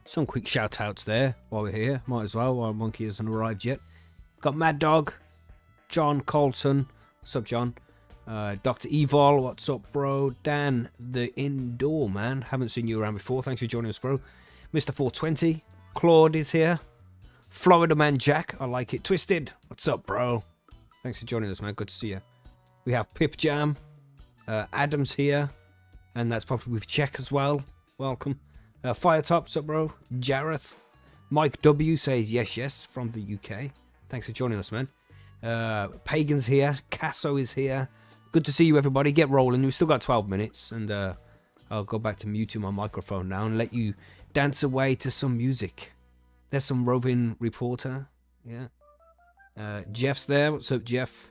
Some quick shout outs there while we're here. Might as well while Monkey hasn't arrived yet. Got Mad Dog, John Colton. What's up, John? Dr. Evil, what's up, bro? Dan, the indoor man. Haven't seen you around before. Thanks for joining us, bro. Mr. 420. Claude is here. Florida Man Jack, I like it. Twisted, what's up, bro? Thanks for joining us, man. Good to see you. We have Pip Jam. Adam's here. And that's probably with Check as well. Welcome. Firetop, what's up, bro? Jareth. Mike W says yes from the UK. Thanks for joining us, man. Pagan's here. Casso is here. Good to see you, everybody. Get rolling. We've still got 12 minutes. And I'll go back to muting my microphone now and let you dance away to some music. There's some roving reporter. Yeah. Jeff's there. What's up, Jeff?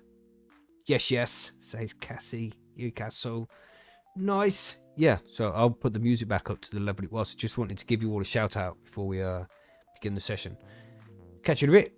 Yes, says Cassie. You, Casso. Nice. Yeah, so I'll put the music back up to the level it was. Just wanted to give you all a shout out before we begin the session. Catch you in a bit.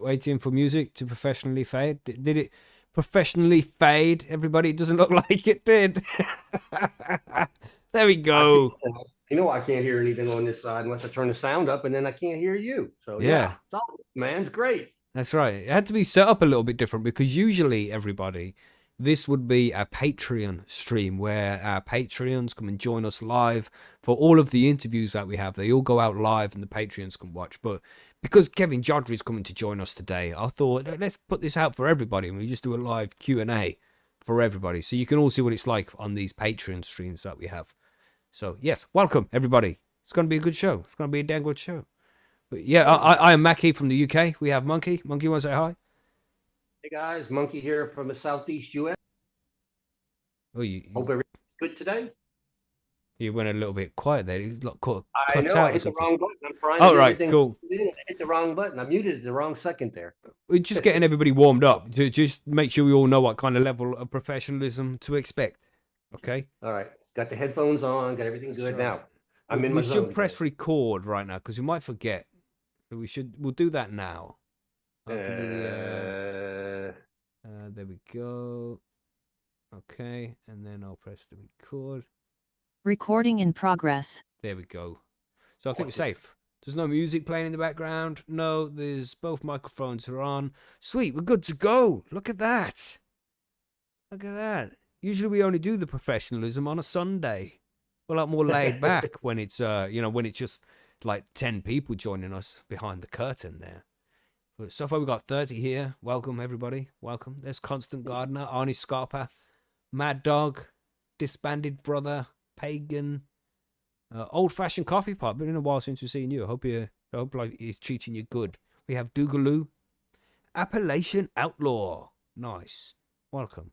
Waiting for music to professionally fade. Did it professionally fade? Everybody, it doesn't look like it did. There we go. You know, I can't hear anything on this side unless I turn the sound up, and then I can't hear you. So Yeah, yeah, it's all, man, it's great. that's right. It had to be set up a little bit different because usually, everybody, this would be a Patreon stream where our Patreons come and join us live for all of the interviews that we have. They all go out live and the Patreons can watch. But because Kevin Jodrey is coming to join us today, I thought let's put this out for everybody and we just do a live Q&A for everybody so you can all see what it's like on these Patreon streams that we have. So, yes, welcome, everybody. It's going to be a good show. It's going to be a damn good show. But yeah, I am Mackie from the UK. We have Monkey. Monkey, want to say hi? Hey guys, Monkey here from the Southeast US. Oh, Hope everything's good today. you went a little bit quiet there. You cut I know out I hit the wrong button. I'm trying Oh, to right, cool. I hit the wrong button. I muted it the wrong second there. We're just getting everybody warmed up to just make sure we all know what kind of level of professionalism to expect. Okay? All right. Got the headphones on, got everything good now. I'm in my zone. We should press record right now because we might forget. So we'll do that now. There we go. Okay, and then I'll press the record. Recording in progress. There we go. So I think we're safe. There's no music playing in the background. No, there's both microphones are on. Sweet, we're good to go. Look at that. Look at that. Usually we only do the professionalism on a Sunday. We're a lot more laid back when it's when it's just like 10 people joining us behind the curtain there. But so far we've got 30 here. Welcome everybody. Welcome. There's Constant Gardener, Arnie Scarpa, Mad Dog, Disbanded Brother, Pagan, Old Fashioned Coffee Pot. Been in a while since we've seen you. I hope like he's treating you good. We have Dougaloo, Appalachian Outlaw. Nice. Welcome.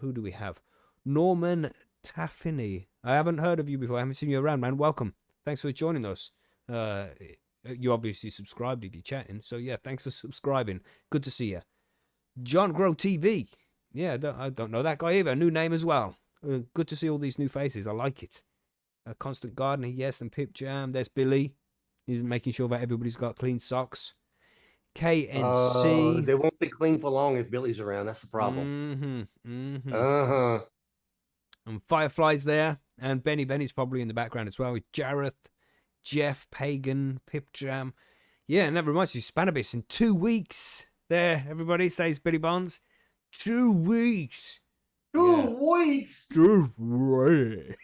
Who do we have? Norman Taffini. I haven't heard of you before. I haven't seen you around, man. Welcome. Thanks for joining us. You obviously subscribed if you're chatting. So yeah, thanks for subscribing. Good to see you. John Grow TV. Yeah, I don't know that guy either. A new name as well. Good to see all these new faces. I like it. Constant Gardener, yes, and Pip Jam. There's Billy. He's making sure that everybody's got clean socks. KNC. They won't be clean for long if Billy's around. That's the problem. And Firefly's there. And Benny's probably in the background as well with Jareth, Jeff, Pagan, Pip Jam. Yeah, and that reminds you, Cannabis in 2 weeks. There, everybody says Billy Bonds. 2 weeks. 2 weeks. 2 weeks.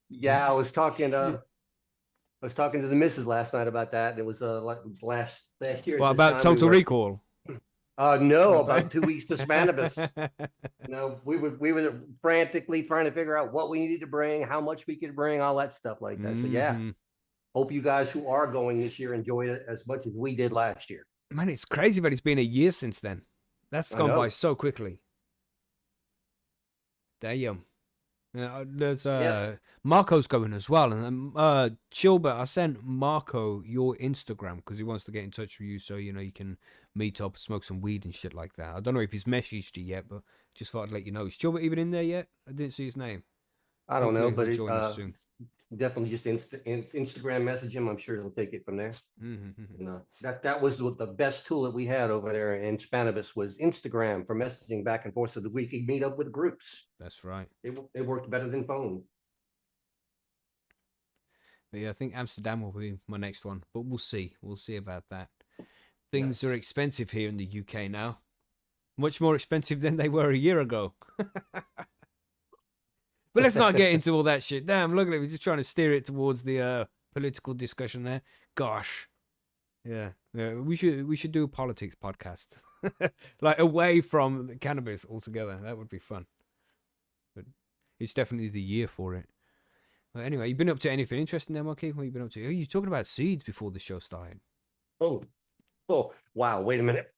Yeah, I was talking to the missus last night about that. It was like last year. What about Total Recall? No, about 2 weeks to Cannabis. No, we were frantically trying to figure out what we needed to bring, how much we could bring, all that stuff like that. So yeah, hope you guys who are going this year enjoy it as much as we did last year. Man, it's crazy that it's been a year since then. That's gone by so quickly. Damn. There's Marco's going as well, and Chilbert, I sent Marco your Instagram because he wants to get in touch with you, so you can meet up, smoke some weed and shit like that. I don't know if he's messaged you yet, but just thought I'd let you know. Is Chilbert even in there yet? I didn't see his name. I don't know, but definitely just Instagram message him. I'm sure he'll take it from there. That was the best tool that we had over there in Cannabis was Instagram for messaging back and forth so that we could meet up with groups. That's right. It worked better than phone. But yeah, I think Amsterdam will be my next one, but we'll see. We'll see about that. Things are expensive here in the UK now. Much more expensive than they were a year ago. But let's not get into all that shit. Damn, look at it. We're just trying to steer it towards the political discussion there. Gosh. Yeah. We should do a politics podcast. Like away from cannabis altogether. That would be fun. But it's definitely the year for it. Well, anyway, you been up to anything interesting there, Marky? What have you been up to? Oh, you talking about seeds before the show started. Oh, wow. Wait a minute.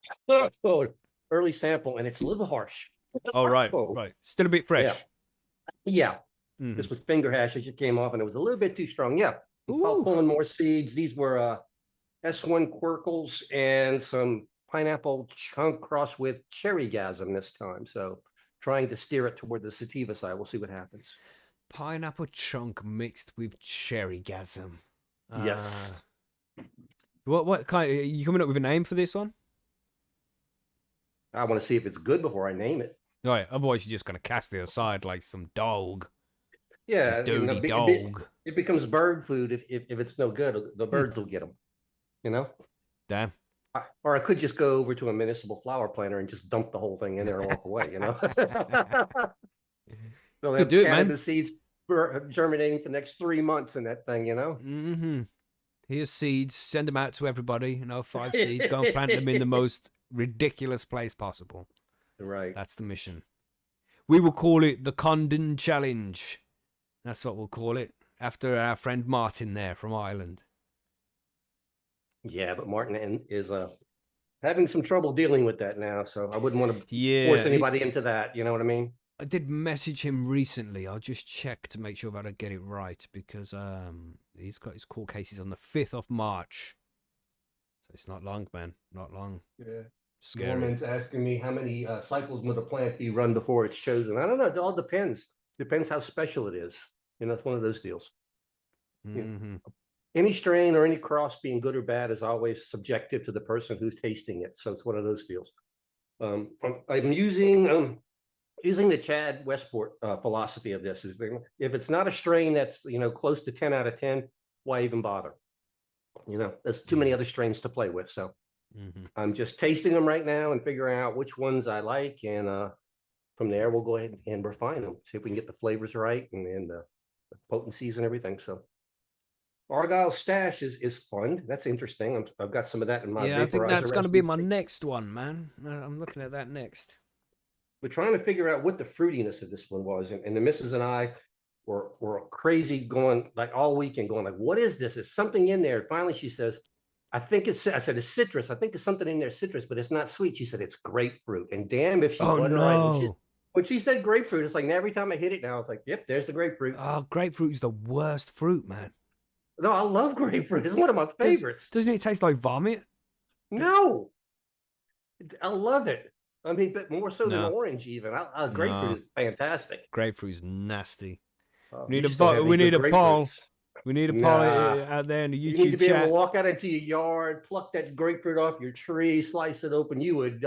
Early sample, and it's a little harsh. Oh, right. Right. Still a bit fresh. Yeah. This was finger hash as it came off, and it was a little bit too strong. Yeah. Pulling more seeds. These were S1 Quirkles and some pineapple chunk crossed with cherrygasm this time. So trying to steer it toward the sativa side. We'll see what happens. Pineapple chunk mixed with cherrygasm. Yes. What kind? Are you coming up with a name for this one? I want to see if it's good before I name it. Right, otherwise you're just going to cast it aside like some dog. Yeah, Dirty dog. it becomes bird food if it's no good. The birds will get them. You know. Damn. Or I could just go over to a municipal flower planter and just dump the whole thing in there and walk away. You know. They'll Could have do it, man. cannabis seeds germinating for the next 3 months in that thing. You know. Mm-hmm. Here's seeds. Send them out to everybody. 5 seeds. Go and plant them in the most ridiculous place possible. Right. That's the mission. We will call it the Condon Challenge. That's what we'll call it. After our friend Martin there from Ireland. Yeah, but Martin is having some trouble dealing with that now. So I wouldn't want to force anybody into that. You know what I mean? I did message him recently. I'll just check to make sure that I get it right because he's got his court cases on the 5th of March. So it's not long, man. Not long. Yeah. Scary. Norman's asking me how many cycles would a plant be run before it's chosen. I don't know. It all depends. Depends how special it is. It's one of those deals. Mm-hmm. Any strain or any cross being good or bad is always subjective to the person who's tasting it. So it's one of those deals. I'm using the Chad Westport philosophy of this. If it's not a strain that's close to 10 out of 10, why even bother? There's too many other strains to play with. So I'm just tasting them right now and figuring out which ones I like, and from there we'll go ahead and refine them. See if we can get the flavors right and the potencies and everything. So Argyle Stash is fun. That's interesting. I've got some of that in my I think that's going to be my recipe. next one, man. I'm looking at that next. We're trying to figure out what the fruitiness of this one was, and the missus and I were crazy going like all weekend going like, what is this? Is something in there? Finally, she says, I said, it's citrus. I think there's something in there, citrus, but it's not sweet. She said, it's grapefruit. And damn, if she wasn't right. When she said grapefruit, it's like every time I hit it now, I was like, yep, there's the grapefruit. Oh, grapefruit is the worst fruit, man. No, I love grapefruit. It's one of my favorites. Doesn't it taste like vomit? No. I love it. I mean, but more so than orange even. Grapefruit is fantastic. Grapefruit is nasty. We need a poll. We need a poll out there in the YouTube chat. You need to be able to walk out into your yard, pluck that grapefruit off your tree, slice it open. You'd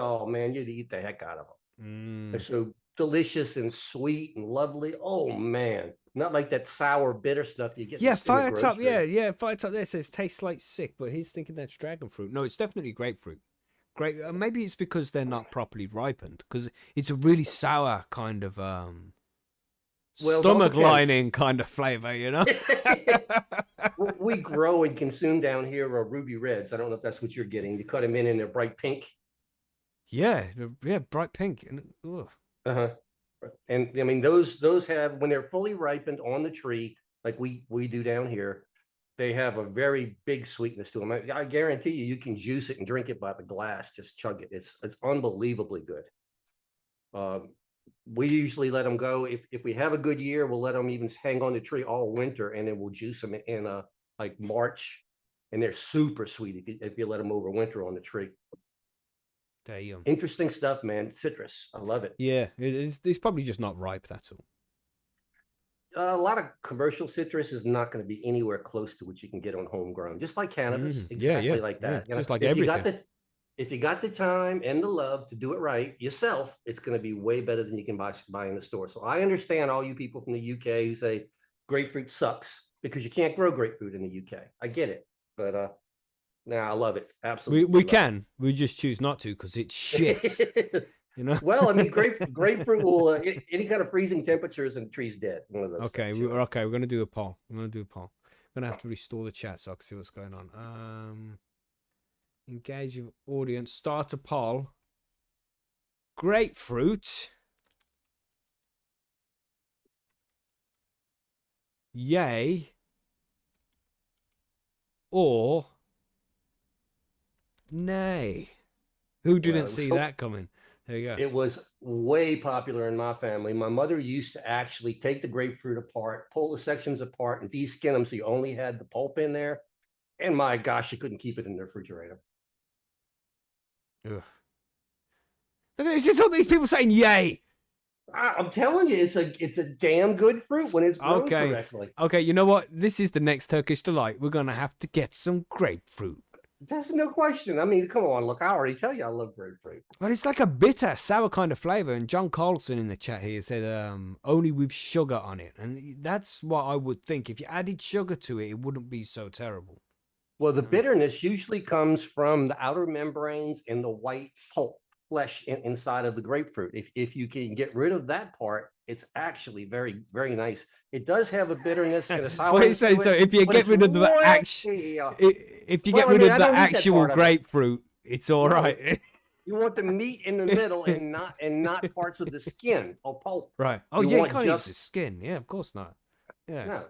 eat the heck out of them. They're so delicious and sweet and lovely. Oh man, not like that sour, bitter stuff you get. Fire Top. Fire Top there says tastes like sick, but he's thinking that's dragon fruit. No, it's definitely grapefruit. Maybe it's because they're not properly ripened, because it's a really sour kind of stomach lining kind of flavor, We grow and consume down here ruby reds. I don't know if that's what you're getting. You cut them in they're bright pink. Yeah, bright pink. And I mean, those have, when they're fully ripened on the tree, like we do down here, they have a very big sweetness to them. I guarantee you can juice it and drink it by the glass. Just chug it. It's unbelievably good. We usually let them go. If we have a good year, we'll let them even hang on the tree all winter, and then we'll juice them in like March, and they're super sweet if you let them over winter on the tree. Damn. Interesting stuff, man. Citrus. I love it. Yeah, it's probably just not ripe, that's all. A lot of commercial citrus is not going to be anywhere close to what you can get on homegrown, just like cannabis. Exactly like that. Just like everything. If you got the time and the love to do it right yourself, it's going to be way better than you can buy in the store. So I understand all you people from the UK who say grapefruit sucks because you can't grow grapefruit in the UK. I get it, but I love it. Absolutely. We can. We just choose not to because it's shit. Well, I mean, grapefruit will any kind of freezing temperatures and the tree's dead. One of those. Okay, we're going to do a poll. I'm going to have to restore the chat so I can see what's going on. Engage your audience. Start a poll. Grapefruit. Yay. Or nay. Who didn't see that coming? There you go. It was way popular in my family. My mother used to actually take the grapefruit apart, pull the sections apart, and de-skin them so you only had the pulp in there. And my gosh, you couldn't keep it in the refrigerator. Ugh. It's just all these people saying yay. I'm telling you, it's a damn good fruit when it's grown correctly. Okay, you know what? This is the next Turkish delight. We're going to have to get some grapefruit. There's no question. I mean, come on, look, I already tell you I love grapefruit. Well, it's like a bitter, sour kind of flavor. And John Carlson in the chat here said only with sugar on it. And that's what I would think. If you added sugar to it, it wouldn't be so terrible. Well, the bitterness usually comes from the outer membranes and the white pulp flesh inside of the grapefruit. If you can get rid of that part, it's actually very, very nice. It does have a bitterness and a sourness. So if you get rid of the actual grapefruit, it's all right. You want the meat in the middle and not parts of the skin or pulp. Right. Oh, you can't eat the skin. Yeah, of course not. Yeah. No.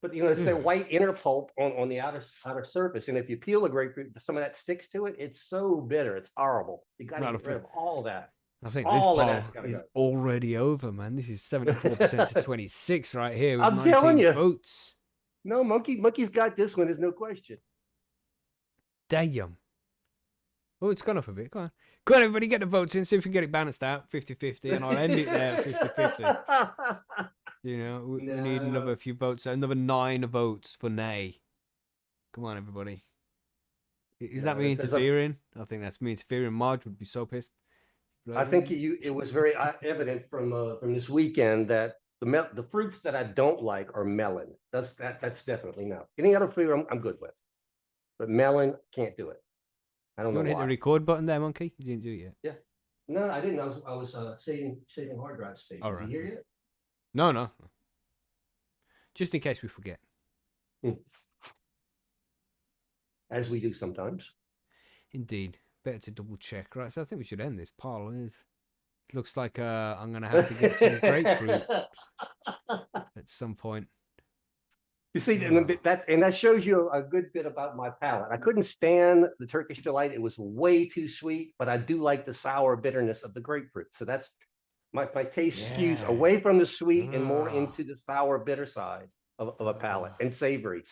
But it's that white inner pulp on the outer surface, and if you peel a grapefruit, some of that sticks to it. It's so bitter, it's horrible. You got to get rid of all that. I think this poll is already over, man. This is 74% to 26 right here. With I'm telling you, votes. No, Monkey's got this one. There's no question. Damn. Oh, it's gone off a bit. Go on, everybody, get the votes in. See if we can get it balanced out, 50-50, and I'll end it there, 50-50. You know, we need another few votes. Another 9 votes for nay. Come on, everybody. Is that me interfering? I think that's me interfering. Marge would be so pissed. I think it was very evident from this weekend that the fruits that I don't like are melon. That's definitely no. Any other fruit I'm good with, but melon can't do it. I don't know why. Hit the record button there, Monkey. You didn't do it yet. Yeah. No, I didn't. I was saving hard drive space. All right. Is he here yet? No. Just in case we forget. As we do sometimes. Indeed. Better to double check. Right, so I think we should end this poll. It looks like I'm going to have to get some grapefruit at some point. You see, and that shows you a good bit about my palate. I couldn't stand the Turkish Delight. It was way too sweet, but I do like the sour bitterness of the grapefruit. So that's my taste skews away from the sweet and more into the sour bitter side of a palate, and savory.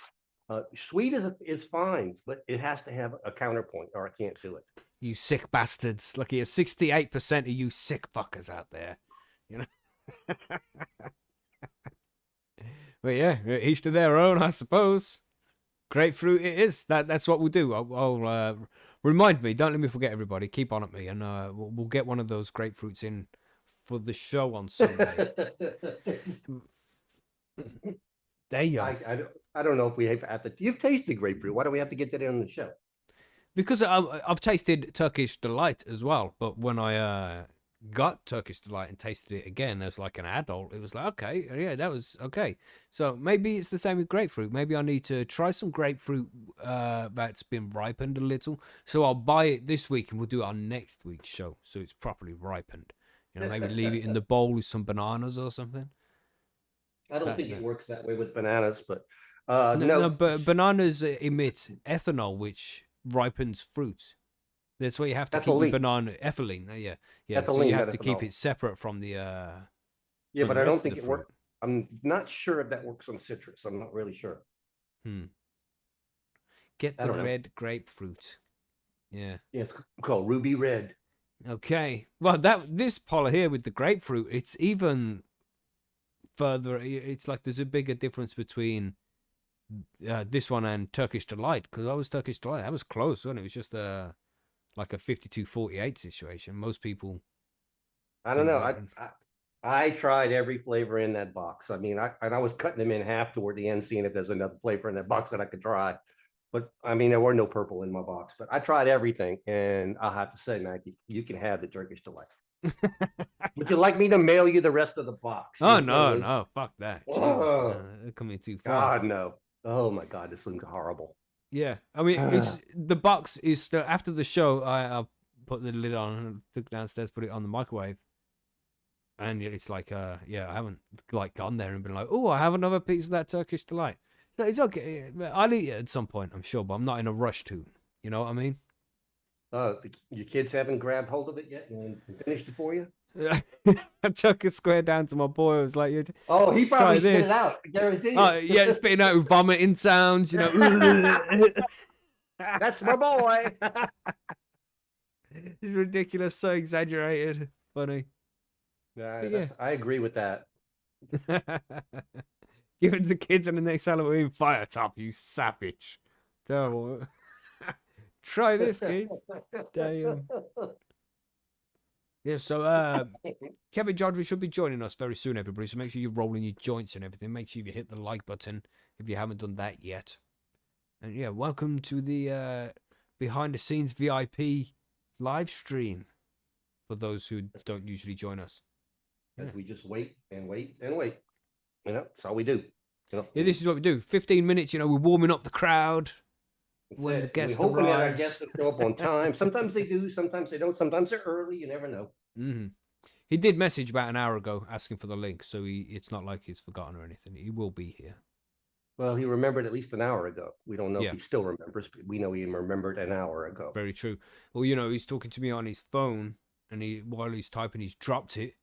Sweet is fine, but it has to have a counterpoint, or I can't do it. You sick bastards! Look here, 68% of you sick fuckers out there. You know. But yeah, each to their own, I suppose. Grapefruit it is. That's what we'll do. I'll remind me. Don't let me forget, everybody. Keep on at me, and we'll get one of those grapefruits in for the show on Sunday. There you go. I don't know if we have to. You've tasted grapefruit. Why do we have to get that in on the show? Because I've tasted Turkish Delight as well. But when I got Turkish Delight and tasted it again as like an adult, it was like, okay, yeah, that was okay. So maybe it's the same with grapefruit. Maybe I need to try some grapefruit that's been ripened a little. So I'll buy it this week and we'll do our next week's show. So it's properly ripened. You know, maybe leave it in the bowl with some bananas or something. I don't think it works that way with bananas, but but bananas emit ethanol, which ripens fruit. That's why you have to keep the banana ethylene. Yeah. Ethylene, so you have to keep it separate from the. Yeah, but I don't think it works. I'm not sure if that works on citrus. I'm not really sure. Get the red grapefruit. Yeah. Yeah, it's called Ruby Red. Okay. Well, this poll here with the grapefruit, it's even further. It's like there's a bigger difference between this one and Turkish Delight, because I was Turkish Delight. That was close, wasn't it? It was just like a 52-48 situation. Most people. I don't know. I tried every flavor in that box. I mean, I was cutting them in half toward the end, seeing if there's another flavor in that box that I could try. But I mean, there were no purple in my box. But I tried everything, and I'll have to say, Maggie, you can have the Turkish Delight. Would you like me to mail you the rest of the box? Oh no, fuck that. They're coming too far. God no. Oh my God, this looks horrible. Yeah, I mean, it's the box is still after the show. I put the lid on and took it downstairs, put it on the microwave, and it's like, I haven't like gone there and been like, oh, I have another piece of that Turkish Delight. So it's okay. I'll eat it at some point, I'm sure, but I'm not in a rush to. You know what I mean? Your kids haven't grabbed hold of it yet and finished it for you? I took a square down to my boy. I was like, "Oh, he probably spit it out. I guarantee you." Oh, yeah, spitting out with vomiting sounds. You know, that's my boy. It's ridiculous, so exaggerated, funny. Yeah, I agree with that. Give it to kids in the next Halloween. Fire top, you savage. Terrible. Try this, kid. Damn. Yeah, so Kevin Jodrey should be joining us very soon, everybody. So make sure you're rolling your joints and everything. Make sure you hit the like button if you haven't done that yet. And yeah, welcome to the behind the scenes VIP live stream for those who don't usually join us. As we just wait and wait and wait. That's all we do. Yeah, this is what we do. 15 minutes, we're warming up the crowd. When the guest we're hoping that our arrives. guests will show up on time. Sometimes they do, sometimes they don't. Sometimes they're early. You never know. Mm-hmm. He did message about an hour ago asking for the link, so it's not like he's forgotten or anything. He will be here. Well, he remembered at least an hour ago. We don't know if he still remembers, but we know he remembered an hour ago. Very true. Well, he's talking to me on his phone, and while he's typing, he's dropped it.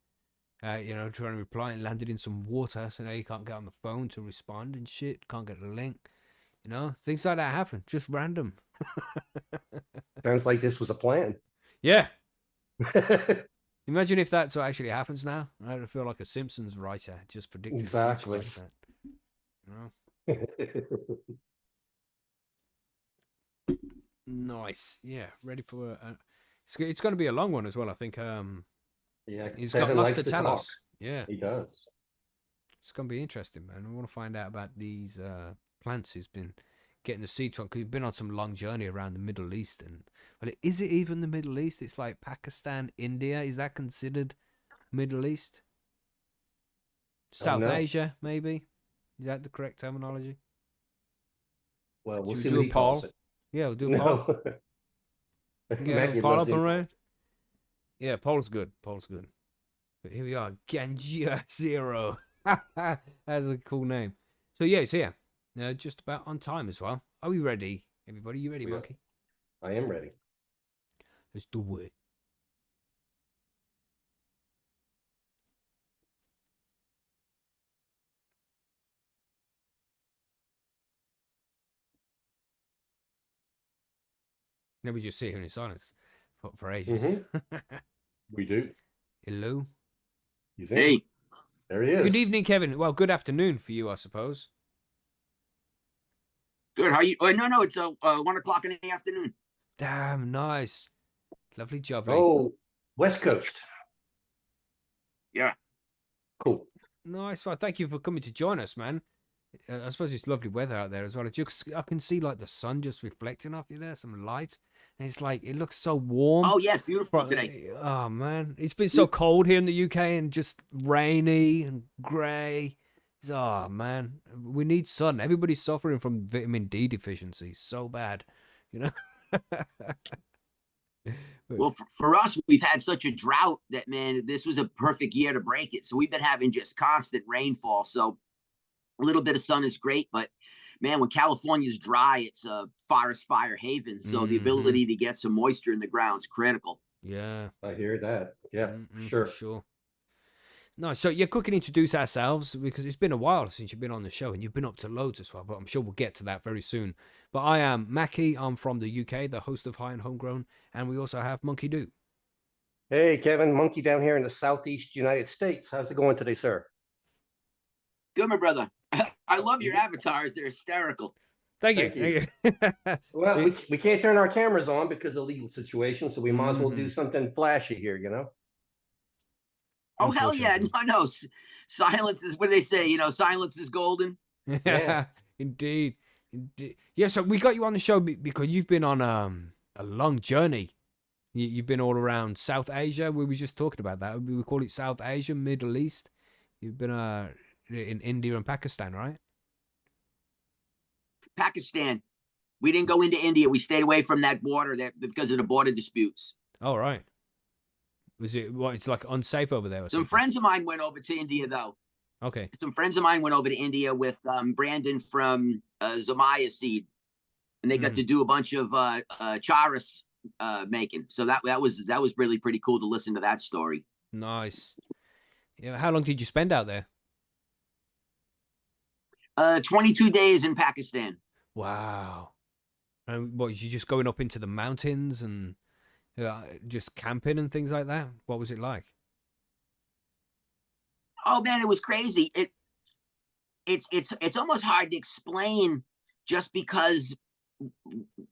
Trying to reply and landed in some water, so now he can't get on the phone to respond and shit. Can't get the link. Things like that happen. Just random. Sounds like this was a plan. Yeah. Imagine if that's what actually happens now. I feel like a Simpsons writer just predicted exactly like that. Nice. Yeah. Ready for it's going to be a long one as well, I think. Yeah. He's got lots to tell us. Yeah. He does. It's going to be interesting, man. I want to find out about these plants he's been getting the seeds from, because he's been on some long journey around the Middle East. Is it even the Middle East? It's like Pakistan, India. Is that considered Middle East? South Asia, maybe? Is that the correct terminology? Well, we'll see what he calls it. Yeah, we'll do a poll. Get a poll up and running. Yeah, poll's good. Poll's good. But here we are, Ganjier 0. That's a cool name. So yeah, it's here. Just about on time as well. Are we ready, everybody? You ready, Monkey? I am ready. Let's do it. Now we just sit here in silence for ages. Mm-hmm. We do. Hello. He's in. Hey. There he is. Good evening, Kevin. Well, good afternoon for you, I suppose. Good. How you? Oh, no, it's 1 o'clock in the afternoon. Damn, nice. Lovely job. Oh, West Coast. Yeah. Cool. Nice. Well, thank you for coming to join us, man. I suppose it's lovely weather out there as well. I can see like the sun just reflecting off you there, some light. And it's like, it looks so warm. Oh, yeah, it's beautiful today. Oh, man. It's been so cold here in the UK and just rainy and grey. Oh, man. We need sun. Everybody's suffering from vitamin D deficiency so bad, Well, for us, we've had such a drought that, man, this was a perfect year to break it. So we've been having just constant rainfall. So a little bit of sun is great, but man, when California's dry, it's a forest fire haven. So the ability to get some moisture in the ground is critical. Yeah. I hear that. Yeah, sure. For sure. No, so you're quickly introduce ourselves, because it's been a while since you've been on the show and you've been up to loads as well, but I'm sure we'll get to that very soon. But I am Mackie. I'm from the UK, the host of High and Homegrown, and we also have Monkey Do. Hey, Kevin, Monkey down here in the Southeast United States. How's it going today, sir? Good, my brother. I love your avatars. They're hysterical. Thank you. Well, we can't turn our cameras on because of legal situation, so we might as well do something flashy here, Oh, hell yeah. No. Silence is what they say, silence is golden. Yeah, indeed. Yeah, so we got you on the show because you've been on a long journey. You've been all around South Asia. We were just talking about that. We call it South Asia, Middle East. You've been in India and Pakistan, right? Pakistan. We didn't go into India. We stayed away from that border because of the border disputes. Oh, right. Was it it's like unsafe over there? Some friends of mine went over to India, though. Okay. Some friends of mine went over to India with Brandon from Zamaya Seed, and they got to do a bunch of charas making. So that was really pretty cool to listen to that story. Nice. Yeah. How long did you spend out there? 22 days in Pakistan. Wow. And what, you just going up into the mountains and just camping and things like that? What was it like? Oh man, it was crazy. It's almost hard to explain, just because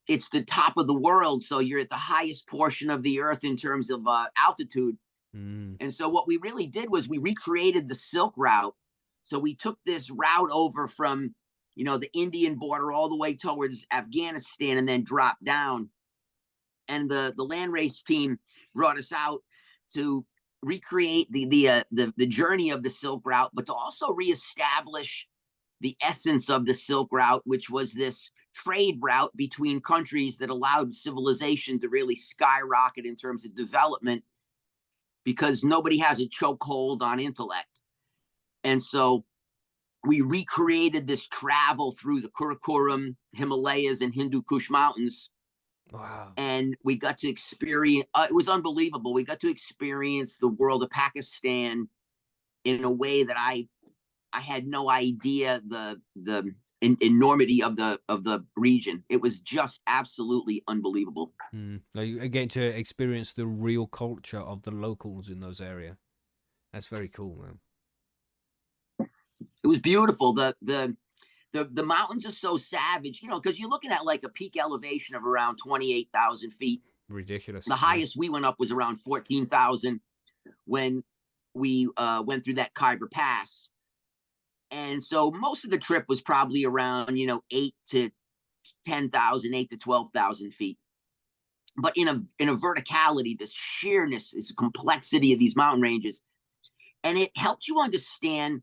it's the top of the world. So you're at the highest portion of the earth in terms of altitude. And so what we really did was we recreated the Silk Route. So we took this route over from, the Indian border all the way towards Afghanistan and then dropped down. And the land race team brought us out to recreate the journey of the Silk Route, but to also reestablish the essence of the Silk Route, which was this trade route between countries that allowed civilization to really skyrocket in terms of development, because nobody has a chokehold on intellect. And so we recreated this travel through the Karakoram, Himalayas, and Hindu Kush Mountains. Wow. And we got to experience, it was unbelievable. We got to experience the world of Pakistan in a way that I had no idea the enormity of the region. It was just absolutely unbelievable. Like you getting to experience the real culture of the locals in those areas. That's very cool, man. It was beautiful. The mountains are so savage, because you're looking at like a peak elevation of around 28,000 feet. Ridiculous. The highest we went up was around 14,000 when we went through that Khyber Pass. And so most of the trip was probably around, 8 to 10,000, 8 to 12,000 feet. But in a verticality, this sheerness, this complexity of these mountain ranges. And it helped you understand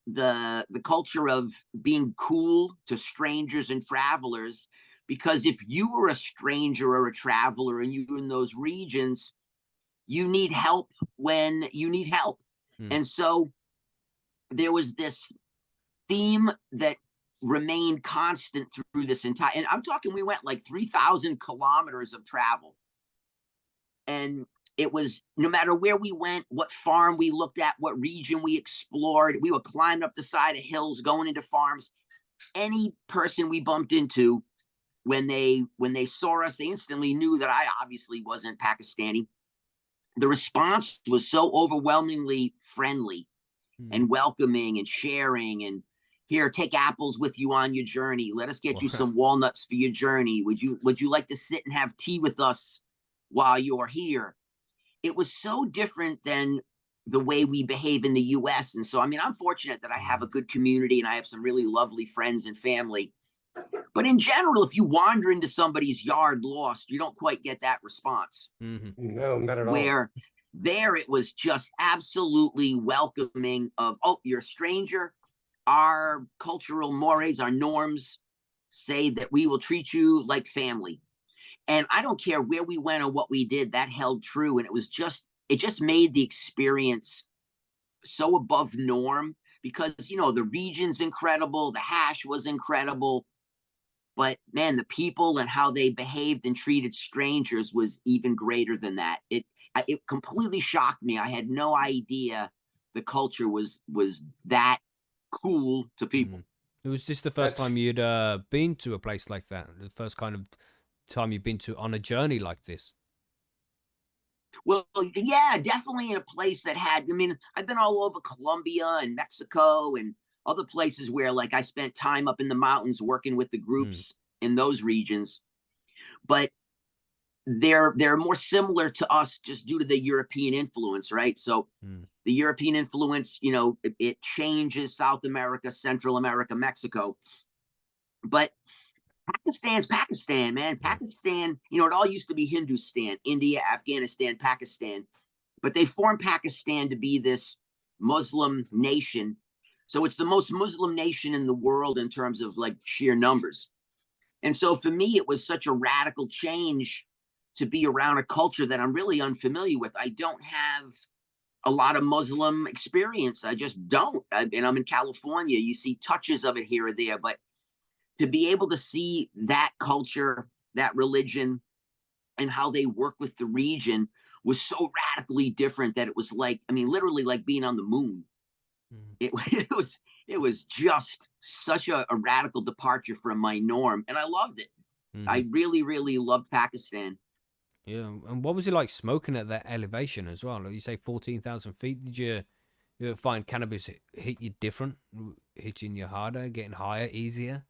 the culture of being cool to strangers and travelers, because if you were a stranger or a traveler and you're in those regions, you need help when you need help. And so there was this theme that remained constant through this entire, and I'm talking, we went like 3,000 kilometers of travel. And it was, no matter where we went, what farm we looked at, what region we explored, we were climbing up the side of hills, going into farms. Any person we bumped into, when they saw us, they instantly knew that I obviously wasn't Pakistani. The response was so overwhelmingly friendly and welcoming and sharing, and here, take apples with you on your journey. Let us get you some walnuts for your journey. Would you like to sit and have tea with us while you're here? It was so different than the way we behave in the US. And so, I mean, I'm fortunate that I have a good community and I have some really lovely friends and family. But in general, if you wander into somebody's yard lost, you don't quite get that response. No, not at all. Where there, it was just absolutely welcoming of, oh, you're a stranger. Our cultural mores, our norms say that we will treat you like family. And I don't care where we went or what we did, that held true. And it just made the experience so above norm, because, the region's incredible. The hash was incredible. But man, the people and how they behaved and treated strangers was even greater than that. It completely shocked me. I had no idea the culture was that cool to people. Was this the first time you'd been to a place like that? The first kind of time you've been to on a journey like this? Well, yeah, definitely in a place that had, I mean, I've been all over Colombia and Mexico and other places where, like, I spent time up in the mountains working with the groups in those regions. But they're more similar to us just due to the European influence, right? So the European influence, it changes South America, Central America, Mexico. But Pakistan's Pakistan, man. Pakistan, it all used to be Hindustan, India, Afghanistan, Pakistan. But they formed Pakistan to be this Muslim nation. So it's the most Muslim nation in the world in terms of like sheer numbers. And so for me, it was such a radical change to be around a culture that I'm really unfamiliar with. I don't have a lot of Muslim experience. I just don't. And I'm in California. You see touches of it here or there, but to be able to see that culture, that religion, and how they work with the region was so radically different that it was like, I mean, literally like being on the moon. It was just such a radical departure from my norm, and I loved it. I really, really loved Pakistan. Yeah, and what was it like smoking at that elevation as well? Like you say 14,000 feet. Did you ever find cannabis hit you different, hitting you harder, getting higher, easier?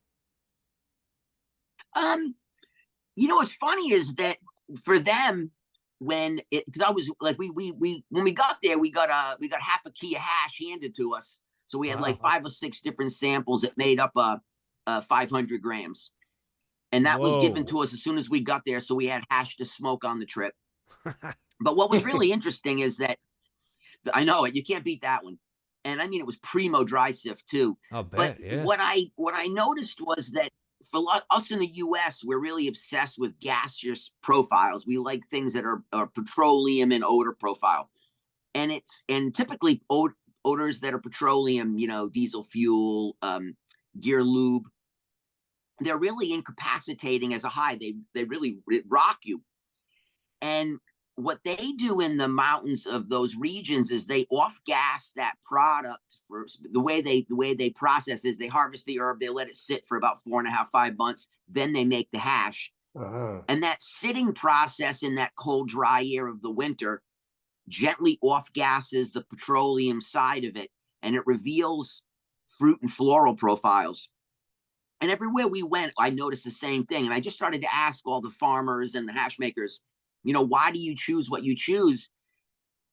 You know, what's funny is that for them, when it, because I was like, we when we got there, we got half a key of hash handed to us. So we had like Wow. 5 or 6 different samples that made up 500 grams. And that was given Whoa. to us as soon as we got there. So we had hash to smoke on the trip. But what was really interesting is that I know it, you can't beat that one. And I mean, it was primo dry sift too. I But bet, yeah. what I noticed was that for us in the US, we're really obsessed with gaseous profiles. We like things that are petroleum and odor profile. And typically odors that are petroleum, you know, diesel fuel, gear lube, they're really incapacitating as a high. They really rock you. And what they do in the mountains of those regions is they off gas that product. For the way they process is they harvest the herb, they let it sit for about 4.5, 5 months, then they make the hash. And that sitting process in that cold, dry air of the winter gently off gases the petroleum side of it, and it reveals fruit and floral profiles. And everywhere we went, I noticed the same thing. And I just started to ask all the farmers and the hash makers, you know, why do you choose what you choose?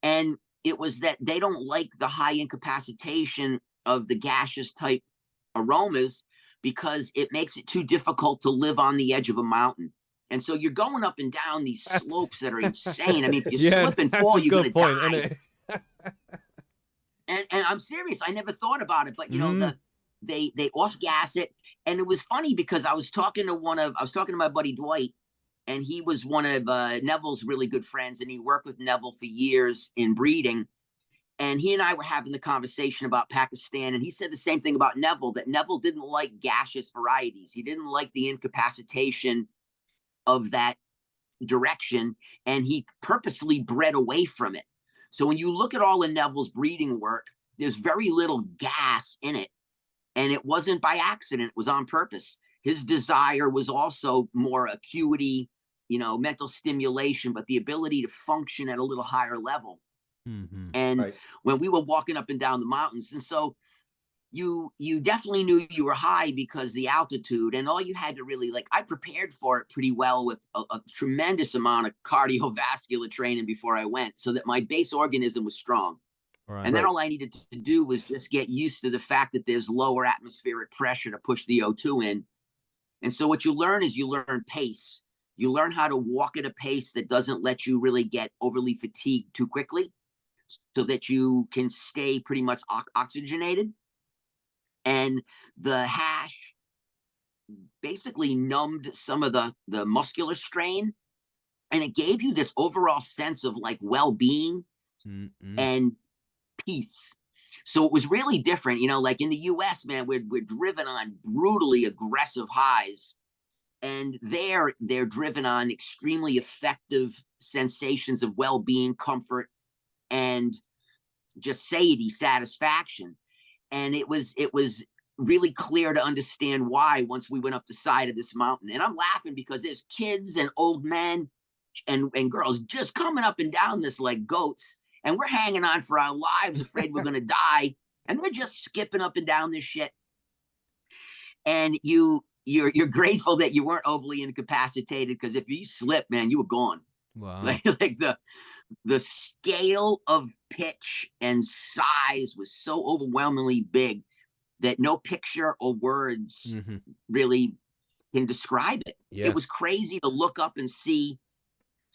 And it was that they don't like the high incapacitation of the gaseous type aromas because it makes it too difficult to live on the edge of a mountain. And so you're going up and down these slopes that are insane. I mean, if you slip and fall, you're going to die. Isn't it? And I'm serious. I never thought about it, but you know, they off gas it. And it was funny because I was talking to my buddy Dwight, and he was one of Neville's really good friends, and he worked with Neville for years in breeding. And he and I were having the conversation about Pakistan, and he said the same thing about Neville, that Neville didn't like gaseous varieties. He didn't like the incapacitation of that direction, and he purposely bred away from it. So when you look at all of Neville's breeding work, there's very little gas in it. And it wasn't by accident, it was on purpose. His desire was also more acuity, you know, mental stimulation, but the ability to function at a little higher level. And when we were walking up and down the mountains, and so you definitely knew you were high because the altitude, and all you had to really, like, I prepared for it pretty well with a tremendous amount of cardiovascular training before I went, so that my base organism was strong. And then all I needed to do was just get used to the fact that there's lower atmospheric pressure to push the O2 in. And so what you learn is you learn pace. You learn how to walk at a pace that doesn't let you really get overly fatigued too quickly, so that you can stay pretty much oxygenated. And the hash basically numbed some of the muscular strain, and it gave you this overall sense of like well-being and peace. So it was really different, you know, like in the US, man, we're driven on brutally aggressive highs, and they're driven on extremely effective sensations of well-being, comfort, and just satiety, satisfaction. And it was really clear to understand why once we went up the side of this mountain. And I'm laughing because there's kids and old men and girls just coming up and down this like goats, and we're hanging on for our lives, afraid we're going to die, and they're just skipping up and down this shit. And you're grateful that you weren't overly incapacitated, because if you slip, man, you were gone. Wow. Like the scale of pitch and size was so overwhelmingly big that no picture or words really can describe it. Yeah. It was crazy to look up and see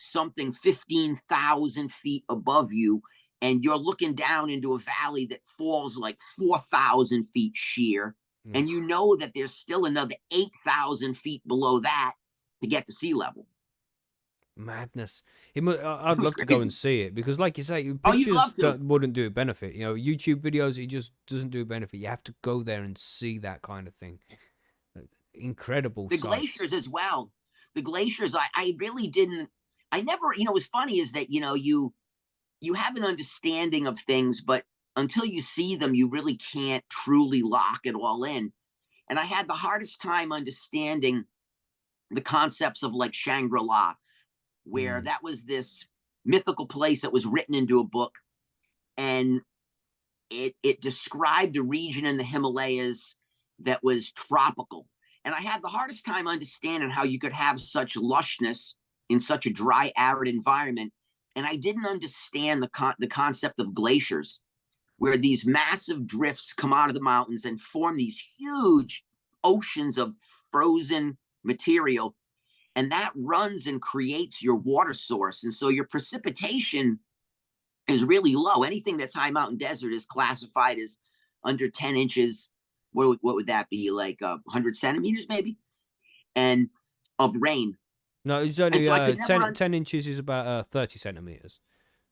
something 15,000 feet above you, and you're looking down into a valley that falls like 4,000 feet sheer. And you know that there's still another 8,000 feet below that to get to sea level. Madness. I'd love to go and see it, because like you say, pictures wouldn't do a benefit. You know, YouTube videos, it just doesn't do a benefit. You have to go there and see that kind of thing. Incredible. The glaciers as well. The glaciers, I really didn't, I never, you know, what's funny is that, you know, you have an understanding of things, but until you see them, you really can't truly lock it all in. And I had the hardest time understanding the concepts of like Shangri-La, where that was this mythical place that was written into a book, and it described a region in the Himalayas that was tropical. And And I had the hardest time understanding how you could have such lushness in such a dry, arid environment. And I didn't understand the concept of glaciers, where these massive drifts come out of the mountains and form these huge oceans of frozen material. And that runs and creates your water source. And so your precipitation is really low. Anything that's high mountain desert is classified as under 10 inches. What would that be? Like 100 centimeters maybe? And of rain. No, it's only so 10 inches is about 30 centimeters.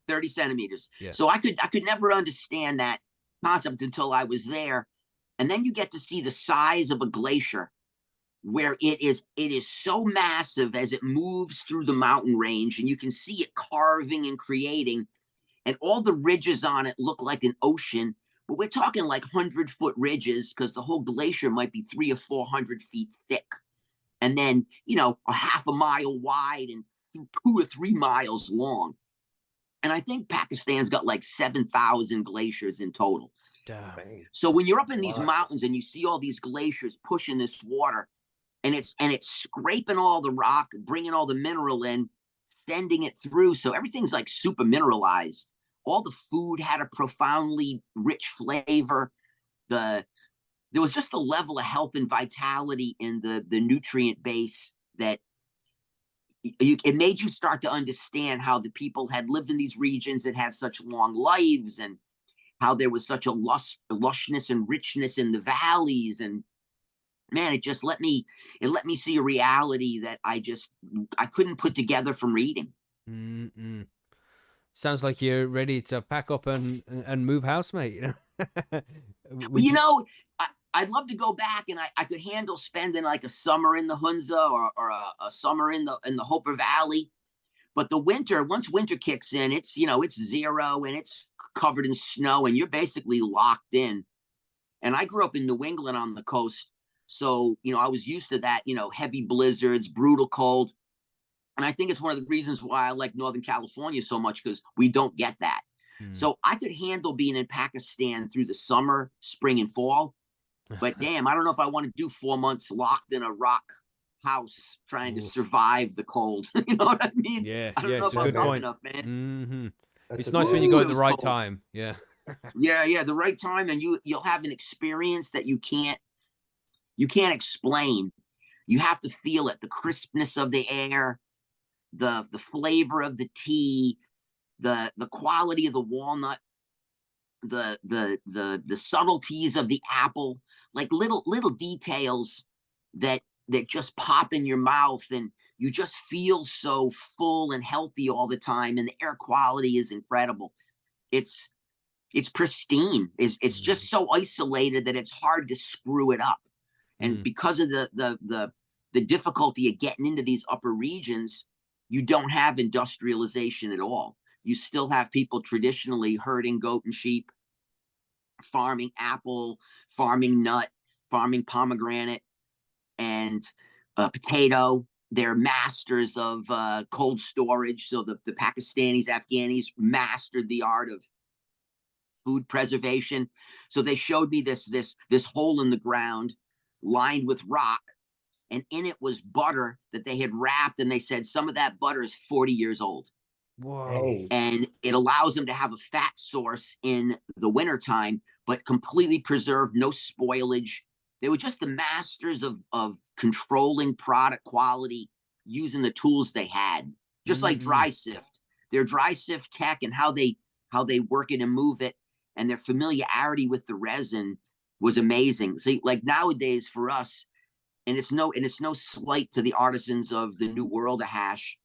30 centimeters. Yeah. So I could never understand that concept until I was there. And then you get to see the size of a glacier, where it is so massive as it moves through the mountain range, and you can see it carving and creating, and all the ridges on it look like an ocean. But we're talking like 100-foot ridges, because the whole glacier might be 300 or 400 feet thick. And then, a half a mile wide and 2 or 3 miles long. And I think Pakistan's got like 7,000 glaciers in total. Damn. So when you're up in these mountains and you see all these glaciers pushing this water, and it's scraping all the rock, bringing all the mineral in, sending it through. So everything's like super mineralized. All the food had a profoundly rich flavor. There was just a level of health and vitality in the nutrient base that it made you start to understand how the people had lived in these regions and had such long lives, and how there was such a lushness and richness in the valleys. And man, it let me see a reality that I couldn't put together from reading. Mm-mm. Sounds like you're ready to pack up and move house, mate. Well, I'd love to go back, and I could handle spending like a summer in the Hunza or a summer in the Hooper Valley. But the winter, once winter kicks in, it's 0 and it's covered in snow, and you're basically locked in. And I grew up in New England on the coast. So, I was used to that, heavy blizzards, brutal cold. And I think it's one of the reasons why I like Northern California so much, because we don't get that. So I could handle being in Pakistan through the summer, spring, and fall. But damn, I don't know if I want to do 4 months locked in a rock house trying to survive the cold. You know what I mean? Yeah, I don't know if I'm tough enough, man. Mm-hmm. It's nice when you go at the right time. Yeah. Yeah, the right time, and you'll have an experience that you can't explain. You have to feel it, the crispness of the air, the flavor of the tea, the quality of the walnut, the subtleties of the apple, like little details that just pop in your mouth, and you just feel so full and healthy all the time, and the air quality is incredible. It's pristine. It's just so isolated that it's hard to screw it up. And because of the difficulty of getting into these upper regions, you don't have industrialization at all. You still have people traditionally herding goat and sheep, farming apple, farming nut, farming pomegranate, and potato. They're masters of cold storage. So the Pakistanis, Afghanis mastered the art of food preservation. So they showed me this hole in the ground lined with rock, and in it was butter that they had wrapped, and they said some of that butter is 40 years old. Whoa. And it allows them to have a fat source in the wintertime, but completely preserved, no spoilage. They were just the masters of controlling product quality using the tools they had, just like dry sift. Their dry sift tech and how they work it and move it, and their familiarity with the resin was amazing. See, like nowadays for us, and it's no slight to the artisans of the New World of hash,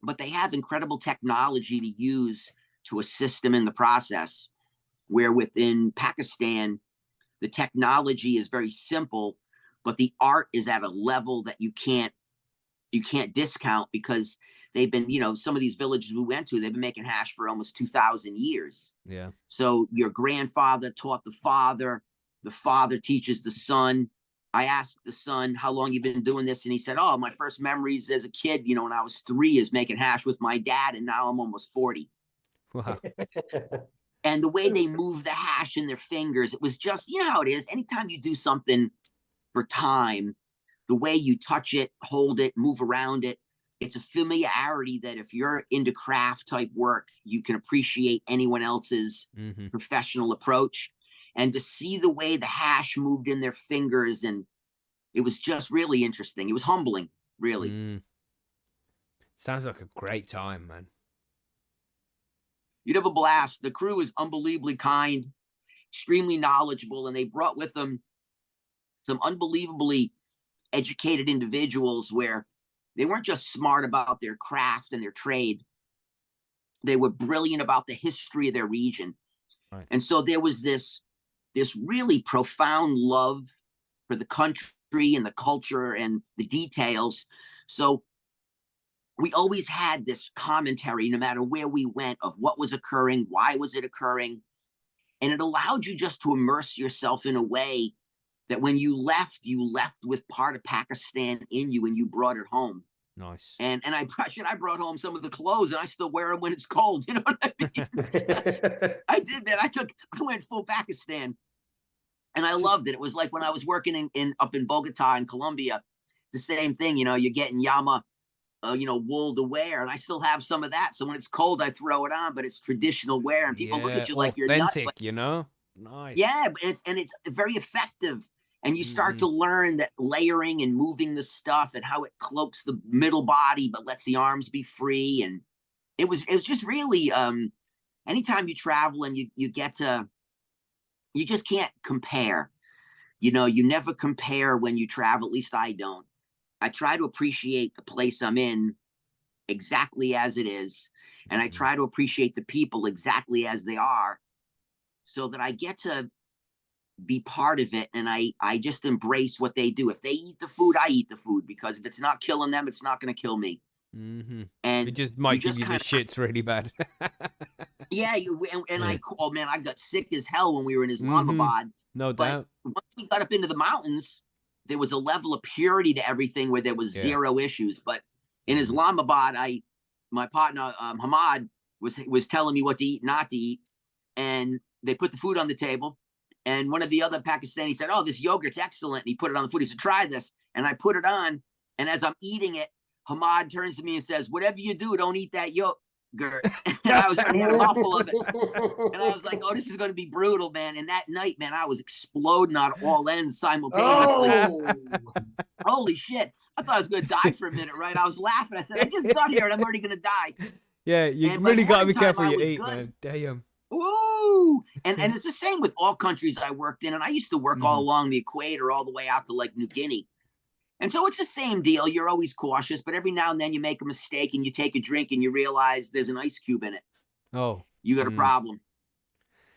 but they have incredible technology to use to assist them in the process, where within Pakistan, the technology is very simple, but the art is at a level that you can't discount, because they've been, some of these villages we went to, they've been making hash for almost 2,000 years. Yeah. So your grandfather taught the father teaches the son. I asked the son, how long you been doing this? And he said, oh, my first memories as a kid, when I was 3 is making hash with my dad. And now I'm almost 40. Wow. And the way they move the hash in their fingers, it was just, how it is. Anytime you do something for time, the way you touch it, hold it, move around it. It's a familiarity that if you're into craft type work, you can appreciate anyone else's professional approach. And to see the way the hash moved in their fingers, and it was just really interesting. It was humbling, really. Sounds like a great time, man. You'd have a blast. The crew is unbelievably kind, extremely knowledgeable, and they brought with them some unbelievably educated individuals where they weren't just smart about their craft and their trade. They were brilliant about the history of their region. Right. And so there was this really profound love for the country and the culture and the details. So we always had this commentary, no matter where we went, of what was occurring, why was it occurring. And it allowed you just to immerse yourself in a way that when you left with part of Pakistan in you, and you brought it home. Nice. And I brought home some of the clothes, and I still wear them when it's cold. You know what I mean? I did that. I went full Pakistan, and I loved it. It was like when I was working up in Bogota in Colombia, the same thing. You know, you're getting Yama, wool to wear, and I still have some of that. So when it's cold, I throw it on, but it's traditional wear, and people look at you like you're nuts. Authentic, you know? Nice. Yeah, it's very effective. And you start to learn that layering and moving the stuff and how it cloaks the middle body, but lets the arms be free. And it was just really, anytime you travel and you get to, you just can't compare. You know, you never compare when you travel. At least I don't. I try to appreciate the place I'm in exactly as it is. And I try to appreciate the people exactly as they are, so that I get to be part of it, and I just embrace what they do. If they eat the food, I eat the food, because if it's not killing them, it's not going to kill me. And And it just might give you the kinda, shits really bad. yeah, I got sick as hell when we were in Islamabad. No doubt. But once we got up into the mountains, there was a level of purity to everything where there was zero issues. But in Islamabad, my partner Hamad was telling me what to eat, not to eat, and they put the food on the table. And one of the other Pakistanis said, "Oh, this yogurt's excellent." And he put it on the food. He said, "Try this." And I put it on. And as I'm eating it, Hamad turns to me and says, "Whatever you do, don't eat that yogurt." And I was already had a mouthful of it. And I was like, "Oh, this is going to be brutal, man." And that night, man, I was exploding on all ends simultaneously. Oh. Holy shit. I thought I was going to die for a minute, right? I was laughing. I said, I just got here and I'm already going to die. Yeah, you really got to be careful you eat, man. Damn. Ooh, and it's the same with all countries I worked in. And I used to work all along the equator, all the way out to like New Guinea. And so it's the same deal. You're always cautious, but every now and then you make a mistake and you take a drink and you realize there's an ice cube in it. Oh, you got a problem.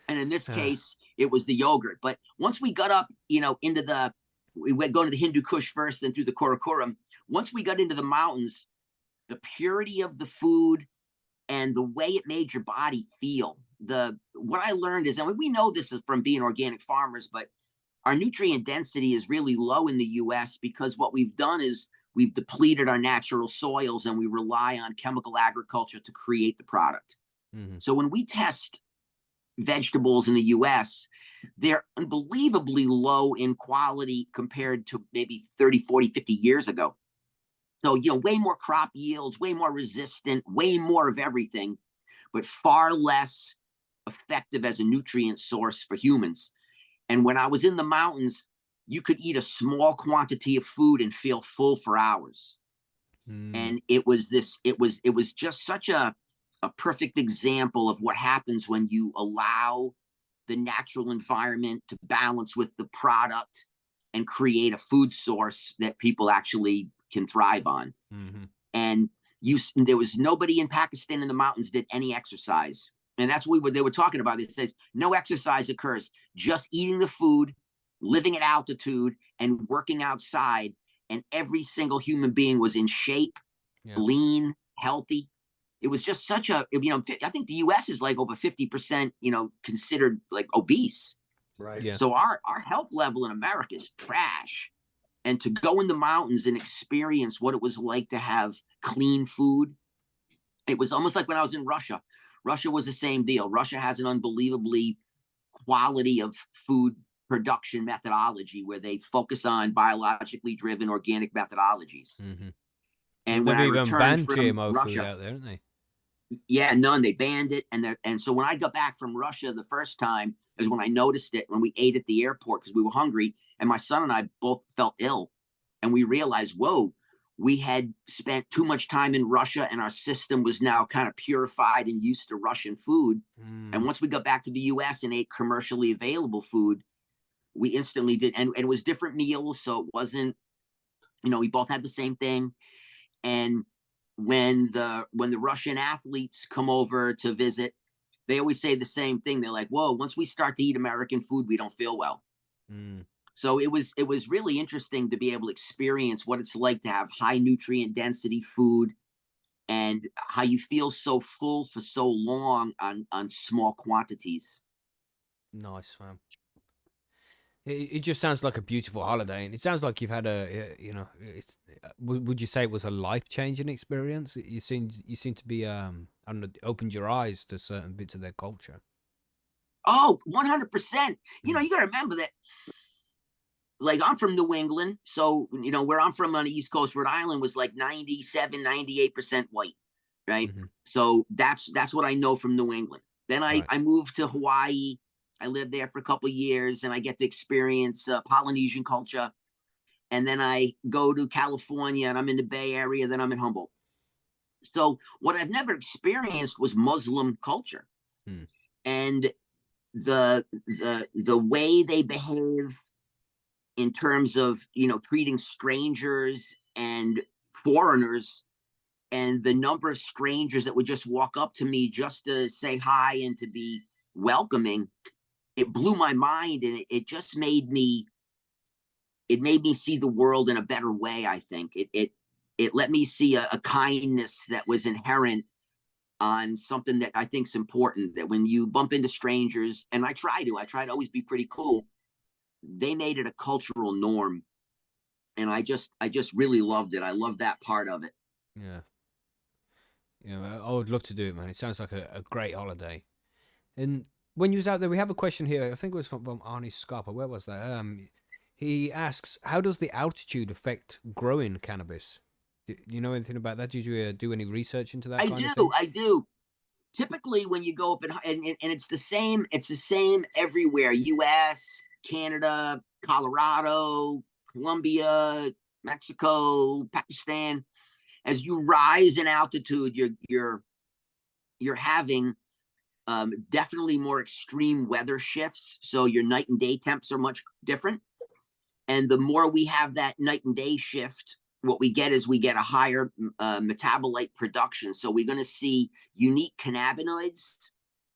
And in this case, it was the yogurt. But once we got up, into we went going to the Hindu Kush first, then through the Karakoram. Once we got into the mountains, the purity of the food and the way it made your body feel. What I learned is, and we know this is from being organic farmers, but our nutrient density is really low in the US because what we've done is we've depleted our natural soils and we rely on chemical agriculture to create the product. So when we test vegetables in the US, they're unbelievably low in quality compared to maybe 30, 40, 50 years ago. So, way more crop yields, way more resistant, way more of everything, but far less effective as a nutrient source for humans. And when I was in the mountains, you could eat a small quantity of food and feel full for hours. And it was just such a perfect example of what happens when you allow the natural environment to balance with the product and create a food source that people actually can thrive on. And there was nobody in Pakistan in the mountains did any exercise. And that's what they were talking about. It says no exercise occurs, just eating the food, living at altitude, and working outside. And every single human being was in shape, lean, healthy. It was just such a, I think the US is like over 50%, considered like obese. Right. Yeah. So our health level in America is trash. And to go in the mountains and experience what it was like to have clean food, it was almost like when I was in Russia. Russia was the same deal. Russia has an unbelievably quality of food production methodology where they focus on biologically driven organic methodologies. Mm-hmm. And They've when I even returned banned from GMO food Russia, out there, haven't they? yeah, none. They banned it, and so when I got back from Russia the first time is when I noticed it when we ate at the airport because we were hungry, and my son and I both felt ill, and we realized, whoa, we had spent too much time in Russia, and our system was now kind of purified and used to Russian food. And once we got back to the U.S. and ate commercially available food, we instantly did, and it was different meals, so it wasn't, we both had the same thing. And when the Russian athletes come over to visit, they always say the same thing. They're like, whoa, once we start to eat American food, we don't feel well. So it was really interesting to be able to experience what it's like to have high nutrient density food and how you feel so full for so long on small quantities. Nice, man. It just sounds like a beautiful holiday, and it sounds like you've had would you say it was a life-changing experience? You seem to be, I don't know, opened your eyes to certain bits of their culture. Oh, 100%. You got to remember that, like, I'm from New England, so, where I'm from on the East Coast, Rhode Island was like 97, 98% white, right? So that's what I know from New England. Then I moved to Hawaii. I lived there for a couple of years, and I get to experience Polynesian culture. And then I go to California, and I'm in the Bay Area. Then I'm in Humboldt. So what I've never experienced was Muslim culture, and the way they behave in terms of treating strangers and foreigners, and the number of strangers that would just walk up to me just to say hi and to be welcoming. It blew my mind, and it just made me see the world in a better way. I think it let me see a kindness that was inherent on something that I think is important, that when you bump into strangers, and I try to always be pretty cool, they made it a cultural norm. And I just really loved it. I love that part of it. Yeah. I would love to do it, man. It sounds like a great holiday. And when you was out there, we have a question here. I think it was from Arnie Scarpa. Where was that? He asks, how does the altitude affect growing cannabis? Do you know anything about that? Did you do any research into that? I do. Typically, when you go up and it's the same everywhere. U.S., Canada, Colorado, Colombia, Mexico, Pakistan. As you rise in altitude, you're having definitely more extreme weather shifts. So your night and day temps are much different. And the more we have that night and day shift, what we get a higher metabolite production. So we're going to see unique cannabinoids,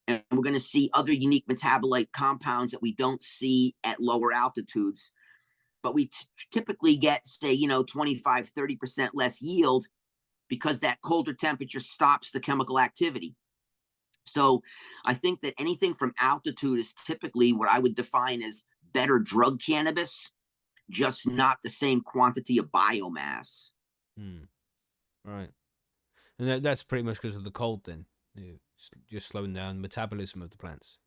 and we're going to see other unique metabolite compounds that we don't see at lower altitudes. But we typically get, say, 25, 30% less yield because that colder temperature stops the chemical activity. So I think that anything from altitude is typically what I would define as better drug cannabis, just not the same quantity of biomass. Right. And that's pretty much because of the cold then. Just slowing down metabolism of the plants.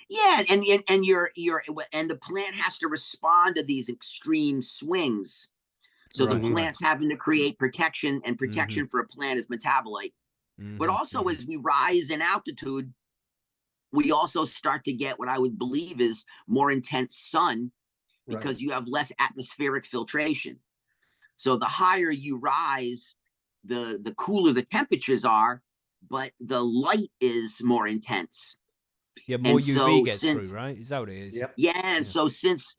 Yeah, and the plant has to respond to these extreme swings. So the plant's having to create protection, and protection for a plant is metabolite. But also, as we rise in altitude, we also start to get what I would believe is more intense sun, because you have less atmospheric filtration. So the higher you rise, the cooler the temperatures are, but the light is more intense. Yeah, more UV gets through, right? Is that what it is? Yep. Yeah, and so since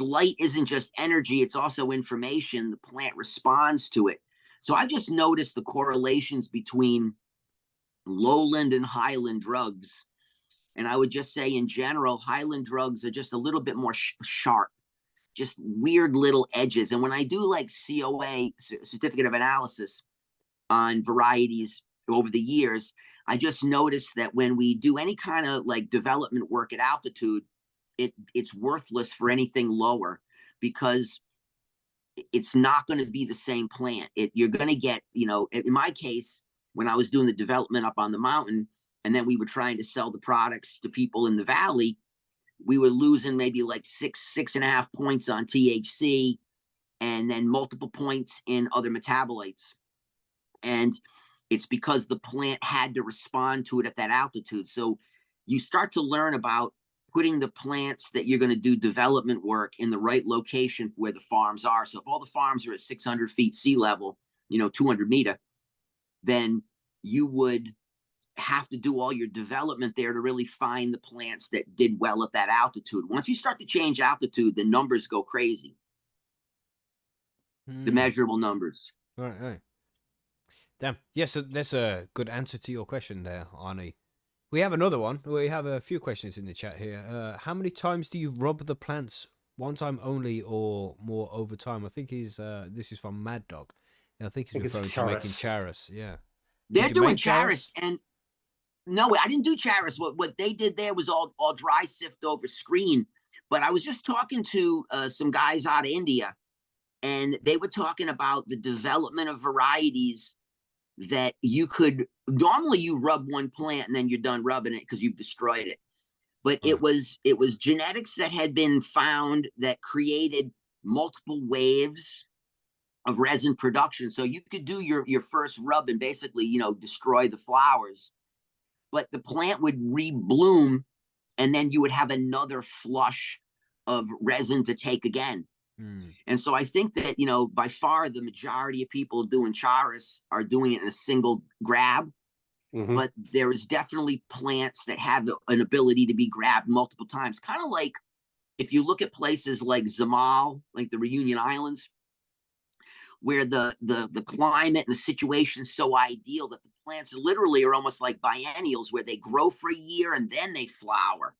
light isn't just energy, it's also information, the plant responds to it. So I just noticed the correlations between lowland and highland drugs. And I would just say, in general, highland drugs are just a little bit more sharp, just weird little edges. And when I do like COA, certificate of analysis, on varieties over the years, I just noticed that when we do any kind of like development work at altitude, it's worthless for anything lower, because it's not going to be the same plant. You're going to get, in my case, when I was doing the development up on the mountain, and then we were trying to sell the products to people in the valley, we were losing maybe like 6.5 points on THC, and then multiple points in other metabolites. And it's because the plant had to respond to it at that altitude. So you start to learn about putting the plants that you're going to do development work in the right location for where the farms are. So if all the farms are at 600 feet sea level, 200 meter, then you would have to do all your development there to really find the plants that did well at that altitude. Once you start to change altitude, the numbers go crazy. The measurable numbers. Right. Damn. Yes, that's a good answer to your question there, Arnie. We have another one. We have a few questions in the chat here. How many times do you rub the plants? One time only or more over time? I think this is from Mad Dog. I think he's referring to making charas. Yeah. They're doing charas, and no, I didn't do charas. What they did there was all dry sift over screen. But I was just talking to some guys out of India, and they were talking about the development of varieties that you could normally you rub one plant and then you're done rubbing it because you've destroyed it. But it was genetics that had been found that created multiple waves of resin production. So you could do your first rub and basically, destroy the flowers, but the plant would rebloom, and then you would have another flush of resin to take again. And so I think that, by far the majority of people doing charas are doing it in a single grab. But there is definitely plants that have an ability to be grabbed multiple times. Kind of like if you look at places like Zamal, like the Reunion Islands, where the climate and the situation is so ideal that the plants literally are almost like biennials, where they grow for a year and then they flower.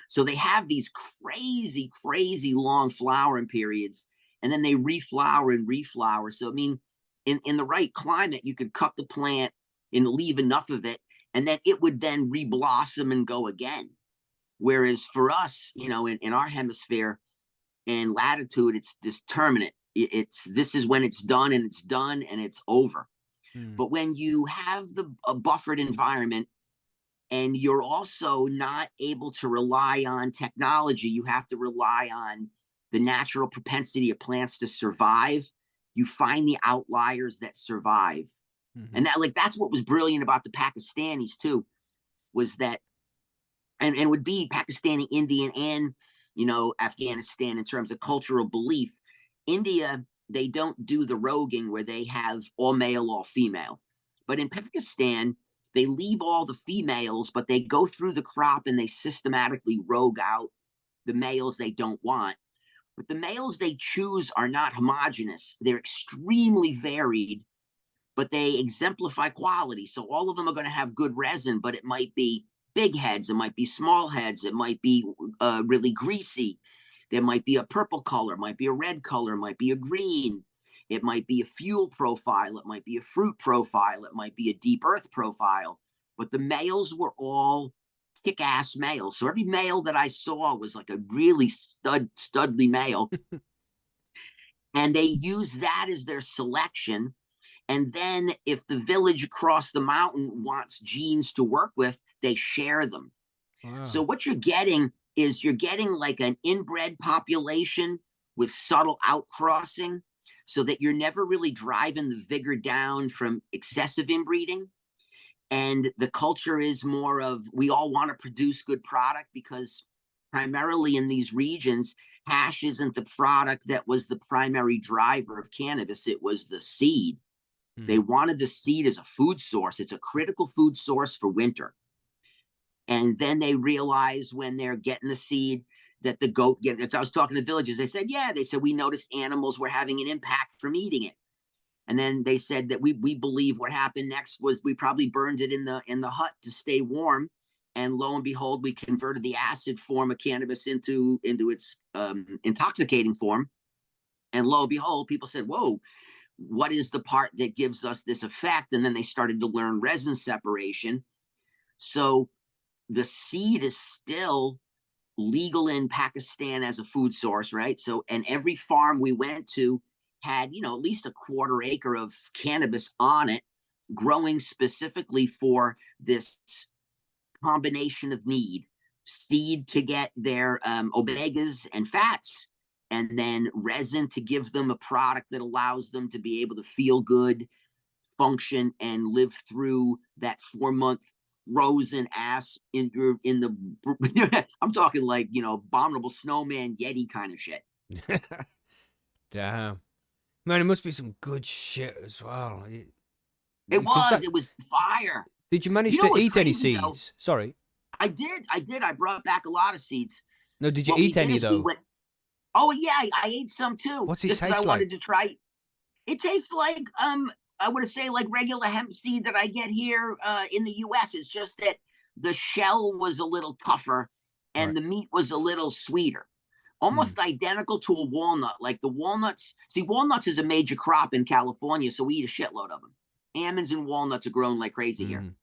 So they have these crazy, crazy long flowering periods, and then they reflower and reflower. So, I mean, in the right climate, you could cut the plant and leave enough of it, and then it would then reblossom and go again. Whereas for us, in our hemisphere and latitude, it's determinate. This is when it's done, and it's over. But when you have a buffered environment, and you're also not able to rely on technology, you have to rely on the natural propensity of plants to survive. You find the outliers that survive. And that's what was brilliant about the Pakistanis too, was that, and would be Pakistani, Indian, and, Afghanistan in terms of cultural belief. India, they don't do the roguing where they have all male, all female. But in Pakistan, they leave all the females, but they go through the crop and they systematically rogue out the males they don't want. But the males they choose are not homogenous. They're extremely varied, but they exemplify quality. So all of them are going to have good resin, but it might be big heads, it might be small heads, it might be really greasy. There might be a purple color, might be a red color, might be a green. It might be a fuel profile. It might be a fruit profile. It might be a deep earth profile. But the males were all kick-ass males. So every male that I saw was like a really studly male. And they use that as their selection. And then if the village across the mountain wants genes to work with, they share them. Wow. So what you're getting is like an inbred population with subtle outcrossing, so that you're never really driving the vigor down from excessive inbreeding. And the culture is more of, we all want to produce good product, because primarily in these regions, hash isn't the product that was the primary driver of cannabis. It was the seed. They wanted the seed as a food source. It's a critical food source for winter. And then they realize when they're getting the seed that the goat I was talking to villagers. They said, we noticed animals were having an impact from eating it. And then they said that we believe what happened next was we probably burned it in the hut to stay warm. And lo and behold, we converted the acid form of cannabis into its intoxicating form. And lo and behold, people said, whoa, what is the part that gives us this effect? And then they started to learn resin separation. So the seed is still legal in Pakistan as a food source, right? So, and every farm we went to had, at least a quarter acre of cannabis on it, growing specifically for this combination of need. seed to get their omegas and fats, and then resin to give them a product that allows them to be able to feel good, function, and live through that 4-month frozen ass in the I'm talking like, abominable snowman Yeti kind of shit. Damn. Man, it must be some good shit as well. It was fire. Did you manage to eat any crazy, seeds? though? Sorry. I did. I brought back a lot of seeds. No, did you eat any though? Oh yeah, I ate some too. What's it just taste I like? wanted to try. It tastes like I would say like regular hemp seed that I get here in the US. It's just that the shell was a little tougher and the meat was a little sweeter. Almost identical to a walnut. Like the walnuts, see, walnuts is a major crop in California, so we eat a shitload of them. Almonds and walnuts are grown like crazy here.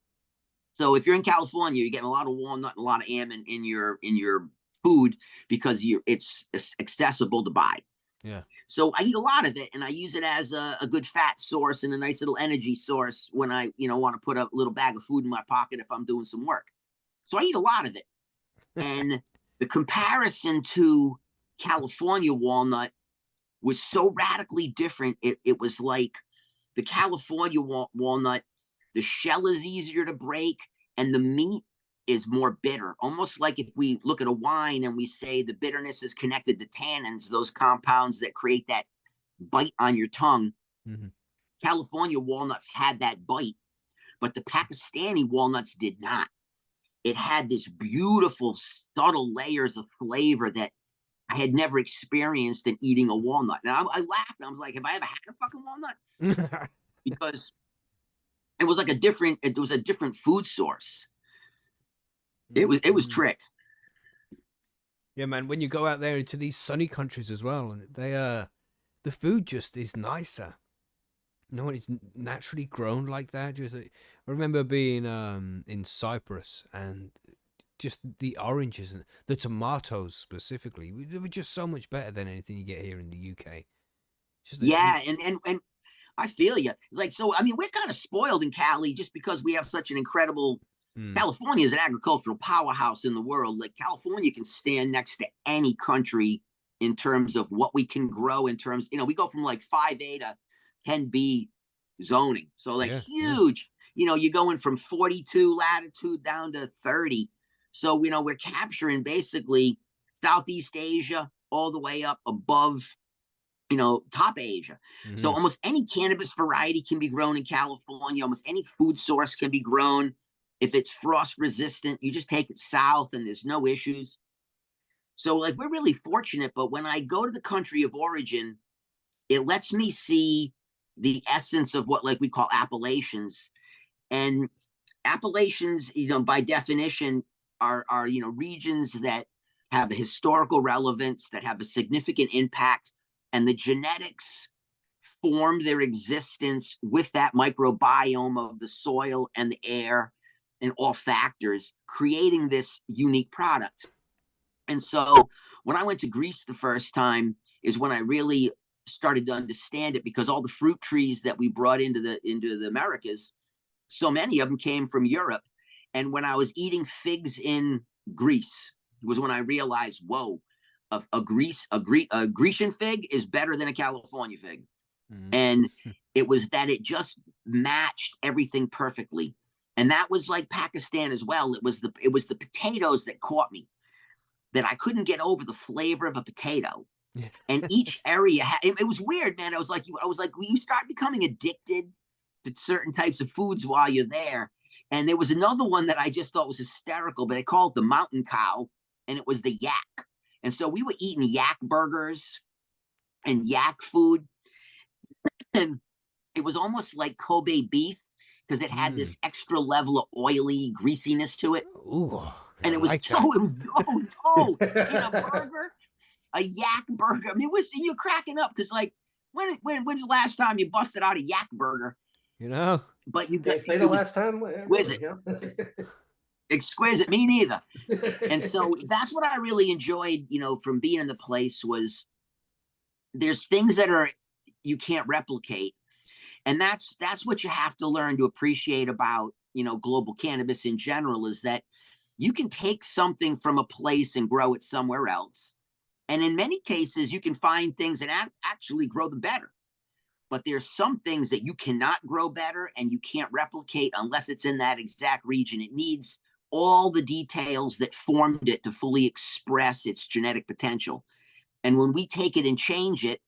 So if you're in California, you're getting a lot of walnut and a lot of almond in your food because it's accessible to buy. Yeah. So I eat a lot of it, and I use it as a good fat source and a nice little energy source when I want to put a little bag of food in my pocket if I'm doing some work. So I eat a lot of it. And the comparison to California walnut was so radically different. It was like the California walnut, the shell is easier to break and the meat is more bitter. Almost like if we look at a wine and we say the bitterness is connected to tannins, those compounds that create that bite on your tongue. California walnuts had that bite, but the Pakistani walnuts did not. It had this beautiful, subtle layers of flavor that I had never experienced in eating a walnut. And I laughed. I was like, have I ever had a fucking walnut? Because it was like a different food source. It was trick. Yeah, man. When you go out there into these sunny countries as well, and the food just is nicer. It's naturally grown like that. I remember being in Cyprus, and just the oranges and the tomatoes specifically, they were just so much better than anything you get here in the UK. And I feel you. Like, so, I mean, we're kind of spoiled in Cali just because we have such an incredible. California is an agricultural powerhouse in the world. Like, California can stand next to any country in terms of what we can grow. In terms, we go from like 5A to 10B zoning. So like huge. You're going from 42 latitude down to 30. So, we're capturing basically Southeast Asia all the way up above, top Asia. So almost any cannabis variety can be grown in California. Almost any food source can be grown. If it's frost resistant, you just take it south and there's no issues. So like, we're really fortunate, but when I go to the country of origin, it lets me see the essence of what like we call appellations. And appellations, by definition, are regions that have a historical relevance, that have a significant impact, and the genetics form their existence with that microbiome of the soil and the air and all factors, creating this unique product. And so when I went to Greece the first time is when I really started to understand it, because all the fruit trees that we brought into the Americas, so many of them came from Europe. And when I was eating figs in Greece was when I realized, whoa, a Grecian fig is better than a California fig. And it was that it just matched everything perfectly. And that was like Pakistan as well. It was the potatoes that caught me, that I couldn't get over the flavor of a potato. And each area it was weird, man. I was like, when you start becoming addicted to certain types of foods while you're there. And there was another one that I just thought was hysterical, but they called it the mountain cow, and it was the yak. And so we were eating yak burgers and yak food. And it was almost like Kobe beef, because it had this extra level of oily greasiness to it. Ooh, and it was in a burger, a yak burger. I mean, you're cracking up, because like, when's the last time you busted out a yak burger? But you say the last time. Was it? Exquisite. Me neither. And so that's what I really enjoyed, from being in the place, was there's things that you can't replicate. And that's what you have to learn to appreciate about, global cannabis in general, is that you can take something from a place and grow it somewhere else. And in many cases, you can find things that actually grow them better. But there's some things that you cannot grow better and you can't replicate unless it's in that exact region. It needs all the details that formed it to fully express its genetic potential. And when we take it and change it,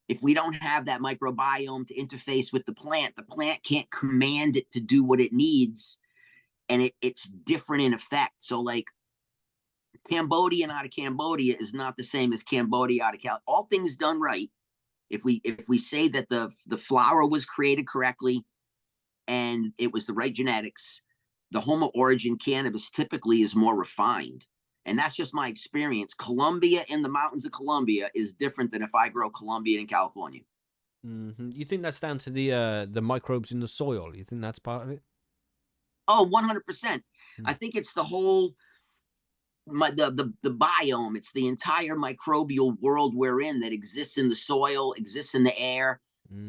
if we don't have that microbiome to interface with the plant can't command it to do what it needs. And it's different in effect. So like Cambodian out of Cambodia is not the same as Cambodia out of Cal. All things done right. If we say that the flower was created correctly and it was the right genetics, the home of origin cannabis typically is more refined. And that's just my experience. Colombia in the mountains of Colombia is different than if I grow Colombian in California. You think that's down to the microbes in the soil? You think that's part of it? Oh, 100%. I think it's the whole the biome. It's the entire microbial world we're in that exists in the soil, exists in the air,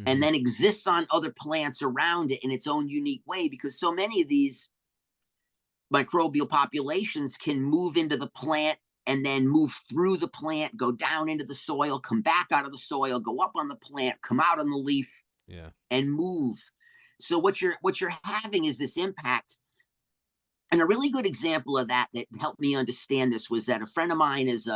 and then exists on other plants around it in its own unique way, because so many of these microbial populations can move into the plant and then move through the plant, go down into the soil, come back out of the soil, go up on the plant, come out on the leaf, and move. So what you're having is this impact. And a really good example of that helped me understand this was that a friend of mine is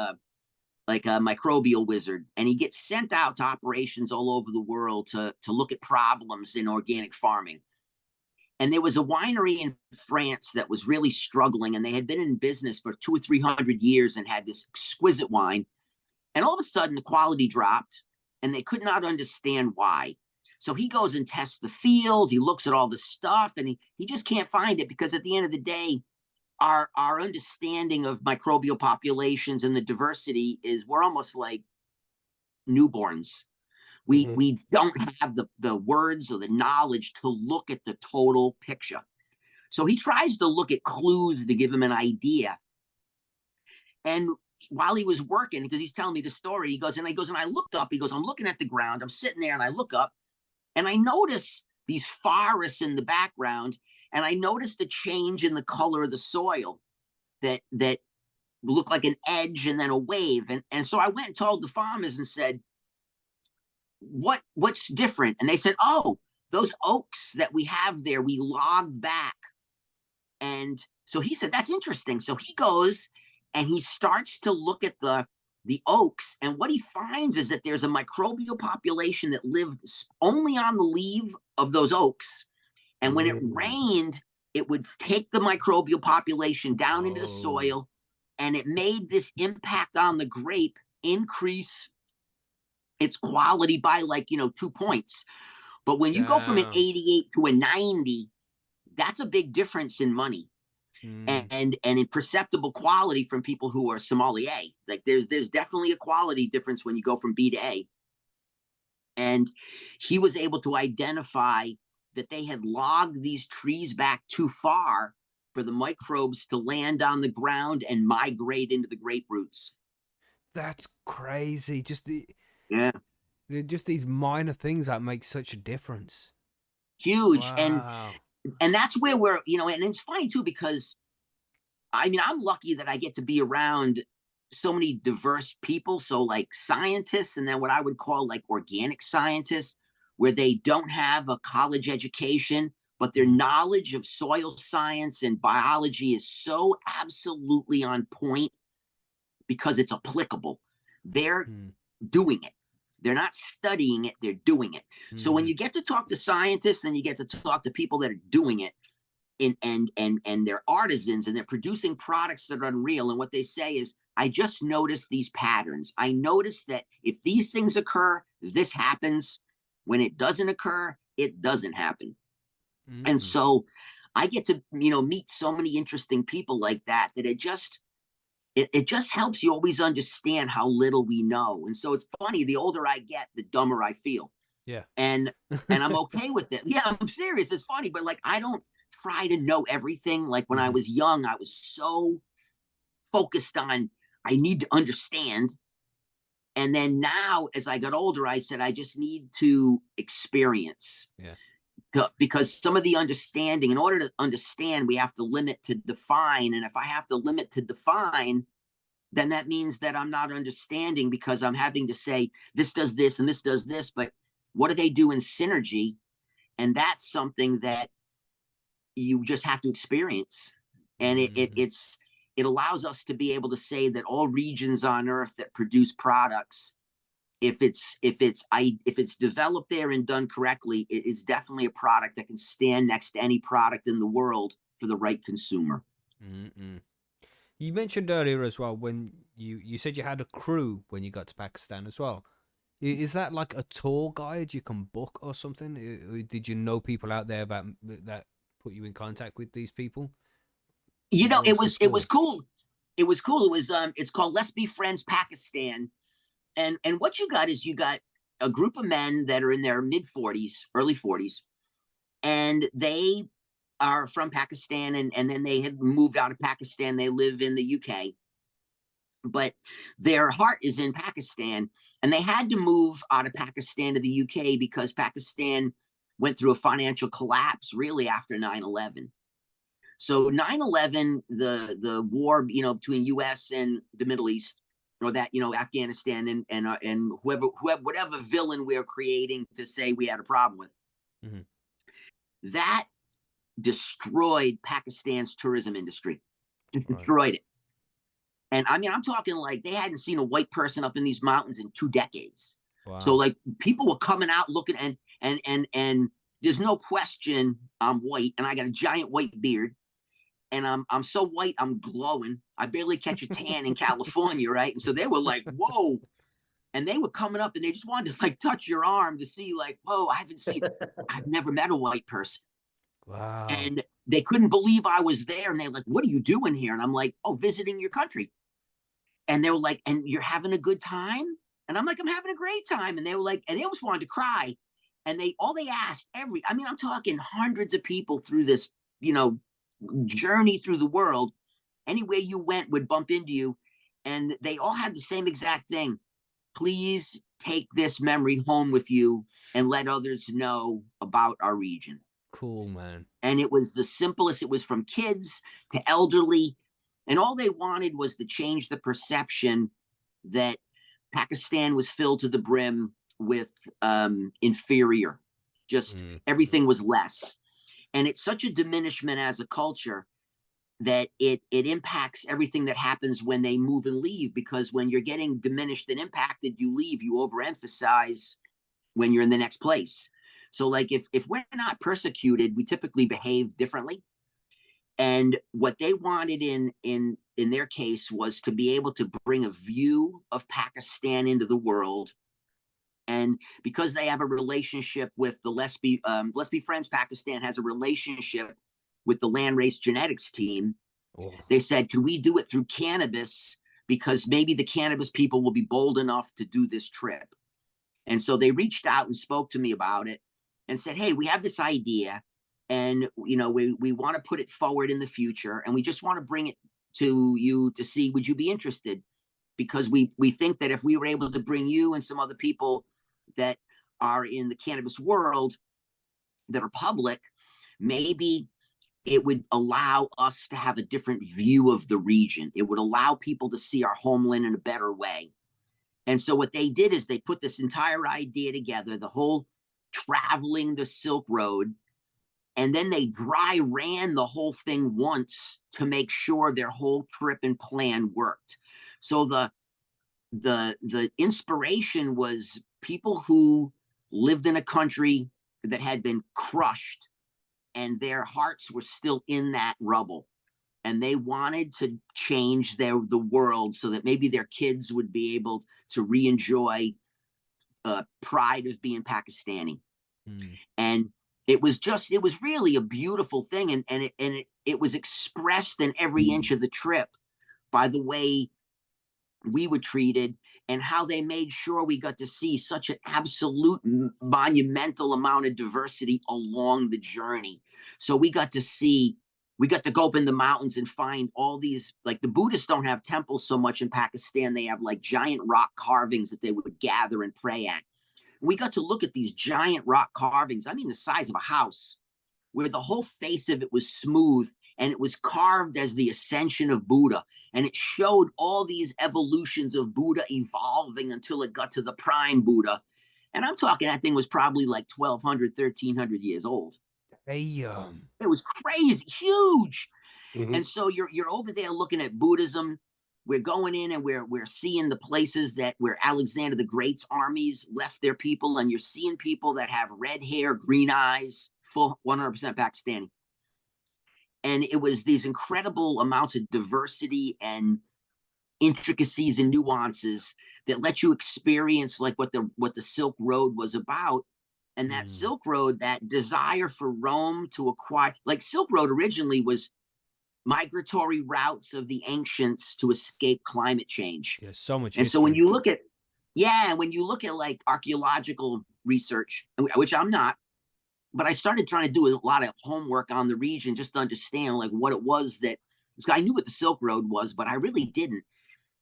like a microbial wizard, and he gets sent out to operations all over the world to look at problems in organic farming. And there was a winery in France that was really struggling, and they had been in business for 200 or 300 years and had this exquisite wine. And all of a sudden, the quality dropped, and they could not understand why. So he goes and tests the field. He looks at all the stuff, and he just can't find it, because at the end of the day, our understanding of microbial populations and the diversity is we're almost like newborns. We don't have the words or the knowledge to look at the total picture. So he tries to look at clues to give him an idea. And while he was working, because he's telling me the story, he goes, and I looked up, he goes, I'm looking at the ground, I'm sitting there, and I look up, and I notice these forests in the background, and I noticed the change in the color of the soil that looked like an edge and then a wave. And so I went and told the farmers and said, what's different? And they said, oh, those oaks that we have there, we logged back. And so he said, that's interesting. So he goes and he starts to look at the oaks, and what he finds is that there's a microbial population that lived only on the leaf of those oaks. And when it rained, it would take the microbial population down into the soil, and it made this impact on the grape increase its quality by 2 points. But when you go from an 88 to a 90, that's a big difference in money. And in perceptible quality from people who are sommelier. Like there's definitely a quality difference when you go from B to A. And he was able to identify that they had logged these trees back too far for the microbes to land on the ground and migrate into the grape roots. That's crazy. Just these minor things that make such a difference. Huge. Wow. And that's where we're, and it's funny too, because I'm lucky that I get to be around so many diverse people. So like scientists, and then what I would call like organic scientists, where they don't have a college education, but their knowledge of soil science and biology is so absolutely on point because it's applicable. They're doing it. They're not studying it, they're doing it. So when you get to talk to scientists, then you get to talk to people that are doing it, and they're artisans, and they're producing products that are unreal. And what they say is, I just noticed these patterns. I noticed that if these things occur, this happens. When it doesn't occur, it doesn't happen. And so I get to, meet so many interesting people like that, that it just helps you always understand how little we know. And so it's funny, the older I get, the dumber I feel. Yeah. And I'm okay with it. Yeah, I'm serious. It's funny, but like, I don't try to know everything. Like when I was young, I was so focused on, I need to understand. And then now, as I got older, I said, I just need to experience. Yeah. because some of the understanding, in order to understand, we have to limit to define. And if I have to limit to define, then that means that I'm not understanding, because I'm having to say this does this and this does this, but what do they do in synergy? And that's something that you just have to experience. And it allows us to be able to say that all regions on Earth that produce products, if it's developed there and done correctly, it is definitely a product that can stand next to any product in the world for the right consumer. You mentioned earlier as well, when you said you had a crew when you got to Pakistan as well. Is that like a tour guide you can book or something? Did you know people out there that put you in contact with these people? You know, it was cool. It was cool. It's called Let's Be Friends Pakistan. And what you got is you got a group of men that are in their mid-40s, early 40s, and they are from Pakistan, and then they had moved out of Pakistan. They live in the UK, but their heart is in Pakistan, and they had to move out of Pakistan to the UK because Pakistan went through a financial collapse really after 9/11. So 9/11, the war, between US and the Middle East, or that, Afghanistan and whatever villain we're creating to say we had a problem with, that destroyed Pakistan's tourism industry. Just destroyed it. And I mean, I'm talking like they hadn't seen a white person up in these mountains in 2 decades. Wow. So like people were coming out looking, and there's no question I'm white, and I got a giant white beard, and I'm so white I'm glowing. I barely catch a tan in California, right? And so they were like, whoa. And they were coming up and they just wanted to like touch your arm to see like, whoa, I've never met a white person. Wow. And they couldn't believe I was there. And they're like, what are you doing here? And I'm like, oh, visiting your country. And they were like, and you're having a good time? And I'm like, I'm having a great time. And they were like, and they almost wanted to cry. And they asked I'm talking hundreds of people through this, journey through the world. Anywhere you went would bump into you. And they all had the same exact thing. Please take this memory home with you and let others know about our region. Cool, man. And it was the simplest. It was from kids to elderly. And all they wanted was to change the perception that Pakistan was filled to the brim with inferior. Just everything was less. And it's such a diminishment as a culture that it impacts everything that happens when they move and leave, because when you're getting diminished and impacted, you leave, you overemphasize when you're in the next place. So like if we're not persecuted, we typically behave differently. And what they wanted in their case was to be able to bring a view of Pakistan into the world. And because they have a relationship with the Let's Be Friends Pakistan has a relationship with the land race genetics team, they said, can we do it through cannabis? Because maybe the cannabis people will be bold enough to do this trip. And so they reached out and spoke to me about it and said, hey, we have this idea, and we want to put it forward in the future, and we just want to bring it to you to see, would you be interested? Because we think that if we were able to bring you and some other people that are in the cannabis world that are public, maybe it would allow us to have a different view of the region. It would allow people to see our homeland in a better way. And so what they did is they put this entire idea together, the whole traveling the Silk Road, and then they dry ran the whole thing once to make sure their whole trip and plan worked. So the inspiration was people who lived in a country that had been crushed, and their hearts were still in that rubble, and they wanted to change the world so that maybe their kids would be able to re-enjoy pride of being Pakistani. And it was really a beautiful thing, and it was expressed in every inch of the trip by the way we were treated and how they made sure we got to see such an absolute monumental amount of diversity along the journey. So we got to go up in the mountains and find all these, like the Buddhists don't have temples so much in Pakistan. They have like giant rock carvings that they would gather and pray at. We got to look at these giant rock carvings. I mean, the size of a house, where the whole face of it was smooth and it was carved as the ascension of Buddha. And it showed all these evolutions of Buddha evolving until it got to the prime Buddha. And I'm talking, that thing was probably like 1,200, 1,300 years old. It was crazy, huge. And so you're over there looking at Buddhism. We're going in and we're seeing the places that where Alexander the Great's armies left their people, and you're seeing people that have red hair, green eyes, full 100% Pakistani. And it was these incredible amounts of diversity and intricacies and nuances that let you experience like what the Silk Road was about. And that Silk Road, that desire for Rome to acquire, like Silk Road originally was migratory routes of the ancients to escape climate change. Yeah, so much. And history. So when you look at like archaeological research, which I'm not, but I started trying to do a lot of homework on the region just to understand like what it was that I knew what the Silk Road was, but I really didn't.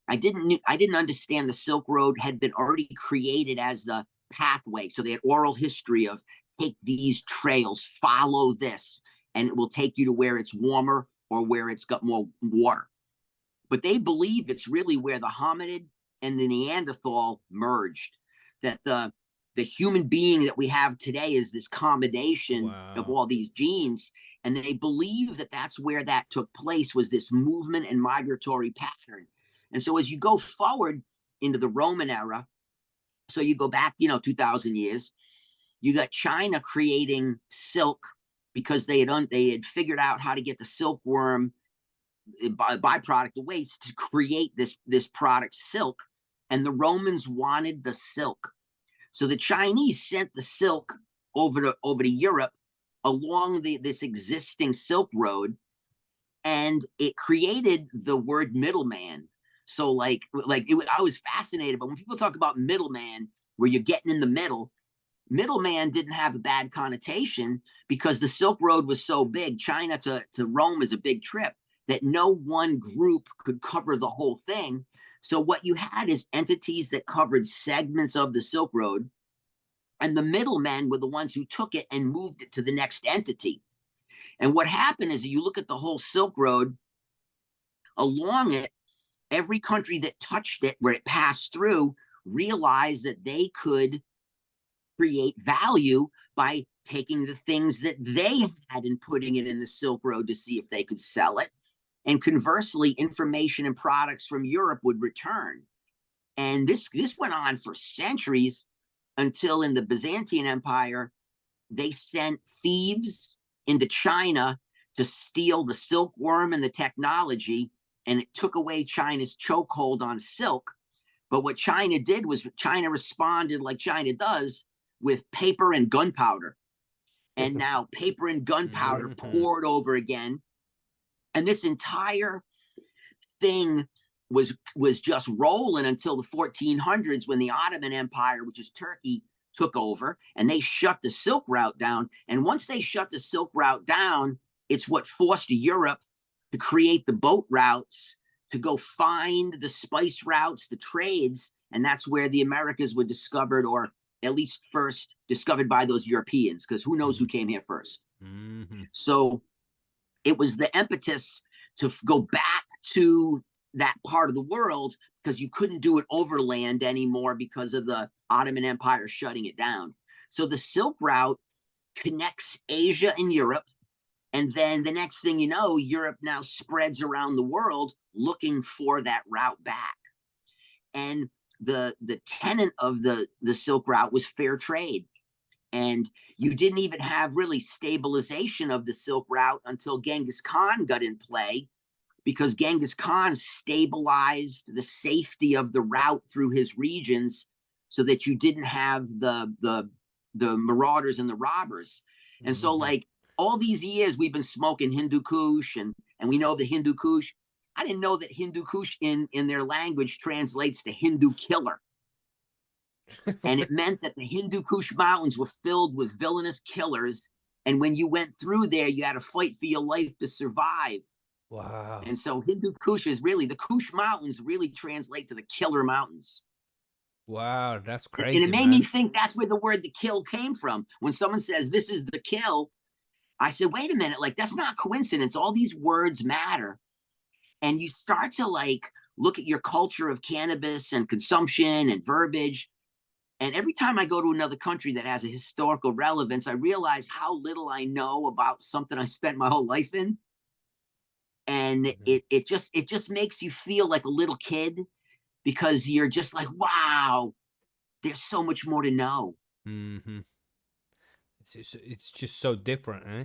I didn't understand the Silk Road had been already created as the pathway. So they had oral history of take these trails, follow this, and it will take you to where it's warmer or where it's got more water. But they believe it's really where the hominid and the Neanderthal merged, that the human being that we have today is this combination of all these genes. And they believe that that's where that took place, was this movement and migratory pattern. And so as you go forward into the Roman era, so you go back, 2,000 years, you got China creating silk because they had figured out how to get the silkworm byproduct, the waste, to create this product, silk. And the Romans wanted the silk. So the Chinese sent the silk over to Europe along this existing Silk Road, and it created the word middleman. So I was fascinated, but when people talk about middleman, where you're getting in the middle, middleman didn't have a bad connotation because the Silk Road was so big. China to Rome is a big trip that no one group could cover the whole thing. So what you had is entities that covered segments of the Silk Road, and the middlemen were the ones who took it and moved it to the next entity. And what happened is, you look at the whole Silk Road, along it, every country that touched it, where it passed through, realized that they could create value by taking the things that they had and putting it in the Silk Road to see if they could sell it. And conversely, information and products from Europe would return. And this went on for centuries, until in the Byzantine Empire, they sent thieves into China to steal the silkworm and the technology, and it took away China's chokehold on silk. But what China did was China responded like China does, with paper and gunpowder. And now paper and gunpowder poured over again. And this entire thing was just rolling until the 1400s, when the Ottoman Empire, which is Turkey, took over, and they shut the Silk Route down. And once they shut the Silk Route down, it's what forced Europe to create the boat routes to go find the spice routes, the trades. And that's where the Americas were discovered, or at least first discovered by those Europeans, because who knows who came here first. So it was the impetus to go back to that part of the world, because you couldn't do it overland anymore because of the Ottoman Empire shutting it down. So the Silk Route connects Asia and Europe. And then the next thing you know, Europe now spreads around the world looking for that route back. And the tenet of the Silk Route was fair trade. And you didn't even have really stabilization of the Silk Route until Genghis Khan got in play, because Genghis Khan stabilized the safety of the route through his regions, so that you didn't have the marauders and the robbers. And so, like, all these years we've been smoking Hindu Kush, and we know the Hindu Kush. I didn't know that Hindu Kush in their language translates to Hindu killer. And it meant that the Hindu Kush mountains were filled with villainous killers. And when you went through there, you had to fight for your life to survive. Wow. And so Hindu Kush is really, the Kush Mountains really translate to the Killer Mountains. Wow, that's And crazy, it made me man. think that's where the word the kill came from. When someone says this is the kill, I said, wait a minute, like that's not coincidence. All these words matter. And you start to like look at your culture of cannabis and consumption and verbiage. And every time I go to another country that has a historical relevance, I realize how little I know about something I spent my whole life in. And it just makes you feel like a little kid because you're just like, wow, there's so much more to know. Mm-hmm. It's just so different, eh?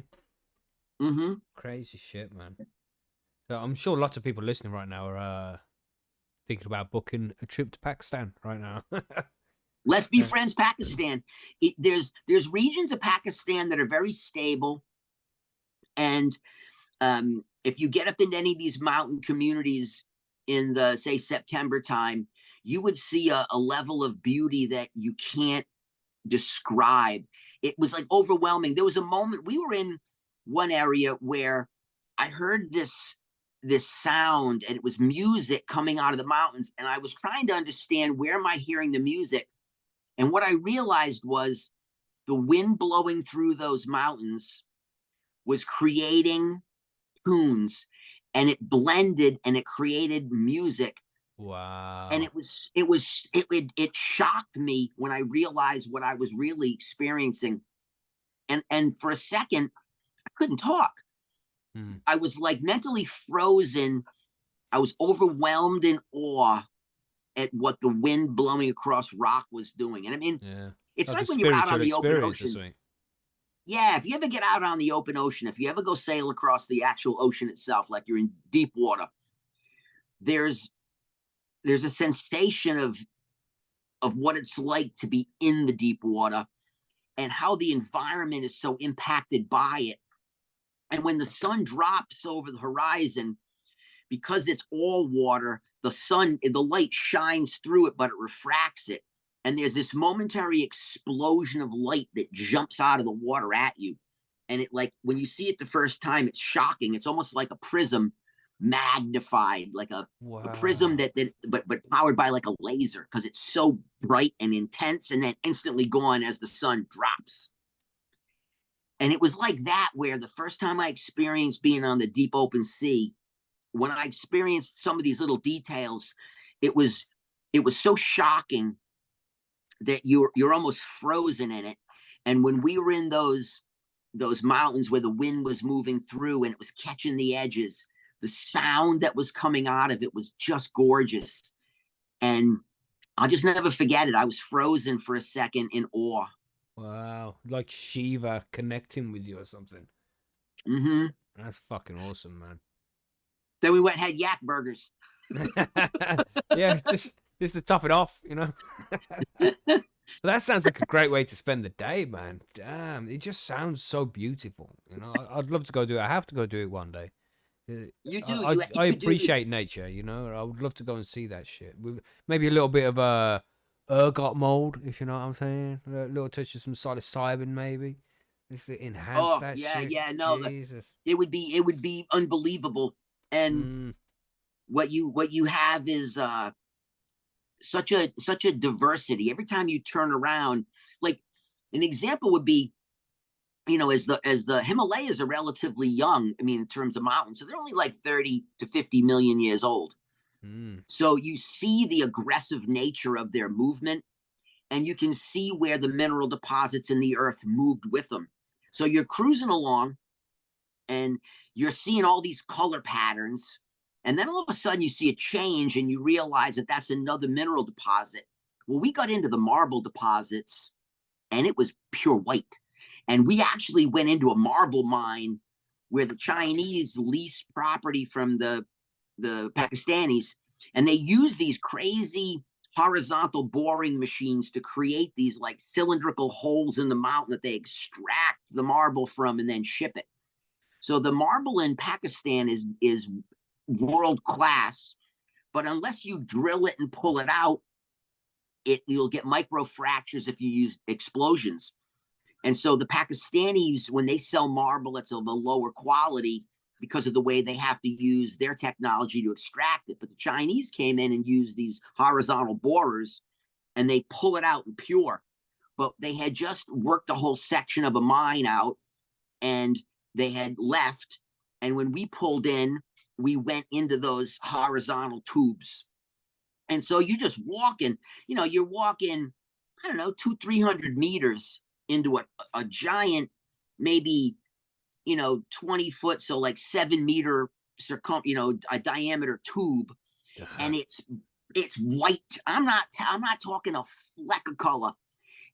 Mm-hmm. Crazy shit, man. So I'm sure lots of people listening right now are thinking about booking a trip to Pakistan right now. Let's be friends, Pakistan. There's regions of Pakistan that are very stable, and if you get up into any of these mountain communities in the say September time, you would see a level of beauty that you can't describe. It was like overwhelming. There was a moment we were in one area where I heard this sound, and it was music coming out of the mountains, and I was trying to understand where am I hearing the music. And what I realized was the wind blowing through those mountains was creating tunes, and it blended and it created music. And Wow. it shocked me when I realized what I was really experiencing. And for a second, I couldn't talk. I was like mentally frozen. I was overwhelmed in awe at what the wind blowing across rock was doing. And I mean, Yeah. it's Like a like when you're out on spiritual the open experience or ocean. something. Yeah, if you ever get out on the open ocean, if you ever go sail across the actual ocean itself, like you're in deep water, there's a sensation of what it's like to be in the deep water and how the environment is so impacted by it. And when the sun drops over the horizon, because it's all water, the light shines through it, but it refracts it. And there's this momentary explosion of light that jumps out of the water at you. And it, like, when you see it the first time, it's shocking. It's almost like a prism magnified, like a prism Wow. but powered by like a laser, because it's so bright and intense and then instantly gone as the sun drops. And it was like that, where the first time I experienced being on the deep open sea, when I experienced some of these little details, it was so shocking that you're almost frozen in it. And when we were in those mountains where the wind was moving through and it was catching the edges, the sound that was coming out of it was just gorgeous. And I'll just never forget it. I was frozen for a second in awe. Wow. Like Shiva connecting with you or something. Mm-hmm. That's fucking awesome, man. Then we went and had yak burgers. Yeah, just to top it off, you know. That sounds like a great way to spend the day, man. Damn, it just sounds so beautiful. You know, I'd love to go do it. I have to go do it one day. You do. I You do. appreciate nature, you know. I would love to go and see that shit with maybe a little bit of ergot mold, if you know what I'm saying. A little touch of some psilocybin, maybe, just to enhance Oh that yeah, shit. yeah. No, Jesus. it would be unbelievable. And what you have is such a diversity. Every time you turn around, like an example would be, as the Himalayas are relatively young, I mean, in terms of mountains, so they're only like 30 to 50 million years old. So you see the aggressive nature of their movement, and you can see where the mineral deposits in the earth moved with them. So you're cruising along and you're seeing all these color patterns, and then all of a sudden you see a change and you realize that that's another mineral deposit. Well, we got into the marble deposits and it was pure white. And we actually went into a marble mine where the Chinese leased property from the Pakistanis, and they use these crazy horizontal boring machines to create these like cylindrical holes in the mountain that they extract the marble from and then ship it. So the marble in Pakistan is world class, but unless you drill it and pull it out, you'll get micro fractures if you use explosions. And so the Pakistanis, when they sell marble, it's of a lower quality because of the way they have to use their technology to extract it. But the Chinese came in and used these horizontal borers, and they pull it out in pure. But they had just worked a whole section of a mine out, and they had left. And when we pulled in, we went into those horizontal tubes. And so you're just walking, you're walking, I don't know, 200-300 meters into a giant, maybe, 20 foot. So like 7 meter a diameter tube. And it's white. I'm not talking a fleck of color.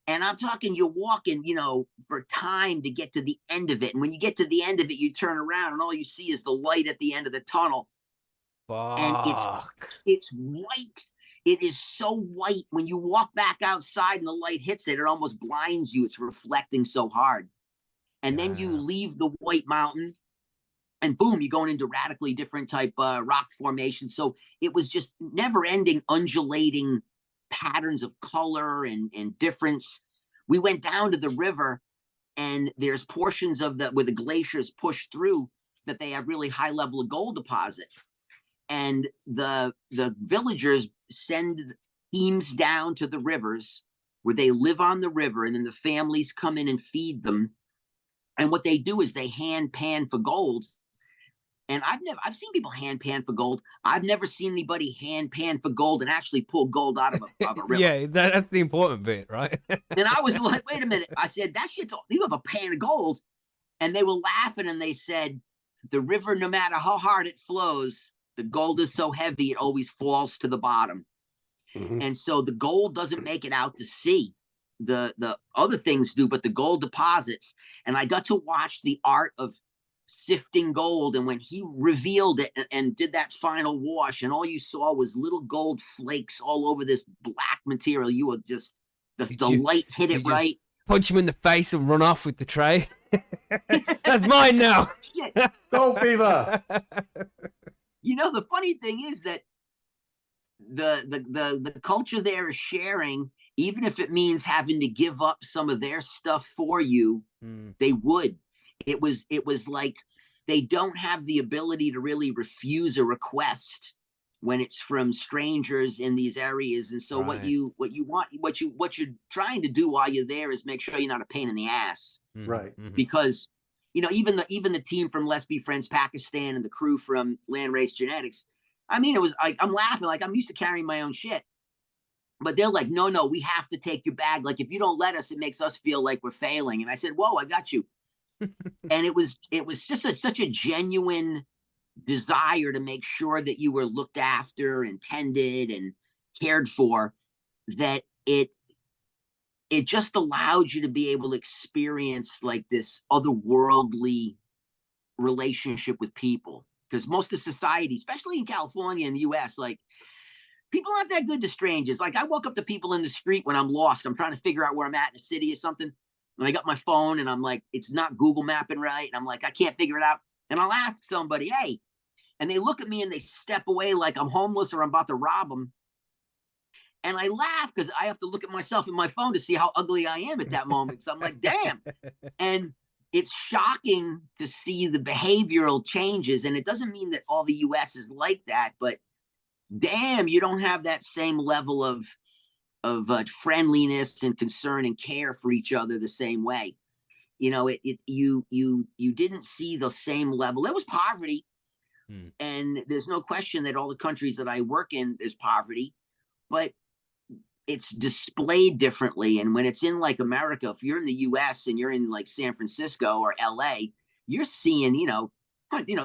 And I'm talking, you're walking, for time to get to the end of it. And when you get to the end of it, you turn around and all you see is the light at the end of the tunnel. Fuck. And it's white. It is so white. When you walk back outside and the light hits it, it almost blinds you. It's reflecting so hard. And then you leave the white mountain, and boom, you're going into radically different type rock formation. So it was just never-ending, undulating patterns of color and difference. We went down to the river, and there's portions of where the glaciers push through that they have really high level of gold deposit. And the villagers send teams down to the rivers where they live on the river, and then the families come in and feed them. And what they do is they hand pan for gold. And I've seen people hand pan for gold. I've never seen anybody hand pan for gold and actually pull gold out of a river. Yeah, that's the important bit, right? And I was like, wait a minute. I said, that shit's all, you have a pan of gold. And they were laughing, and they said, the river, no matter how hard it flows, the gold is so heavy, it always falls to the bottom. Mm-hmm. And so the gold doesn't make it out to sea. The other things do, but the gold deposits. And I got to watch the art of sifting gold. And when he revealed it and did that final wash, and all you saw was little gold flakes all over this black material, you were just, the light hit it right. Punch him in the face and run off with the tray. That's mine now. Go, Beaver. The funny thing is that the culture there is sharing, even if it means having to give up some of their stuff for you, they would. It was like they don't have the ability to really refuse a request when it's from strangers in these areas. And so what you're trying to do while you're there is make sure you're not a pain in the ass. Right. Mm-hmm. Because, even the team from Let's Be Friends Pakistan and the crew from Land Race Genetics, I mean, it was like, I'm laughing, like I'm used to carrying my own shit. But they're like, no, we have to take your bag. Like, if you don't let us, it makes us feel like we're failing. And I said, whoa, I got you. And it was just such a genuine desire to make sure that you were looked after and tended and cared for, that it just allowed you to be able to experience like this otherworldly relationship with people. Because most of society, especially in California and the US, like, people aren't that good to strangers. Like, I walk up to people in the street when I'm lost. I'm trying to figure out where I'm at in a city or something. And I got my phone and I'm like, it's not Google mapping right. And I'm like, I can't figure it out. And I'll ask somebody, hey, and they look at me and they step away like I'm homeless or I'm about to rob them. And I laugh because I have to look at myself in my phone to see how ugly I am at that moment. So I'm like, damn. And it's shocking to see the behavioral changes. And it doesn't mean that all the US is like that, but damn, you don't have that same level of friendliness and concern and care for each other the same way. You didn't see the same level. There was poverty. And there's no question that all the countries that I work in, there's poverty, but it's displayed differently. And when it's in like America, if you're in the US and you're in like San Francisco or LA, you're seeing,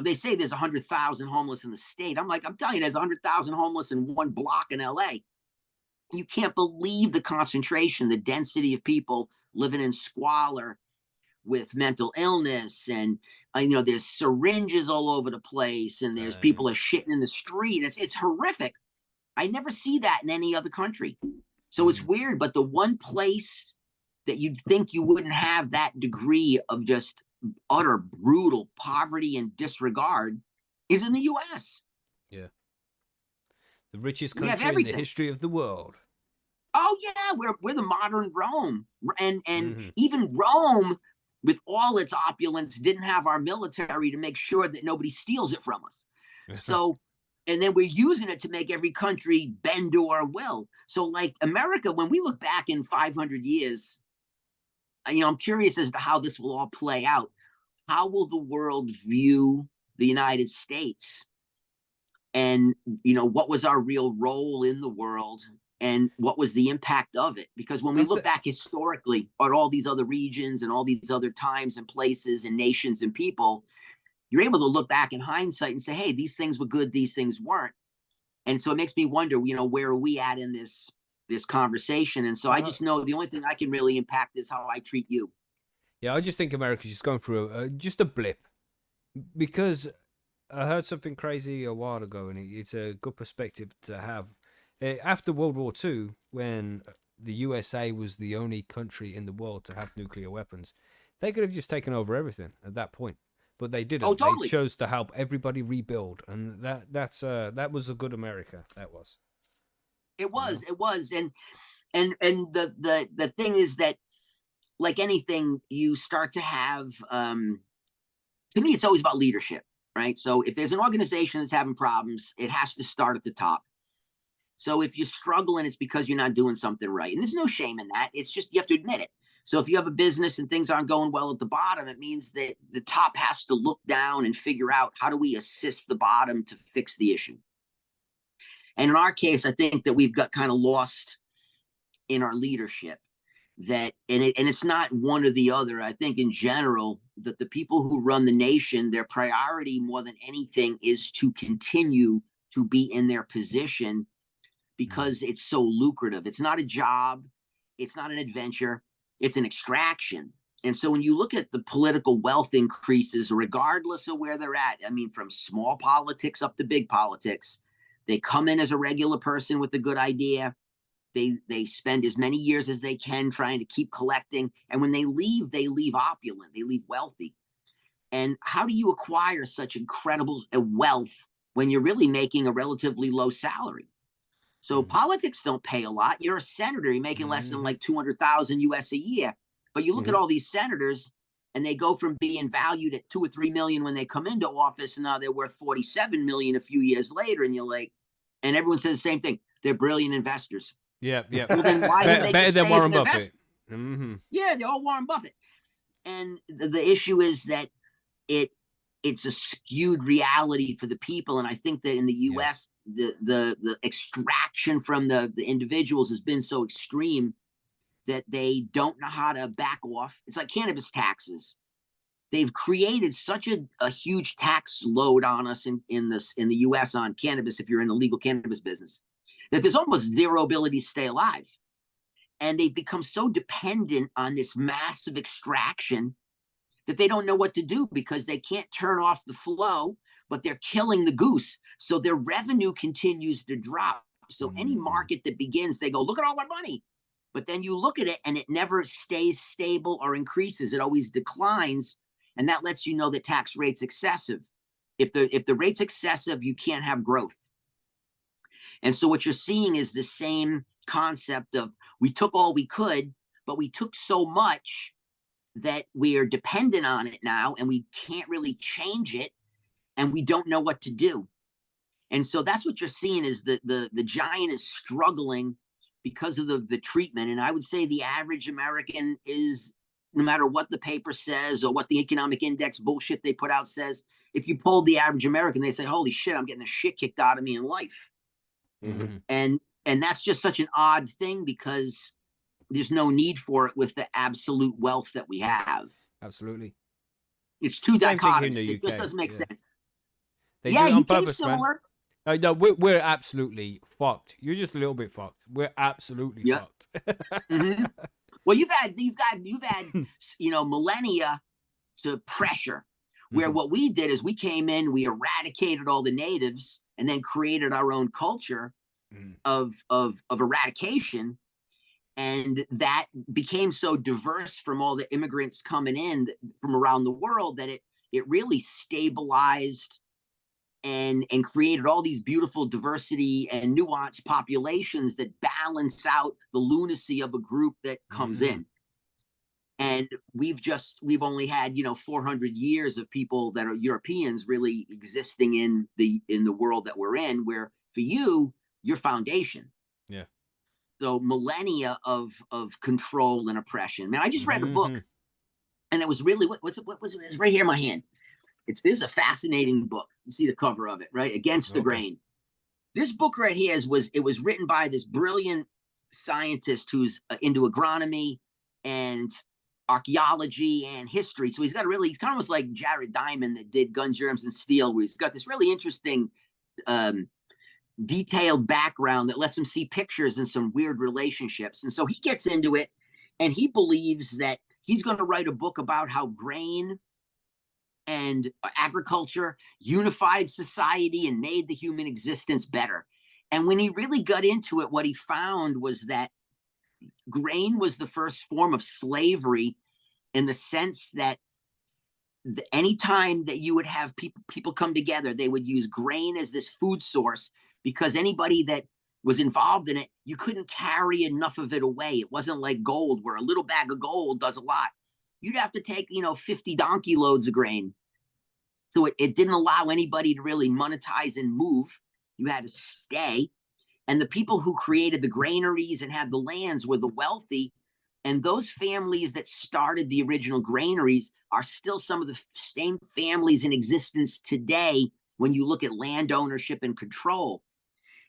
they say there's 100,000 homeless in the state. I'm telling you, there's 100,000 homeless in one block in LA. You can't believe the concentration, the density of people living in squalor with mental illness. And, there's syringes all over the place, and there's people are shitting in the street. It's horrific. I never see that in any other country. So it's weird, but the one place that you'd think you wouldn't have that degree of just utter brutal poverty and disregard is in the US. Yeah. The richest country in the history of the world. Oh yeah, we're the modern Rome. And even Rome, with all its opulence, didn't have our military to make sure that nobody steals it from us. So And then we're using it to make every country bend to our will. So like America, when we look back in 500 years, I'm curious as to how this will all play out. How will the world view the United States? And, what was our real role in the world? And what was the impact of it? Because when we look back historically at all these other regions and all these other times and places and nations and people, you're able to look back in hindsight and say, hey, these things were good, these things weren't. And so it makes me wonder, where are we at in this conversation? And so I just know the only thing I can really impact is how I treat you. Yeah, I just think America's just going through just a blip, because I heard something crazy a while ago, and it's a good perspective to have. After World War II, when the USA was the only country in the world to have nuclear weapons, they could have just taken over everything at that point, but they didn't. Oh, totally. They chose to help everybody rebuild, and that was a good America. That was. It was. And the thing is that, like anything, you start to have. To me, it's always about leadership, right? So if there's an organization that's having problems, it has to start at the top. So if you're struggling, it's because you're not doing something right. And there's no shame in that. It's just, you have to admit it. So if you have a business and things aren't going well at the bottom, it means that the top has to look down and figure out, how do we assist the bottom to fix the issue? And in our case, I think that we've got kind of lost in our leadership. And it's not one or the other. I think in general that the people who run the nation, their priority more than anything is to continue to be in their position, because it's so lucrative. It's not a job. It's not an adventure. It's an extraction. And so when you look at the political wealth increases, regardless of where they're at, from small politics up to big politics, they come in as a regular person with a good idea. They spend as many years as they can trying to keep collecting. And when they leave opulent, they leave wealthy. And how do you acquire such incredible wealth when you're really making a relatively low salary? So politics don't pay a lot. You're a senator, you're making less than like 200,000 US a year. But you look at all these senators, and they go from being valued at 2 or 3 million when they come into office, and now they're worth 47 million a few years later. And you're like, and everyone says the same thing. They're brilliant investors. Yeah. Well, then why didn't they better just than stay Warren as an Buffett? investor? Yeah, they're all Warren Buffett. And the issue is that it's a skewed reality for the people. And I think that in the US, the extraction from the individuals has been so extreme that they don't know how to back off. It's like cannabis taxes. They've created such a huge tax load on us in the US on cannabis, if you're in the legal cannabis business, that there's almost zero ability to stay alive. And they've become so dependent on this massive extraction that they don't know what to do, because they can't turn off the flow, but they're killing the goose. So their revenue continues to drop. So any market that begins, they go, look at all our money. But then you look at it and it never stays stable or increases. It always declines. And that lets you know that tax rate's excessive. If the rate's excessive, you can't have growth. And so what you're seeing is the same concept of, we took all we could, but we took so much that we are dependent on it now, and we can't really change it, and we don't know what to do. And so that's what you're seeing, is the giant is struggling because of the treatment. And I would say the average American is, no matter what the paper says or what the economic index bullshit they put out says, if you polled the average American, they say, holy shit, I'm getting the shit kicked out of me in life. And that's just such an odd thing, because there's no need for it with the absolute wealth that we have. Absolutely. It's two Same thing here in dichotomies. the It just UK. doesn't make sense. They do it on UK's purpose, man. similar. No, we're absolutely fucked. You're just a little bit fucked. We're absolutely fucked. Well, you've had millennia to pressure, where what we did is we came in, we eradicated all the natives, and then created our own culture of eradication. And that became so diverse from all the immigrants coming in from around the world that it really stabilized and created all these beautiful diversity and nuanced populations that balance out the lunacy of a group that comes in. And we've only had, 400 years of people that are Europeans really existing in the world that we're in, where for you, your foundation. Yeah. So millennia of control and oppression. Man, I just read a book, and it was really what was it? It's right here in my hand. This is a fascinating book. You see the cover of it, right? Against the Grain. This book right here was written by this brilliant scientist who's into agronomy and archaeology and history. So he's kind of almost like Jared Diamond that did Gun, Germs, and Steel, where he's got this really interesting detailed background that lets him see pictures and some weird relationships. And so he gets into it, and he believes that he's going to write a book about how grain and agriculture unified society and made the human existence better. And when he really got into it, what he found was that grain was the first form of slavery, in the sense that anytime that you would have people come together, they would use grain as this food source, because anybody that was involved in it, you couldn't carry enough of it away. It wasn't like gold, where a little bag of gold does a lot. You'd have to take, 50 donkey loads of grain. So it didn't allow anybody to really monetize and move. You had to stay. And the people who created the granaries and had the lands were the wealthy. And those families that started the original granaries are still some of the same families in existence today when you look at land ownership and control.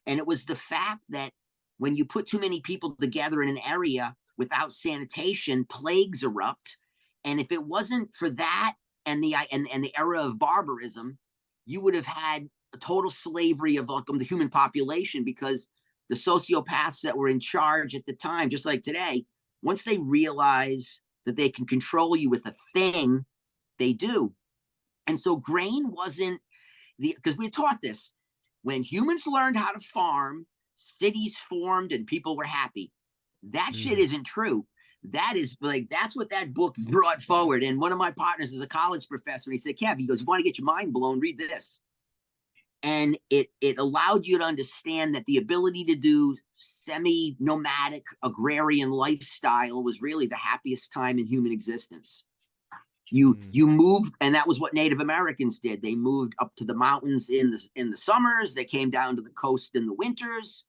And it was the fact that when you put too many people together in an area without sanitation, plagues erupt. And if it wasn't for that and the era of barbarism, you would have had a total slavery of the human population, because the sociopaths that were in charge at the time, just like today, once they realize that they can control you with a thing, they do. And so grain wasn't because we taught this, when humans learned how to farm, cities formed and people were happy. That shit isn't true. That is that's what that book brought forward. And one of my partners is a college professor. And he said, Kev, he goes, you want to get your mind blown, read this. And it allowed you to understand that the ability to do semi-nomadic agrarian lifestyle was really the happiest time in human existence. You moved, and that was what Native Americans did. They moved up to the mountains in the summers. They came down to the coast in the winters.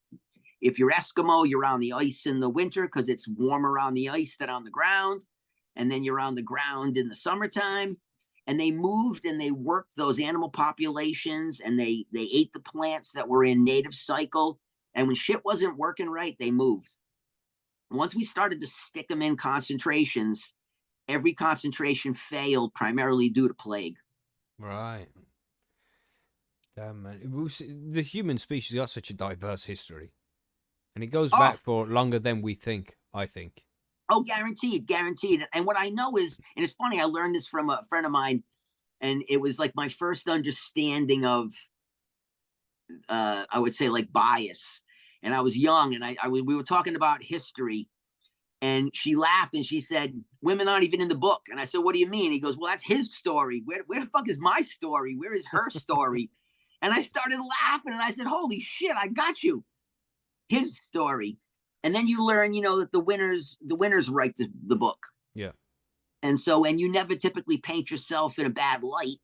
If you're Eskimo, you're on the ice in the winter because it's warmer on the ice than on the ground. And then you're on the ground in the summertime. And they moved and they worked those animal populations, and they ate the plants that were in native cycle. And when shit wasn't working right, they moved. And once we started to stick them in concentrations, every concentration failed, primarily due to plague. Right. Damn, man. The human species got such a diverse history. And it goes back for longer than we think, I think. Oh, guaranteed. And what I know is, and it's funny, I learned this from a friend of mine, and it was like my first understanding of, I would say, like, bias. And I was young, and we were talking about history, and she laughed and she said, women aren't even in the book. And I said, what do you mean? He goes, well, that's his story. Where the fuck is my story? Where is her story? And I started laughing, and I said, holy shit, I got you. His story. And then you learn, that the winners write the book. Yeah. And you never typically paint yourself in a bad light.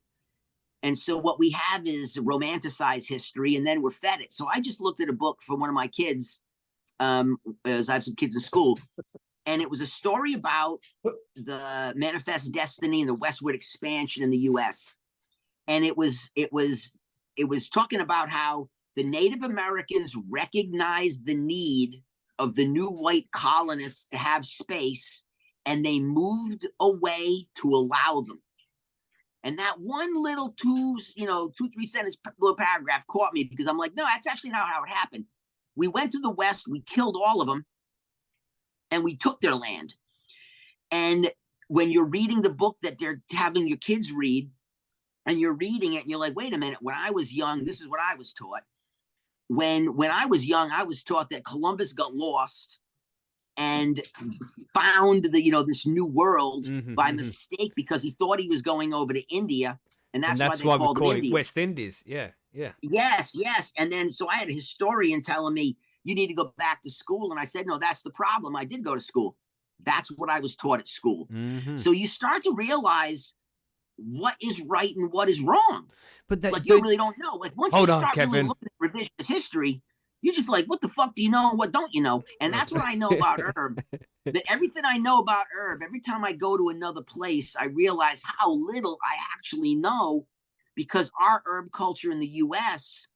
And so what we have is romanticized history, and then we're fed it. So I just looked at a book from one of my kids, as I have some kids in school, and it was a story about the manifest destiny and the westward expansion in the U.S. And it was talking about how the Native Americans recognized the need of the new white colonists to have space, and they moved away to allow them. And that one little 2-3 sentence little paragraph caught me, because I'm like, no, that's actually not how it happened. We went to the West, we killed all of them, and we took their land. And when you're reading the book that they're having your kids read, and you're reading it, and you're like, wait a minute, when I was young, this is what I was taught. When I was young, I was taught that Columbus got lost and found this new world by mistake, because he thought he was going over to India, and that's why they called it Indians. West Indies. Yeah. Yes. And then so I had a historian telling me, you need to go back to school, and I said, no, that's the problem. I did go to school. That's what I was taught at school. Mm-hmm. So you start to realize what is right and what is wrong. But like you really don't know. Like once you Hold on, start really Kevin. looking at revisionist history, you're just like, what the fuck do you know and what don't you know? And that's what I know about herb. That everything I know about herb, every time I go to another place, I realize how little I actually know, because our herb culture in the US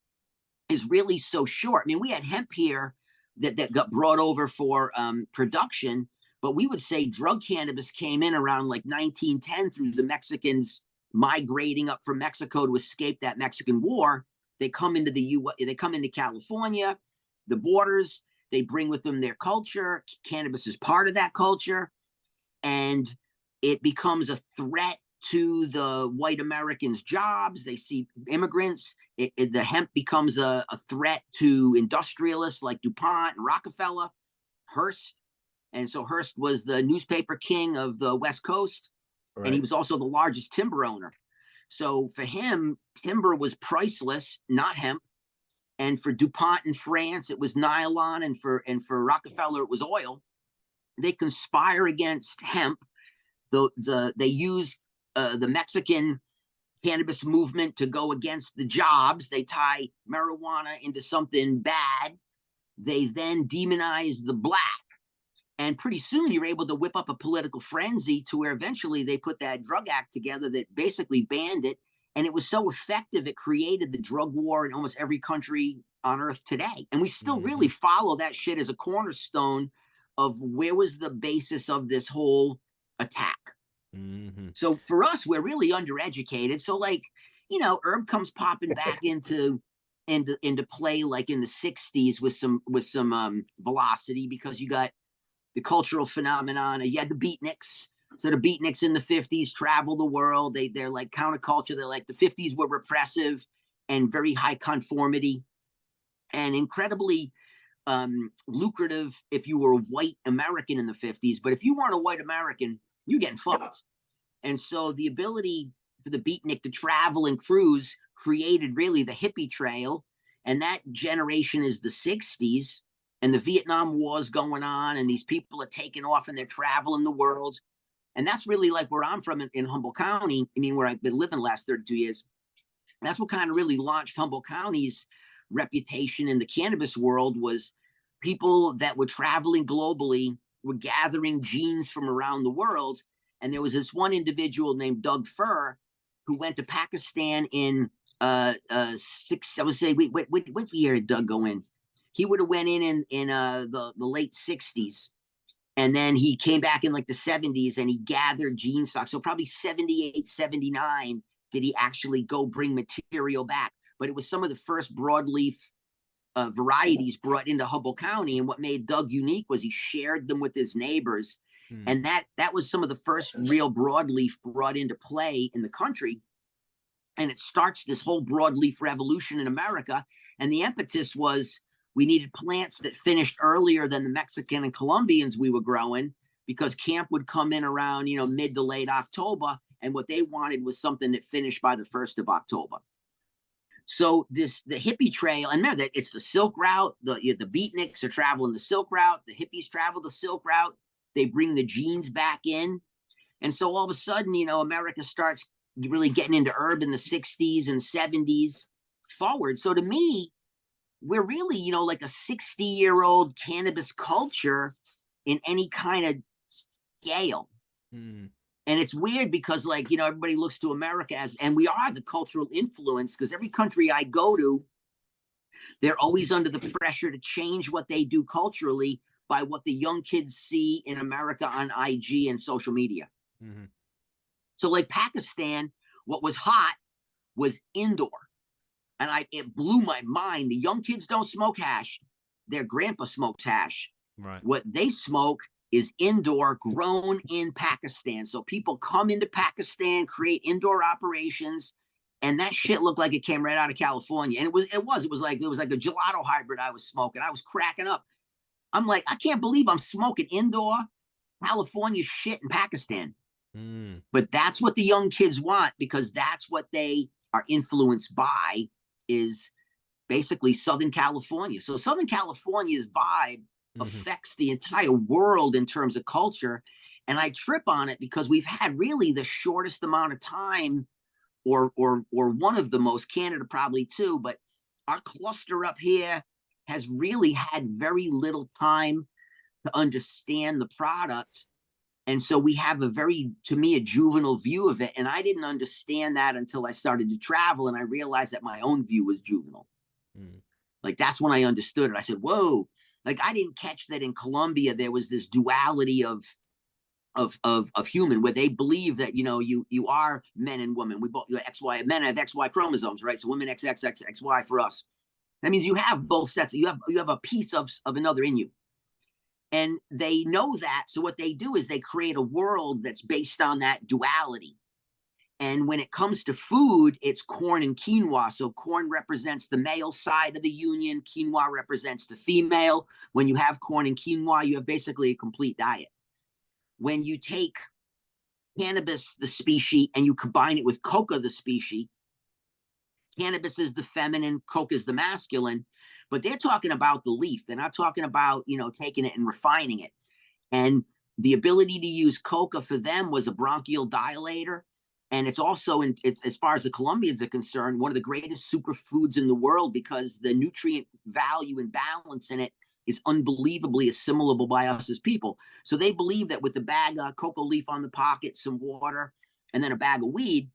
is really so short. I mean, we had hemp here that got brought over for production, but we would say drug cannabis came in around like 1910 through the Mexicans migrating up from Mexico to escape that Mexican war. They come into they come into California, the borders, they bring with them their culture. Cannabis is part of that culture, and it becomes a threat to the white Americans' jobs. They see immigrants. The hemp becomes a threat to industrialists like DuPont and Rockefeller, Hearst. And so Hearst was the newspaper king of the West Coast. Right. And he was also the largest timber owner. So for him, timber was priceless, not hemp. And for DuPont in France, it was nylon. And for Rockefeller, it was oil. They conspire against hemp. They use the Mexican cannabis movement to go against the jobs. They tie marijuana into something bad. They then demonize the black. And pretty soon you're able to whip up a political frenzy to where eventually they put that drug act together that basically banned it. And it was so effective, it created the drug war in almost every country on earth today. And we still really follow that shit as a cornerstone of where was the basis of this whole attack. So for us, we're really undereducated. So like, you know, herb comes popping back into play like in the 60s with some velocity, because you got the cultural phenomenon. You had the beatniks. So the beatniks in the 50s travel the world. They're like counterculture. They're like, the 50s were repressive and very high conformity and incredibly lucrative if you were a white American in the 50s. But if you weren't a white American, you're getting fucked. And so the ability for the beatnik to travel and cruise created really the hippie trail. And that generation is the 60s. And the Vietnam War is going on, and these people are taking off and they're traveling the world. And that's really like where I'm from in Humboldt County. I mean, where I've been living the last 32 years. And that's what kind of really launched Humboldt County's reputation in the cannabis world, was people that were traveling globally were gathering genes from around the world. And there was this one individual named Doug Furr who went to Pakistan in what year did Doug go in? He would have went in the late 60s. And then he came back in like the 70s and he gathered gene stock. So probably 78, 79 did he actually go bring material back. But it was some of the first broadleaf varieties brought into Humboldt County. And what made Doug unique was he shared them with his neighbors. And that was some of the first real broadleaf brought into play in the country. And it starts this whole broadleaf revolution in America. And the impetus was, we needed plants that finished earlier than the Mexican and Colombians we were growing, because camp would come in around, you know, mid to late October. And what they wanted was something that finished by the 1st of October. So the hippie trail, and remember that it's the Silk Route. The beatniks are traveling the Silk Route. The hippies travel the Silk Route. They bring the genes back in. And so all of a sudden, you know, America starts really getting into herb in the 60s and 70s forward. So to me, we're really, you know, like a 60-year-old cannabis culture in any kind of scale. And it's weird because, like, you know, everybody looks to America as, and we are the cultural influence, because every country I go to, they're always under the pressure to change what they do culturally by what the young kids see in America on IG and social media. So like Pakistan, what was hot was indoor. And it blew my mind. The young kids don't smoke hash. Their grandpa smokes hash. Right. What they smoke is indoor, grown in Pakistan. So people come into Pakistan, create indoor operations, and that shit looked like it came right out of California. And it was like a gelato hybrid I was smoking. I was cracking up. I'm like, I can't believe I'm smoking indoor California shit in Pakistan. But that's what the young kids want, because that's what they are influenced by, is basically Southern California. So Southern California's vibe affects the entire world in terms of culture. And I trip on it because we've had really the shortest amount of time, or one of the most, Canada probably too, but our cluster up here has really had very little time to understand the product. And so we have a very, to me, a juvenile view of it. And I didn't understand that until I started to travel, and I realized that my own view was juvenile. Like, that's when I understood it. I said, whoa, like, I didn't catch that in Colombia there was this duality of human, where they believe that, you know, you are men and women. We both, XY, men have XY chromosomes, right? So women XXXY for us. That means you have both sets. You have a piece of another in you. And they know that. So what they do is they create a world that's based on that duality. And when it comes to food, it's corn and quinoa. So corn represents the male side of the union. Quinoa represents the female. When you have corn and quinoa, you have basically a complete diet. When you take cannabis, the species, and you combine it with coca, the species, cannabis is the feminine, coca is the masculine. But they're talking about the leaf. They're not talking about, you know, taking it and refining it. And the ability to use coca for them was a bronchial dilator. And it's also, it's, as far as the Colombians are concerned, one of the greatest superfoods in the world, because the nutrient value and balance in it is unbelievably assimilable by us as people. So they believe that with the bag of coca leaf on the pocket, some water, and then a bag of weed,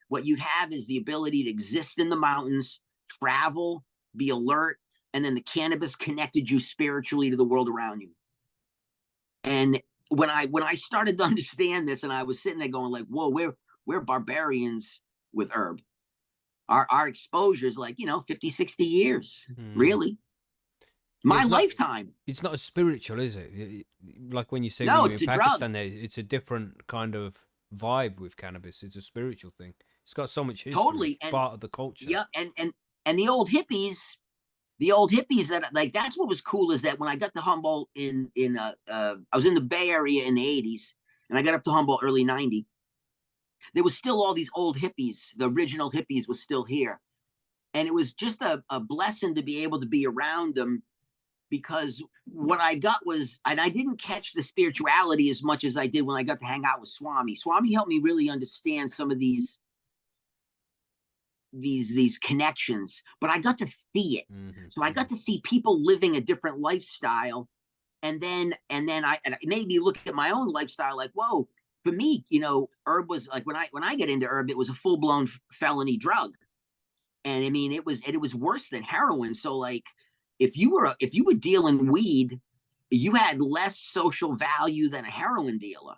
what you'd have is the ability to exist in the mountains, travel, be alert, and then the cannabis connected you spiritually to the world around you. And when I started to understand this, and I was sitting there going like, whoa, we're barbarians with herb. Our exposure is like, you know, 50, 60 years, really. My lifetime. It's not as spiritual, is it? Like when you say no, when it's you're in a Pakistan, drug. it's a different kind of vibe with cannabis. It's a spiritual thing. It's got so much history. Totally. It's part of the culture. Yeah, and the old hippies that, like, that's what was cool, is that when I got to Humboldt I was in the Bay Area in the 80s, and I got up to Humboldt early 90. There was still all these old hippies. The original hippies was still here. And it was just a blessing to be able to be around them, because what I got was, and I didn't catch the spirituality as much as I did when I got to hang out with Swami. Swami helped me really understand some of these connections, but I got to see it. So I got to see people living a different lifestyle. And then it made me look at my own lifestyle like, whoa, for me, you know, herb was like, when I get into herb, it was a full-blown felony drug. And I mean, it was worse than heroin. So like, if you were dealing weed, you had less social value than a heroin dealer,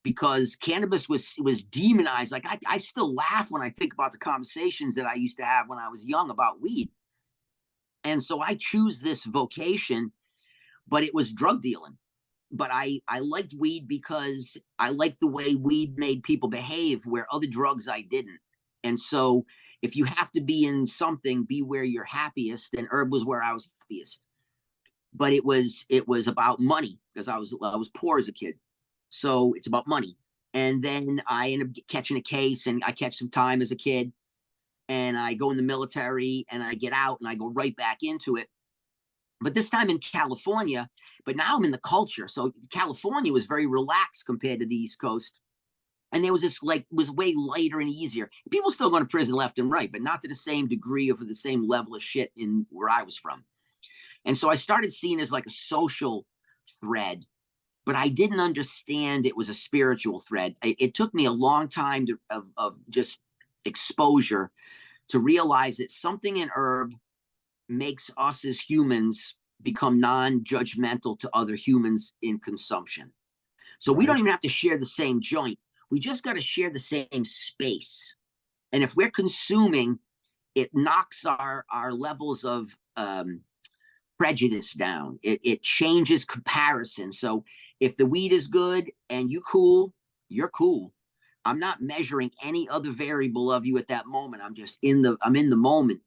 because cannabis was demonized. Like, I still laugh when I think about the conversations that I used to have when I was young about weed. And so I choose this vocation, but it was drug dealing. But I liked weed because I liked the way weed made people behave, where other drugs I didn't. And so if you have to be in something, be where you're happiest, and herb was where I was happiest. But it was about money, because I was poor as a kid. So it's about money. And then I end up catching a case, and I catch some time as a kid, and I go in the military, and I get out, and I go right back into it. But this time in California, but now I'm in the culture. So California was very relaxed compared to the East Coast. And there was this, like, was way lighter and easier. People still going to prison left and right, but not to the same degree of the same level of shit in where I was from. And so I started seeing it as like a social thread, but I didn't understand it was a spiritual thread. It took me a long time of just exposure to realize that something in herb makes us as humans become non-judgmental to other humans in consumption. So we don't even have to share the same joint. We just got to share the same space. And if we're consuming, it knocks our levels of prejudice down. It changes comparison. So if the weed is good and you cool, you're cool. I'm not measuring any other variable of you at that moment. I'm in the moment.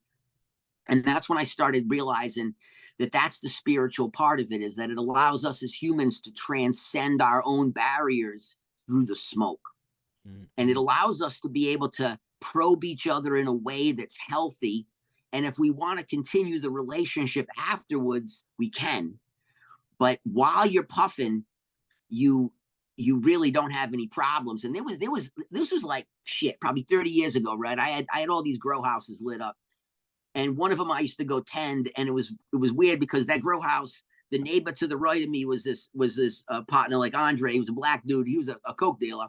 And that's when I started realizing that that's the spiritual part of it, is that it allows us as humans to transcend our own barriers through the smoke. And it allows us to be able to probe each other in a way that's healthy. And if we want to continue the relationship afterwards, we can. But while you're puffing, you really don't have any problems. And this was like shit, probably 30 years ago, right? I had all these grow houses lit up, and one of them I used to go tend, and it was weird because that grow house, the neighbor to the right of me was this partner like Andre. He was a black dude. He was a coke dealer,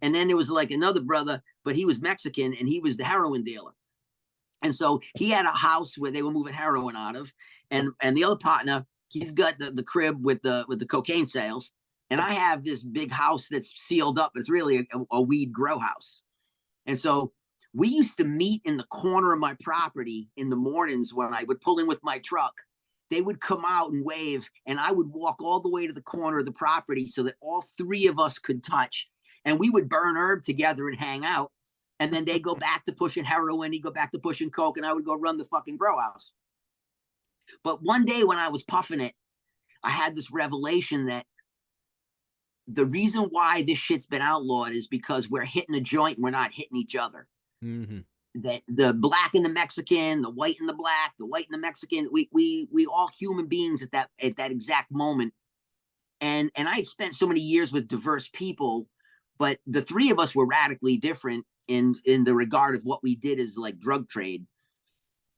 and then there was like another brother, but he was Mexican and he was the heroin dealer. And so he had a house where they were moving heroin out of, and the other partner, he's got the crib with the cocaine sales. And I have this big house that's sealed up. It's really a weed grow house. And so we used to meet in the corner of my property in the mornings when I would pull in with my truck. They would come out and wave, and I would walk all the way to the corner of the property so that all three of us could touch. And we would burn herb together and hang out. And then they go back to pushing heroin. He'd go back to pushing coke, and I would go run the fucking grow house. But one day when I was puffing it, I had this revelation that the reason why this shit's been outlawed is because we're hitting a joint and we're not hitting each other. Mm-hmm. That the black and the Mexican, the white and the black, the white and the Mexican, we all human beings at that exact moment. And I had spent so many years with diverse people, but the three of us were radically different in the regard of what we did as like drug trade.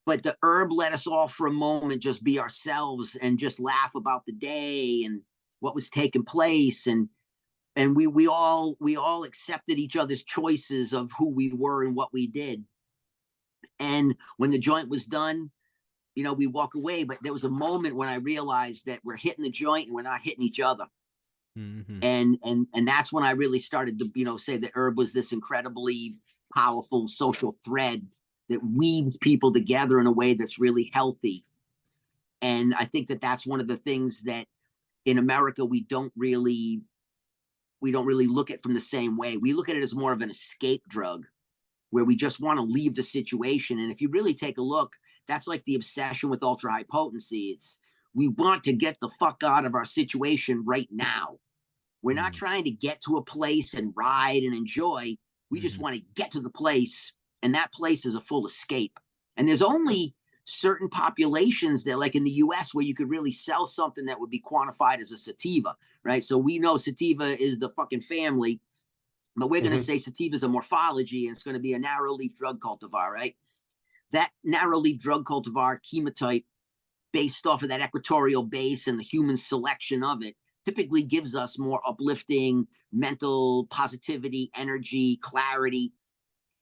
But the herb let us all for a moment just be ourselves and just laugh about the day and what was taking place, and we all accepted each other's choices of who we were and what we did. And when the joint was done, we walk away, but there was a moment when I realized that we're hitting the joint and we're not hitting each other. Mm-hmm. And that's when I really started to say that herb was this incredibly powerful social thread that weaves people together in a way that's really healthy. And I think that that's one of the things that in America we don't really look at from the same way. We look at it as more of an escape drug where we just want to leave the situation. And if you really take a look, that's like the obsession with ultra high potency. It's we want to get the fuck out of our situation right now. We're not trying to get to a place and ride and enjoy. We just want to get to the place, and that place is a full escape. And there's only certain populations that, like in the US, where you could really sell something that would be quantified as a sativa, right? So we know sativa is the fucking family, but we're going to say sativa is a morphology, and it's going to be a narrow leaf drug cultivar, right? That narrow leaf drug cultivar chemotype, based off of that equatorial base and the human selection of it, typically gives us more uplifting mental positivity, energy, clarity.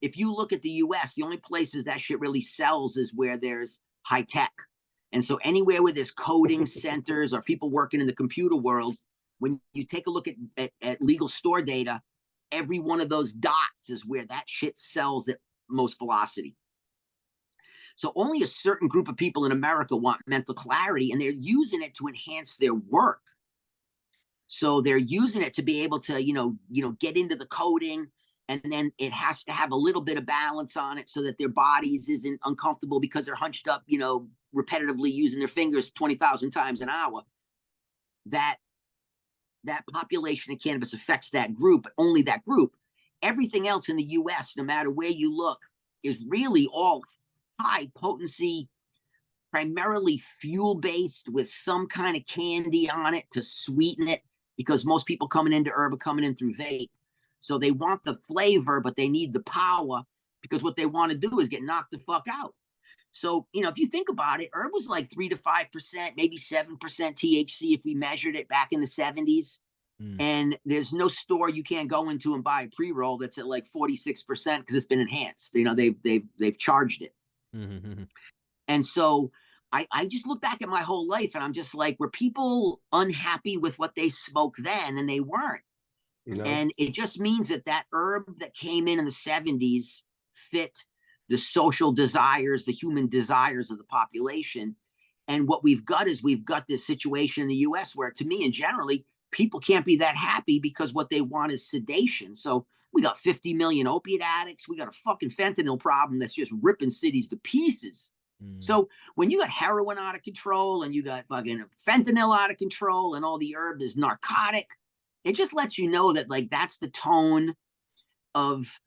If you look at the US, the only places that shit really sells is where there's high tech. And so anywhere where there's coding centers or people working in the computer world, when you take a look at legal store data, every one of those dots is where that shit sells at most velocity. So only a certain group of people in America want mental clarity, and they're using it to enhance their work. So they're using it to be able to, get into the coding, and then it has to have a little bit of balance on it so that their bodies isn't uncomfortable because they're hunched up, repetitively using their fingers 20,000 times an hour. That population of cannabis affects that group, but only that group. Everything else in the US, no matter where you look, is really all high potency, primarily fuel-based with some kind of candy on it to sweeten it, because most people coming into herb are coming in through vape. So they want the flavor, but they need the power, because what they want to do is get knocked the fuck out. So, if you think about it, herb was like 3 to 5%, maybe 7% THC if we measured it back in the 70s. And there's no store you can't go into and buy a pre-roll that's at like 46% because it's been enhanced. They've charged it. Mm-hmm. And so I just look back at my whole life and I'm just like, were people unhappy with what they smoked then? And they weren't. And it just means that herb that came in the 70s fit the social desires, the human desires of the population. And what we've got is we've got this situation in the US where, to me, and generally, people can't be that happy because what they want is sedation. So we got 50 million opiate addicts. We got a fucking fentanyl problem that's just ripping cities to pieces. So when you got heroin out of control and you got fucking fentanyl out of control and all the herb is narcotic, it just lets you know that, like, that's the tone of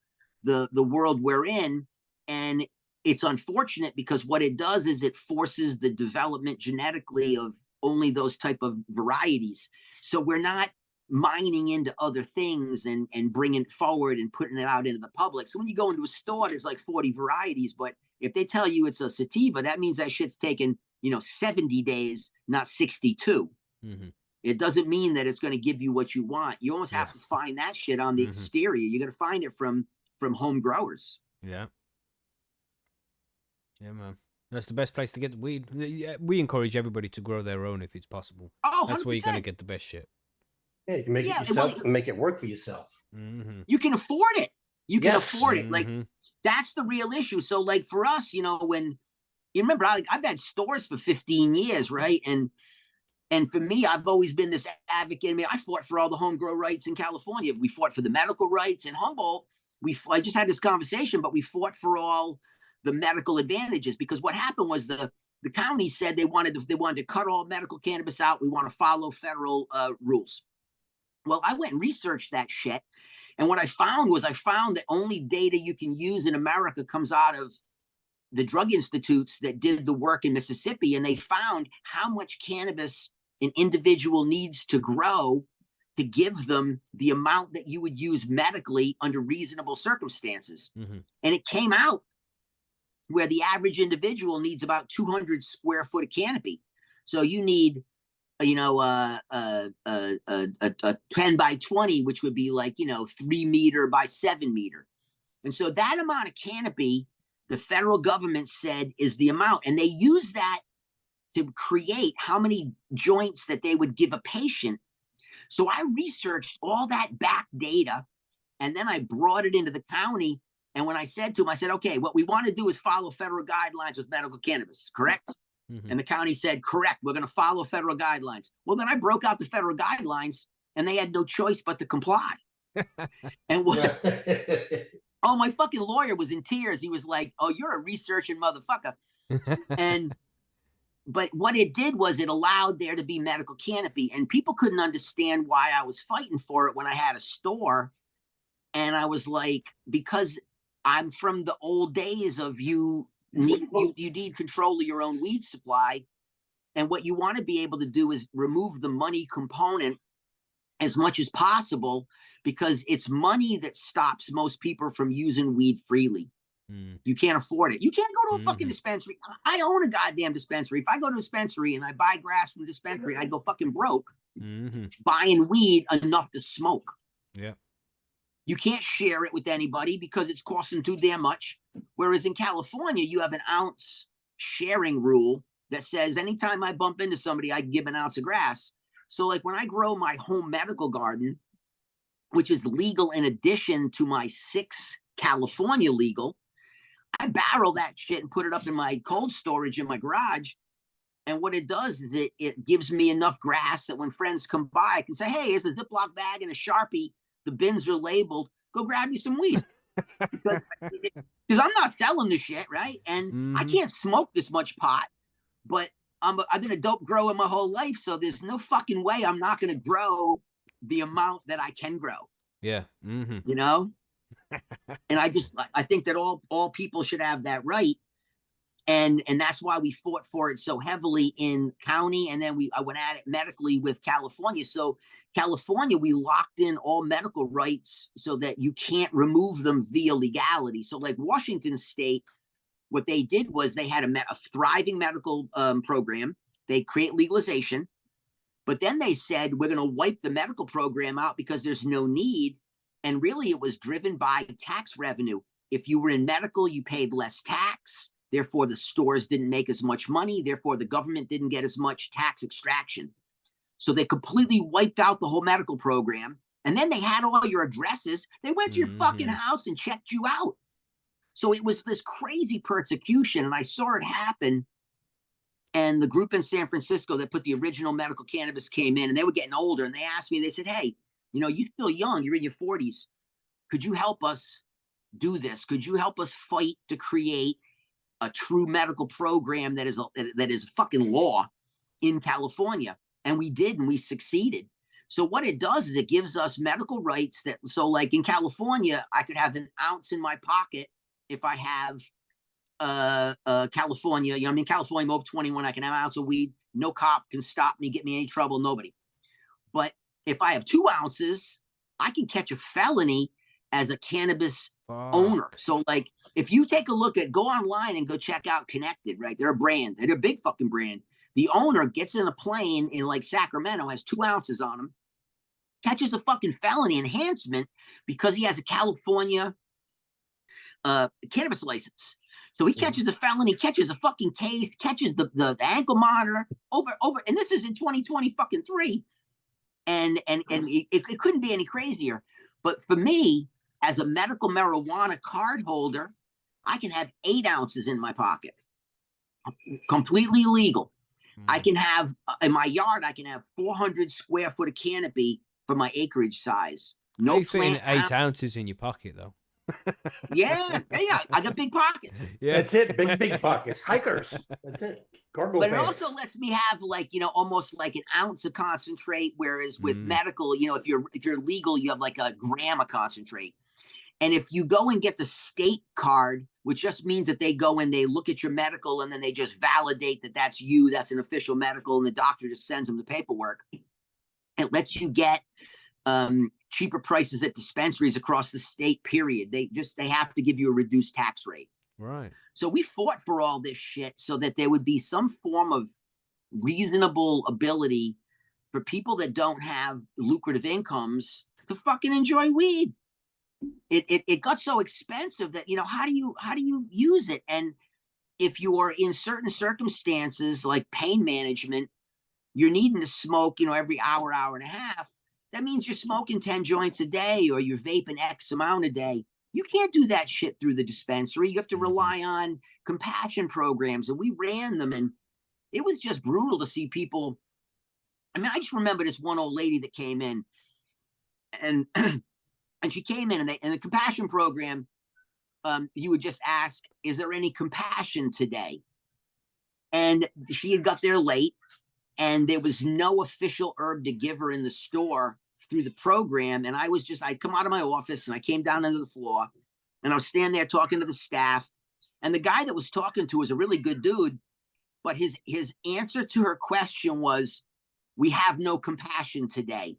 the world we're in. And it's unfortunate because what it does is it forces the development genetically of only those type of varieties. So we're not mining into other things and bringing it forward and putting it out into the public. So when you go into a store, there's like 40 varieties, but if they tell you it's a sativa, that means that shit's taken, 70 days, not 62. Mm-hmm. It doesn't mean that it's going to give you what you want. You almost have to find that shit on the exterior. You got to find it from home growers. Yeah. Yeah, man. That's the best place to get the weed. We encourage everybody to grow their own if it's possible. Oh, 100%. That's where you're going to get the best shit. Yeah, you can make it yourself and make it work for yourself. Mm-hmm. You can afford it. You can afford it. Mm-hmm. Like, that's the real issue. So, like, for us, when you remember, I've had stores for 15 years, right? And for me, I've always been this advocate. I mean, I fought for all the home grow rights in California. We fought for the medical rights in Humboldt. I just had this conversation, but we fought for all the medical advantages, because what happened was the county said they wanted to cut all medical cannabis out. We want to follow federal rules. Well, I went and researched that shit. And what I found that only data you can use in America comes out of the drug institutes that did the work in Mississippi. And they found how much cannabis an individual needs to grow to give them the amount that you would use medically under reasonable circumstances. Mm-hmm. And it came out where the average individual needs about 200 square foot of canopy. So you need, a 10 by 20, which would be like, 3 meter by 7 meter. And so that amount of canopy, the federal government said, is the amount. And they use that to create how many joints that they would give a patient. So I researched all that back data, and then I brought it into the county. And when I said to them, I said, okay, what we want to do is follow federal guidelines with medical cannabis, correct? Mm-hmm. And the county said, correct, we're going to follow federal guidelines. Well, then I broke out the federal guidelines, and they had no choice but to comply. And my fucking lawyer was in tears. He was like, oh, you're a researching motherfucker. But what it did was it allowed there to be medical canopy, and people couldn't understand why I was fighting for it when I had a store. And I was like, because I'm from the old days of you need control of your own weed supply. And what you want to be able to do is remove the money component as much as possible, because it's money that stops most people from using weed freely. You can't afford it. You can't go to a fucking dispensary. I own a goddamn dispensary. If I go to a dispensary and I buy grass from the dispensary, I'd go fucking broke buying weed enough to smoke. Yeah. You can't share it with anybody because it's costing too damn much. Whereas in California, you have an ounce sharing rule that says anytime I bump into somebody, I give an ounce of grass. So like when I grow my home medical garden, which is legal in addition to my 6 California legal, I barrel that shit and put it up in my cold storage in my garage. And what it does is it gives me enough grass that when friends come by, I can say, hey, here's a Ziploc bag and a Sharpie. The bins are labeled. Go grab you some weed. Because I'm not selling this shit, right? And I can't smoke this much pot, but I've been a dope grower my whole life, so there's no fucking way I'm not going to grow the amount that I can grow. Yeah. And I think that all people should have that right. And that's why we fought for it so heavily in county. And then I went at it medically with California. So California, we locked in all medical rights so that you can't remove them via legality. So like Washington State, what they did was they had a thriving medical program. They create legalization, but then they said, we're going to wipe the medical program out because there's no need. And really it was driven by tax revenue. If you were in medical, you paid less tax. Therefore, the stores didn't make as much money. Therefore, the government didn't get as much tax extraction. So they completely wiped out the whole medical program. And then they had all your addresses. They went to your fucking house and checked you out. So it was this crazy persecution. And I saw it happen. And the group in San Francisco that put the original medical cannabis came in, and they were getting older. And they asked me, they said, hey, you're still young. You're in your 40s. Could you help us do this? Could you help us fight to create a true medical program that is fucking law in California? And we did, and we succeeded. So what it does is it gives us medical rights so like in California, I could have an ounce in my pocket if I have California. You know, I'm in California, I'm over 21. I can have an ounce of weed. No cop can stop me, get me in any trouble. Nobody. But if I have 2 ounces, I can catch a felony as a cannabis owner. So, like, if you take a look at, go online and go check out Connected, right? They're a brand. They're a big fucking brand. The owner gets in a plane in like Sacramento, has 2 ounces on him, catches a fucking felony enhancement because he has a California cannabis license. So he catches a felony, catches a fucking case, catches the ankle monitor over, and this is in 2020 fucking 3. And it couldn't be any crazier. But for me, as a medical marijuana card holder, I can have 8 ounces in my pocket, completely legal. I can have, in my yard, I can have 400 square foot of canopy for my acreage size. No How you fitting plant 8 ounces in your pocket, though? Yeah, I got big pockets. Yeah, That's it. Big pockets. Hikers. That's it. Cargo But it pants. also lets me have, like, you know, almost like an ounce of concentrate. Whereas with medical, you know, if you're legal, you have like a gram of concentrate. And if you go and get the state card, which just means that they go and they look at your medical and then they just validate that that's you, that's an official medical, and the doctor just sends them the paperwork. It lets you get cheaper prices at dispensaries across the state, period. They have to give you a reduced tax rate. right. So we fought for all this shit so that there would be some form of reasonable ability for people that don't have lucrative incomes to fucking enjoy weed. It got so expensive that, you know, how do you use it? And if you are in certain circumstances like pain management, you're needing to smoke, you know, every hour and a half. That means you're smoking 10 joints a day, or you're vaping X amount a day. You can't do that shit through the dispensary. You have to rely on compassion programs, and we ran them, and it was just brutal to see people. I mean, I just remember this one old lady that came in, and and she came in, and in the compassion program, you would just ask, "Is there any compassion today?" And she had got there late, and there was no official herb to give her in the store through the program. And I'd come out of my office and I came down into the floor, and I was standing there talking to the staff. And the guy that was talking to was a really good dude, but his answer to her question was, "We have no compassion today."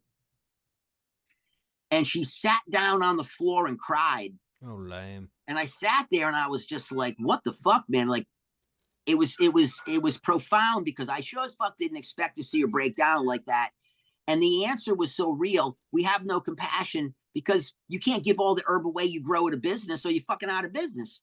And she sat down on the floor and cried. Oh, lame. And I sat there and I was just like, what the fuck, man? Like, it was profound, because I sure as fuck didn't expect to see her break down like that. And the answer was so real. We have no compassion because you can't give all the herb away you grow at a business, or you're fucking out of business.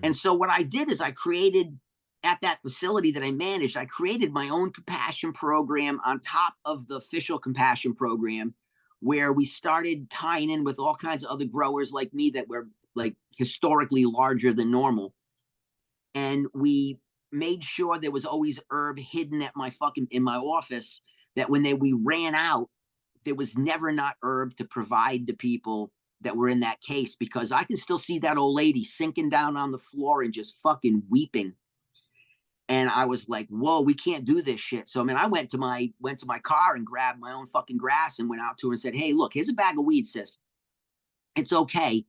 And so what I did is I created, at that facility that I managed, I created my own compassion program on top of the official compassion program, where we started tying in with all kinds of other growers like me that were like historically larger than normal. And we made sure there was always herb hidden at in my office, that when we ran out, there was never not herb to provide to people that were in that case, because I can still see that old lady sinking down on the floor and just fucking weeping. And I was like, whoa, we can't do this shit. So, I mean, I went to my car and grabbed my own fucking grass and went out to her and said, "Hey, look, here's a bag of weed, sis. It's okay.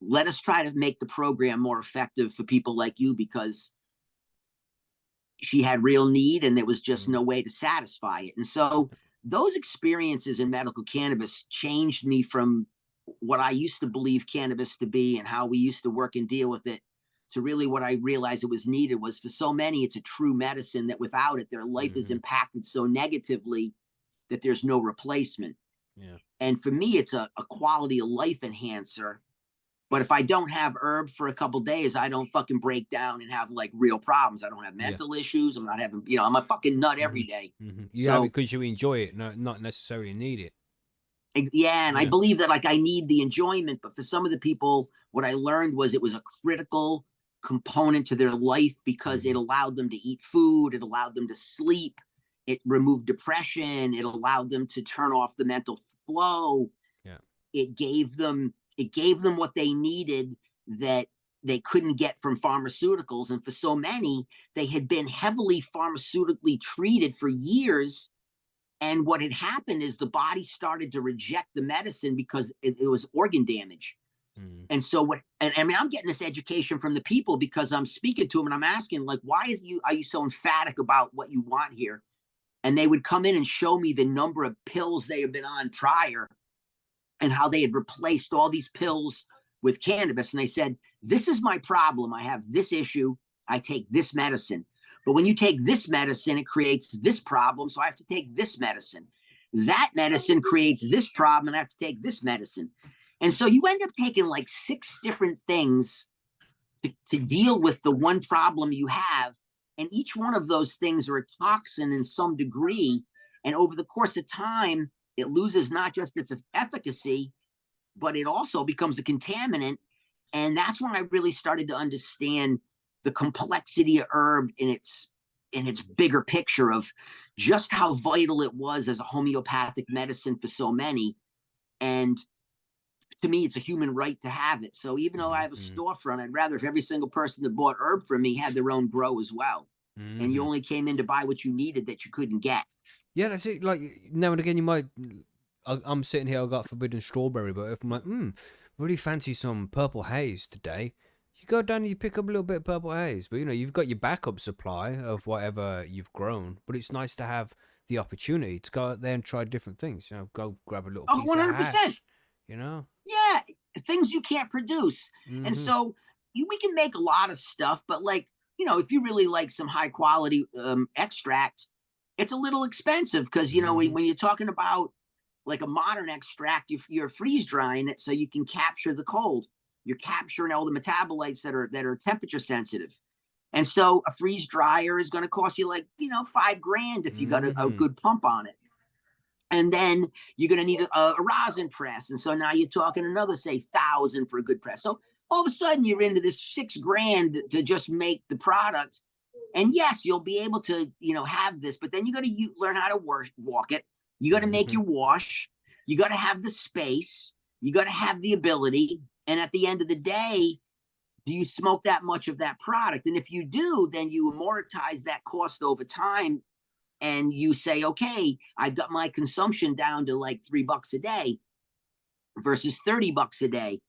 Let us try to make the program more effective for people like you," because she had real need and there was just no way to satisfy it. And so those experiences in medical cannabis changed me from what I used to believe cannabis to be and how we used to work and deal with it, to really what I realized it was needed was, for so many, it's a true medicine that without it, their life is impacted so negatively that there's no replacement. Yeah. And for me, it's a quality of life enhancer. But if I don't have herb for a couple days, I don't fucking break down and have like real problems. I don't have mental issues. I'm not having, you know, I'm a fucking nut every day. You have it because you enjoy it, not necessarily need it. Yeah, and I believe that, like, I need the enjoyment, but for some of the people, what I learned was it was a critical component to their life, because it allowed them to eat food, it allowed them to sleep, it removed depression, it allowed them to turn off the mental flow. Yeah. It gave them what they needed that they couldn't get from pharmaceuticals. And for so many, they had been heavily pharmaceutically treated for years. And what had happened is the body started to reject the medicine because it was organ damage. And so and I mean, I'm getting this education from the people because I'm speaking to them and I'm asking, like, why are you so emphatic about what you want here? And they would come in and show me the number of pills they had been on prior and how they had replaced all these pills with cannabis. And they said, this is my problem. I have this issue. I take this medicine. But when you take this medicine, it creates this problem. So I have to take this medicine. That medicine creates this problem, and I have to take this medicine. And so you end up taking like 6 different things to deal with the one problem you have. And each one of those things are a toxin in some degree. And over the course of time, it loses not just its efficacy, but it also becomes a contaminant. And that's when I really started to understand the complexity of herb in its bigger picture of just how vital it was as a homeopathic medicine for so many. And to me, it's a human right to have it. So even though I have a storefront, I'd rather if every single person that bought herb from me had their own grow as well. And you only came in to buy what you needed that you couldn't get. Yeah, that's it. Like now and again, you might. I'm sitting here. I got forbidden strawberry, but if I'm like, really fancy some purple haze today, you go down and you pick up a little bit of purple haze. But you've got your backup supply of whatever you've grown. But it's nice to have the opportunity to go out there and try different things. Go grab a little piece 100%. Of hash. Yeah, things you can't produce. And so we can make a lot of stuff, but like, if you really like some high quality extract, it's a little expensive because, when you're talking about like a modern extract, you're freeze drying it so you can capture the cold. You're capturing all the metabolites that are temperature sensitive. And so a freeze dryer is going to cost you like, $5,000 if you got a good pump on it. And then you're going to need a rosin press. And so now you're talking another, say, $1,000 for a good press. So all of a sudden you're into this $6,000 to just make the product. And yes, you'll be able to, have this, but then you got to learn how to walk it. You got to make your wash. You got to have the space. You got to have the ability. And at the end of the day, do you smoke that much of that product? And if you do, then you amortize that cost over time. And you say, okay, I got my consumption down to like $3 a day versus $30 a day.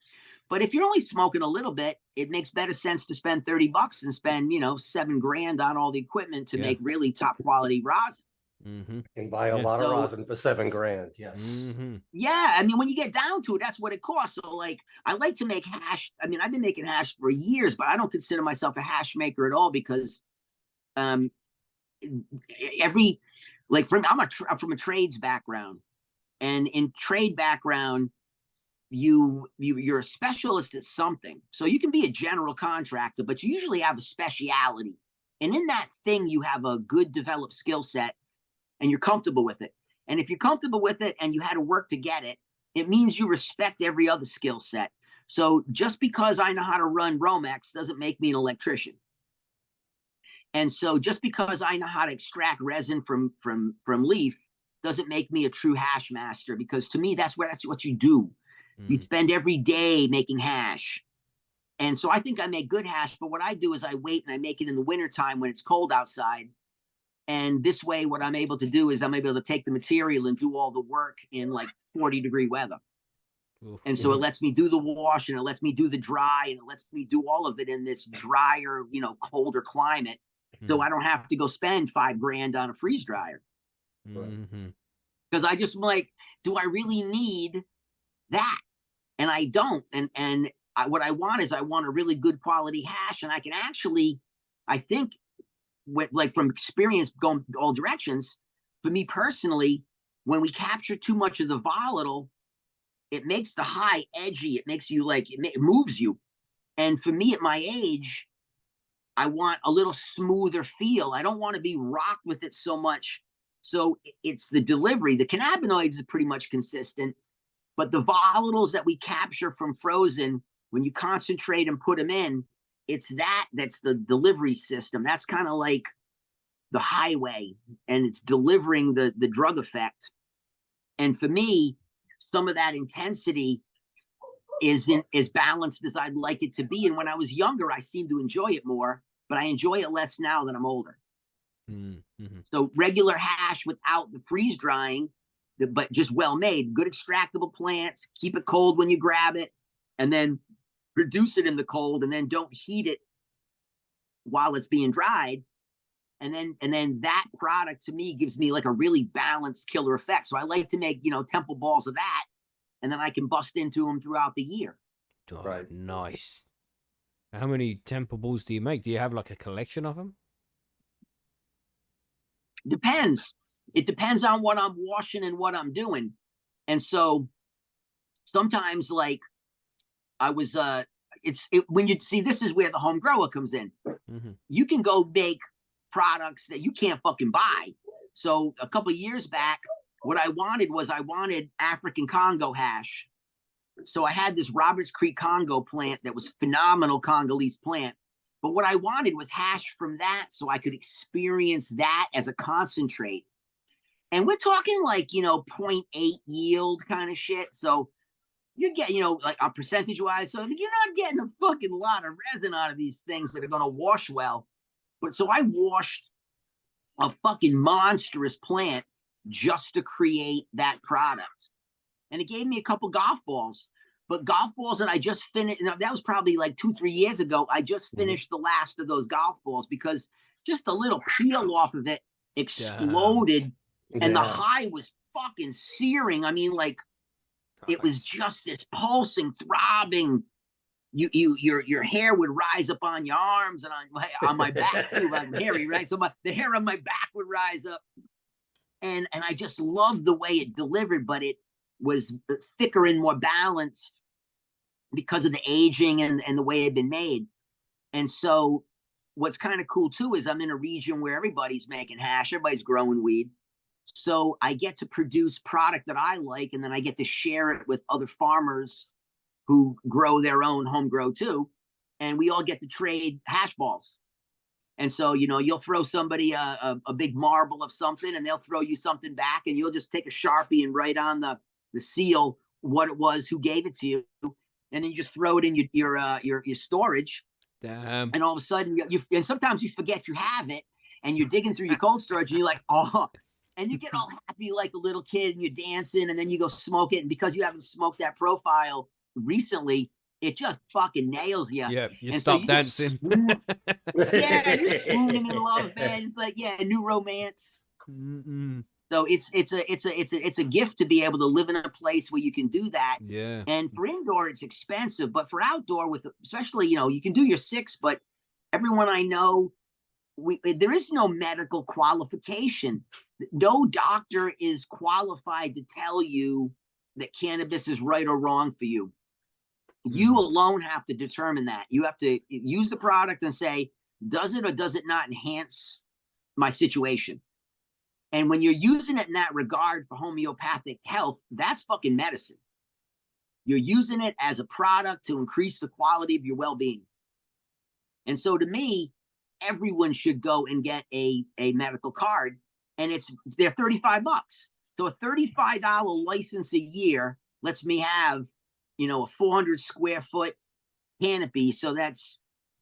But if you're only smoking a little bit, it makes better sense to spend $30 and spend, $7,000 on all the equipment to make really top quality rosin. And buy a lot of rosin for $7,000. Yes. Yeah. I mean, when you get down to it, that's what it costs. So like, I like to make hash. I mean, I've been making hash for years, but I don't consider myself a hash maker at all because, I'm from a trades background, and in trade background, you're a specialist at something. So you can be a general contractor, but you usually have a speciality. And in that thing, you have a good developed skill set and you're comfortable with it. And if you're comfortable with it and you had to work to get it, it means you respect every other skill set. So just because I know how to run Romex doesn't make me an electrician. And so just because I know how to extract resin from leaf doesn't make me a true hash master, because to me, that's what you do. You spend every day making hash. And so I think I make good hash, but what I do is I wait and I make it in the wintertime when it's cold outside. And this way, what I'm able to do is I'm able to take the material and do all the work in like 40-degree weather. And so it lets me do the wash and it lets me do the dry and it lets me do all of it in this drier, colder climate. So I don't have to go spend $5,000 on a freeze dryer. Because I just like, do I really need that? And I don't. And what I want is I want a really good quality hash. And I can actually, I think, like from experience going all directions, for me personally, when we capture too much of the volatile, it makes the high edgy. It makes you like, it moves you. And for me at my age, I want a little smoother feel. I don't want to be rocked with it so much. So it's the delivery. The cannabinoids are pretty much consistent, but the volatiles that we capture from frozen, when you concentrate and put them in, that's the delivery system. That's kind of like the highway, and it's delivering the drug effect. And for me, some of that intensity is as balanced as I'd like it to be. And when I was younger, I seemed to enjoy it more, but I enjoy it less now that I'm older. So regular hash without the freeze drying, but just well made, good extractable plants, keep it cold when you grab it. and then produce it in the cold, and then don't heat it while it's being dried. And then that product to me gives me like a really balanced killer effect. So I like to make, temple balls of that, and then I can bust into them throughout the year. Oh, Right. Nice. How many temple balls do you make? Do you have like a collection of them? Depends. It depends on what I'm washing and what I'm doing. And so sometimes, like, I was when you see, this is where the home grower comes in. Mm-hmm. You can go make products that you can't fucking buy. So a couple of years back, what I wanted African Congo hash. So I had this Roberts Creek Congo plant that was phenomenal Congolese plant. But what I wanted was hash from that, so I could experience that as a concentrate. And we're talking like, 0.8 yield kind of shit. So you get, like a percentage wise. So you're not getting a fucking lot of resin out of these things that are going to wash well. But so I washed a fucking monstrous plant just to create that product. And it gave me a couple golf balls. But golf balls that I just finished, that was probably like 2-3 years ago. I just finished the last of those golf balls because just a little peel off of it exploded. And the high was fucking searing. I mean, like, it was just this pulsing, throbbing. Your hair would rise up on your arms and on my back too. I'm hairy, right? So the hair on my back would rise up, and I just loved the way it delivered, but it was thicker and more balanced because of the aging and the way it had been made. And so what's kind of cool too is I'm in a region where everybody's making hash, everybody's growing weed. So I get to produce product that I like, and then I get to share it with other farmers who grow their own home grow too. And we all get to trade hash balls. And so, you'll throw somebody a big marble of something, and they'll throw you something back, and you'll just take a Sharpie and write on the seal what it was, who gave it to you. And then you just throw it in your storage. Damn. And all of a sudden, and sometimes you forget you have it, and you're digging through your cold storage, and you're like, oh, and you get all happy like a little kid, and you're dancing, and then you go smoke it. And because you haven't smoked that profile recently, it just fucking nails you. Yeah, you and stop so dancing. You're swooning in love, man. It's like, new romance. Mm-mm. So it's a gift to be able to live in a place where you can do that. Yeah. And for indoor, it's expensive, but for outdoor, especially, you can do your 6, but everyone I know, there is no medical qualification. No doctor is qualified to tell you that cannabis is right or wrong for you. You alone have to determine that. You have to use the product and say, does it or does it not enhance my situation? And when you're using it in that regard for homeopathic health, that's fucking medicine. You're using it as a product to increase the quality of your well-being. And so to me, everyone should go and get a medical card, and they're $35. So a $35 license a year lets me have, a 400 square foot canopy. So that's,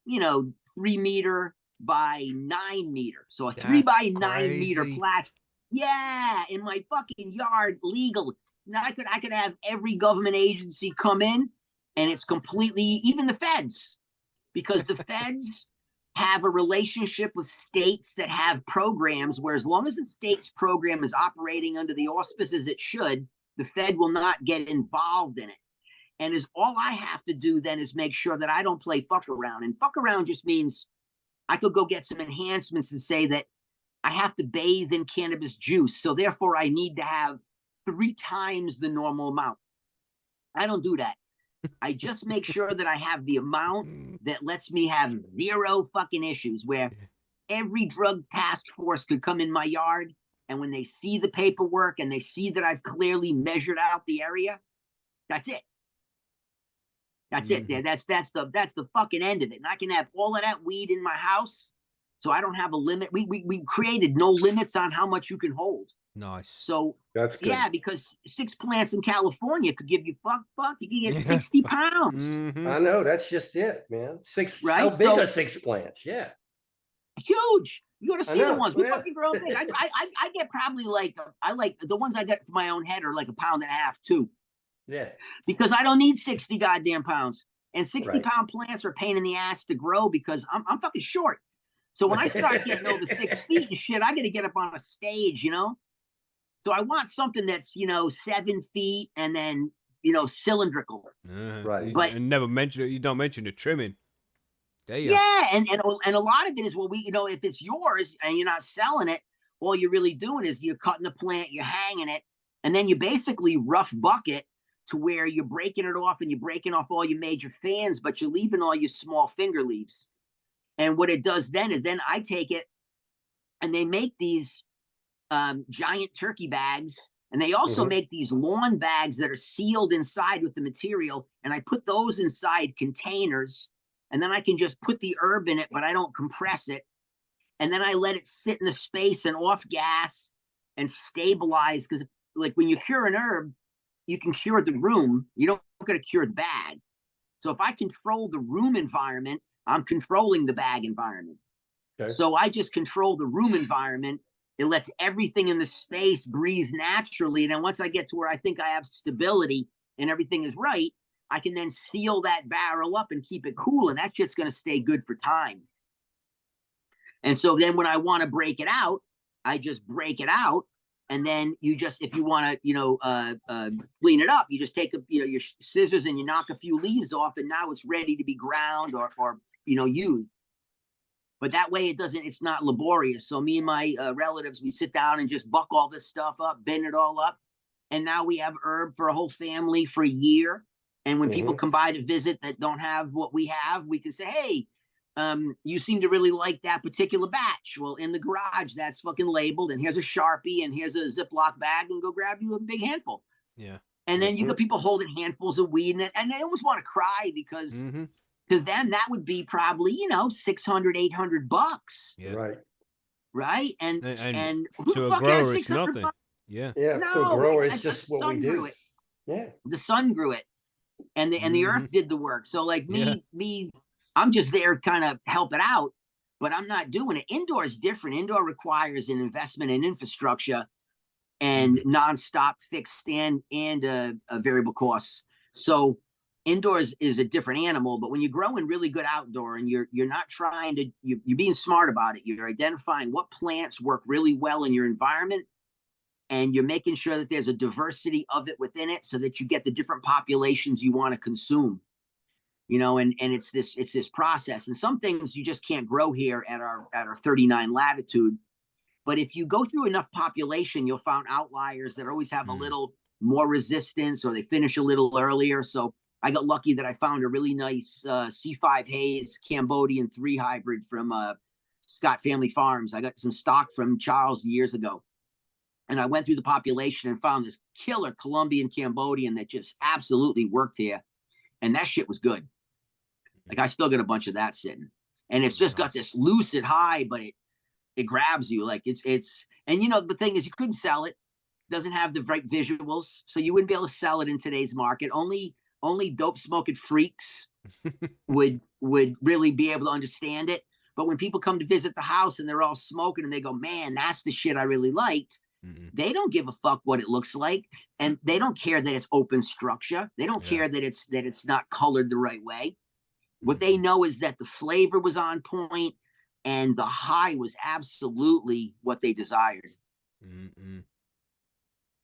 3 meter by 9 meter. So a 3 by 9 meter plastic. Yeah, in my fucking yard, legal. Now I could have every government agency come in, and it's completely, even the feds, because the feds have a relationship with states that have programs where, as long as the state's program is operating under the auspices it should, the Fed will not get involved in it. And all I have to do then is make sure that I don't play fuck around. And fuck around just means I could go get some enhancements and say that I have to bathe in cannabis juice, so therefore I need to have 3 times the normal amount. I don't do that. I just make sure that I have the amount that lets me have 0 fucking issues, where every drug task force could come in my yard, and when they see the paperwork and they see that I've clearly measured out the area, that's it. That's it. There. That's the fucking end of it. And I can have all of that weed in my house, so I don't have a limit. We created no limits on how much you can hold. Nice. So that's good. Yeah, because 6 plants in California could give you you can get 60 pounds. Mm-hmm. I know, that's just it, man. 6, Right? how big are 6 plants? Yeah. Huge. You got to see the ones. We yeah. fucking grow big. I get probably I like the ones I get for my own head are like 1.5 pounds too. Yeah. because I don't need 60 goddamn pounds. And 60 Right. pound plants are a pain in the ass to grow because I'm fucking short. So when I start getting over 6 feet and shit, I got to get up on a stage, you know? So I want something that's, 7 feet and then, cylindrical. Right. But- and never mention it. You don't mention the trimming. There you Yeah. And a lot of it is, well, if it's yours and you're not selling it, all you're really doing is you're cutting the plant, you're hanging it, and then you basically rough bucket to where you're breaking it off and you're breaking off all your major fans, but you're leaving all your small finger leaves. And what it does then is then I take it and they make these giant turkey bags. And they also make these lawn bags that are sealed inside with the material. And I put those inside containers. And then I can just put the herb in it, but I don't compress it. And then I let it sit in the space and off gas and stabilize. Because like when you cure an herb, you can cure the room. You don't got to cure the bag. So if I control the room environment, I'm controlling the bag environment. Okay. So I just control the room environment. It lets everything in the space breathe naturally. And then once I get to where I think I have stability and everything is right, I can then seal that barrel up and keep it cool. And that shit's going to stay good for time. And so then when I want to break it out, I just break it out. And then you just, if you want to, clean it up, you just take your scissors and you knock a few leaves off, and now it's ready to be ground or used. But that way it's not laborious. So me and my relatives, we sit down and just buck all this stuff up, bend it all up. And now we have herb for a whole family for a year. And when people come by to visit that don't have what we have, we can say, hey, you seem to really like that particular batch. Well, in the garage, that's fucking labeled, and here's a Sharpie, and here's a Ziploc bag, and go grab you a big handful. Yeah. And then you got people holding handfuls of weed, and they almost want to cry because to them, that would be probably, $600, $800. Yeah. Right. And who to the a fuck grower, has it's 600 nothing. bucks? Yeah. Yeah. No, To a grower, it's the just what we sun do. grew it. Yeah. The sun grew it, and the earth did the work. So like me, I'm just there kind of helping out, but I'm not doing it. Indoor is different. Indoor requires an investment in infrastructure and nonstop fixed and variable costs. So indoors is a different animal. But when you're growing really good outdoor and you're not trying to, you're being smart about it. You're identifying what plants work really well in your environment, and you're making sure that there's a diversity of it within it so that you get the different populations you want to consume. And it's this process. And some things you just can't grow here at our 39 latitude. But if you go through enough population, you'll find outliers that always have a little more resistance, or they finish a little earlier. So I got lucky that I found a really nice C5 Haze Cambodian 3 hybrid from Scott Family Farms. I got some stock from Charles years ago. And I went through the population and found this killer Colombian Cambodian that just absolutely worked here. And that shit was good. Like I still got a bunch of that sitting. And it's just got this lucid high, but it grabs you. Like it's and the thing is, you couldn't sell it. Doesn't have the right visuals. So you wouldn't be able to sell it in today's market. Only dope smoking freaks would really be able to understand it. But when people come to visit the house and they're all smoking and they go, man, that's the shit I really liked. They don't give a fuck what it looks like, and they don't care that it's open structure. They don't care that it's not colored the right way. What they know is that the flavor was on point and the high was absolutely what they desired.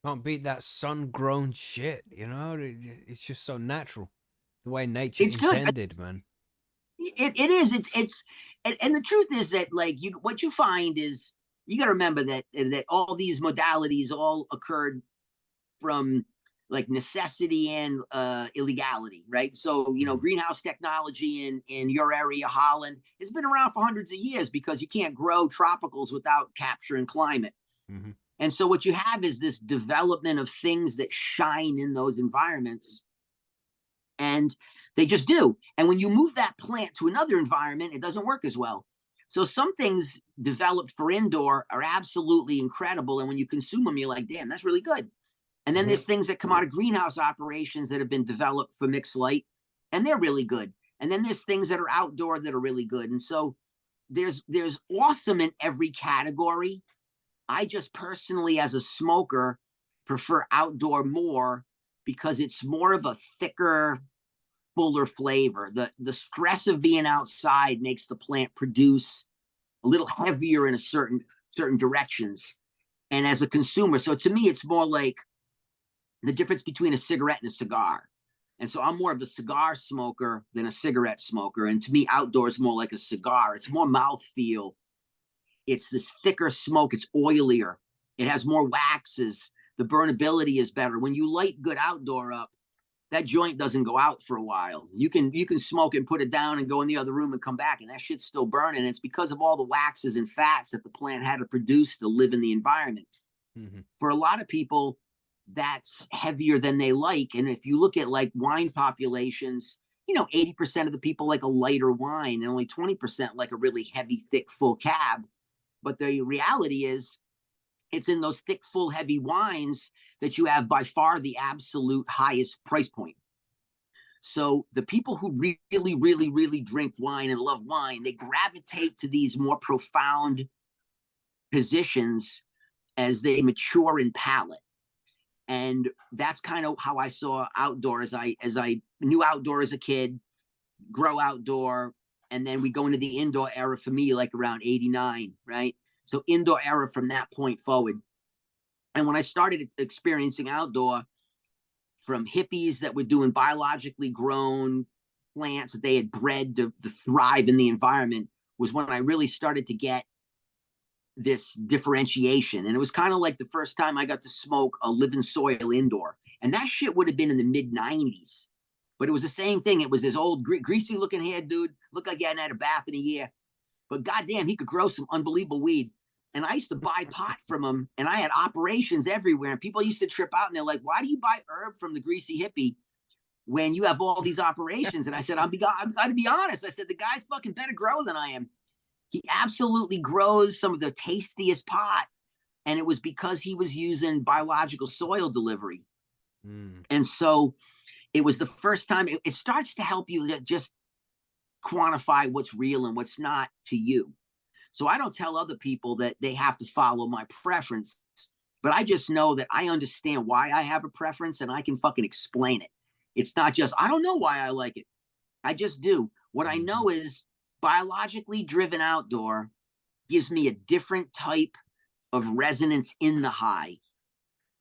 Can't beat that sun-grown shit. It's just so natural, the way nature intended, man. It is. It's and the truth is that what you find is, you got to remember that all these modalities all occurred from like necessity and illegality, right? So, greenhouse technology in your area, Holland, has been around for hundreds of years because you can't grow tropicals without capturing climate. And so what you have is this development of things that shine in those environments, and they just do. And when you move that plant to another environment, it doesn't work as well. So some things developed for indoor are absolutely incredible. And when you consume them, you're like, damn, that's really good. And then there's things that come out of greenhouse operations that have been developed for mixed light, and they're really good. And then there's things that are outdoor that are really good. And so there's awesome in every category. I just personally, as a smoker, prefer outdoor more because it's more of a thicker, fuller flavor. The stress of being outside makes the plant produce a little heavier in a certain directions. And as a consumer, so to me, it's more like the difference between a cigarette and a cigar. And so I'm more of a cigar smoker than a cigarette smoker. And to me, outdoor is more like a cigar. It's more mouthfeel. It's this thicker smoke. It's oilier. It has more waxes. The burnability is better. When you light good outdoor up, that joint doesn't go out for a while. You can smoke and put it down and go in the other room and come back, and that shit's still burning. It's because of all the waxes and fats that the plant had to produce to live in the environment. Mm-hmm. For a lot of people, that's heavier than they like. And if you look at like wine populations, 80% of the people like a lighter wine and only 20% like a really heavy, thick, full cab. But the reality is it's in those thick, full, heavy wines that you have by far the absolute highest price point. So the people who really, really, really drink wine and love wine, they gravitate to these more profound positions as they mature in palate. And that's kind of how I saw outdoor as I knew outdoor as a kid, grow outdoor. And then we go into the indoor era for me, like around 89, right? So indoor era from that point forward. And when I started experiencing outdoor from hippies that were doing biologically grown plants that they had bred to thrive in the environment, was when I really started to get this differentiation. And it was kind of like the first time I got to smoke a living soil indoor. And that shit would have been in the mid 90s. But it was the same thing. It was this old greasy looking hair dude, looked like he hadn't had a bath in a year. But goddamn, he could grow some unbelievable weed. And I used to buy pot from him, and I had operations everywhere. And people used to trip out, and they're like, "Why do you buy herb from the greasy hippie when you have all these operations?" And I said, I'm got to be honest. I said, the guy's fucking better grow than I am. He absolutely grows some of the tastiest pot. And it was because he was using biological soil delivery. And so it was the first time it starts to help you to just quantify what's real and what's not to you. So I don't tell other people that they have to follow my preference, but I just know that I understand why I have a preference and I can fucking explain it. It's not just, I don't know why I like it. I just do. What I know is biologically driven outdoor gives me a different type of resonance in the high.